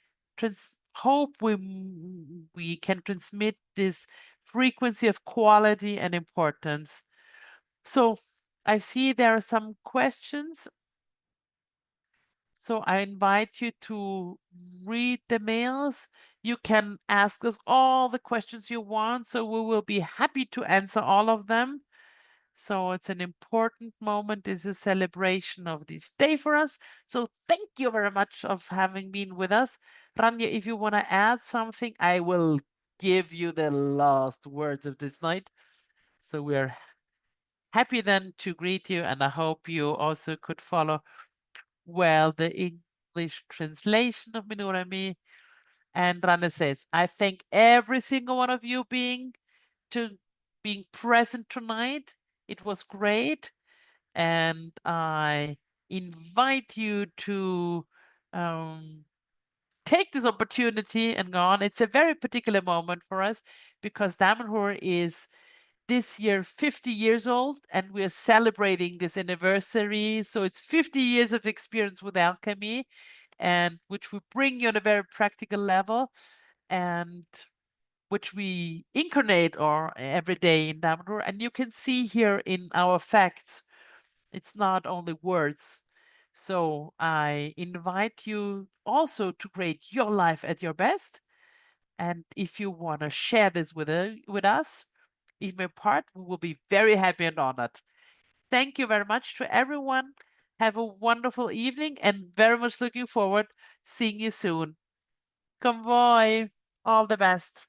hope we can transmit this frequency of quality and importance. So I see there are some questions. So I invite you to read the mails. You can ask us all the questions you want. So we will be happy to answer all of them. So it's an important moment. It's a celebration of this day for us. So thank you very much of having been with us. Rania, if you want to add something, I will give you the last words of this night. So we're happy then to greet you, and I hope you also could follow well the English translation of Minurami. And Rana says, I thank every single one of you being present tonight. It was great. And I invite you to take this opportunity and go on. It's a very particular moment for us because Damanhur is this year 50 years old and we're celebrating this anniversary. So it's 50 years of experience with alchemy and which we bring you on a very practical level and which we incarnate or every day in Damanhur. And you can see here in our facts, it's not only words. So I invite you also to create your life at your best. And if you want to share this with us, if my part, we will be very happy and honored. Thank you very much to everyone. Have a wonderful evening and very much looking forward seeing you soon. Convoy, all the best.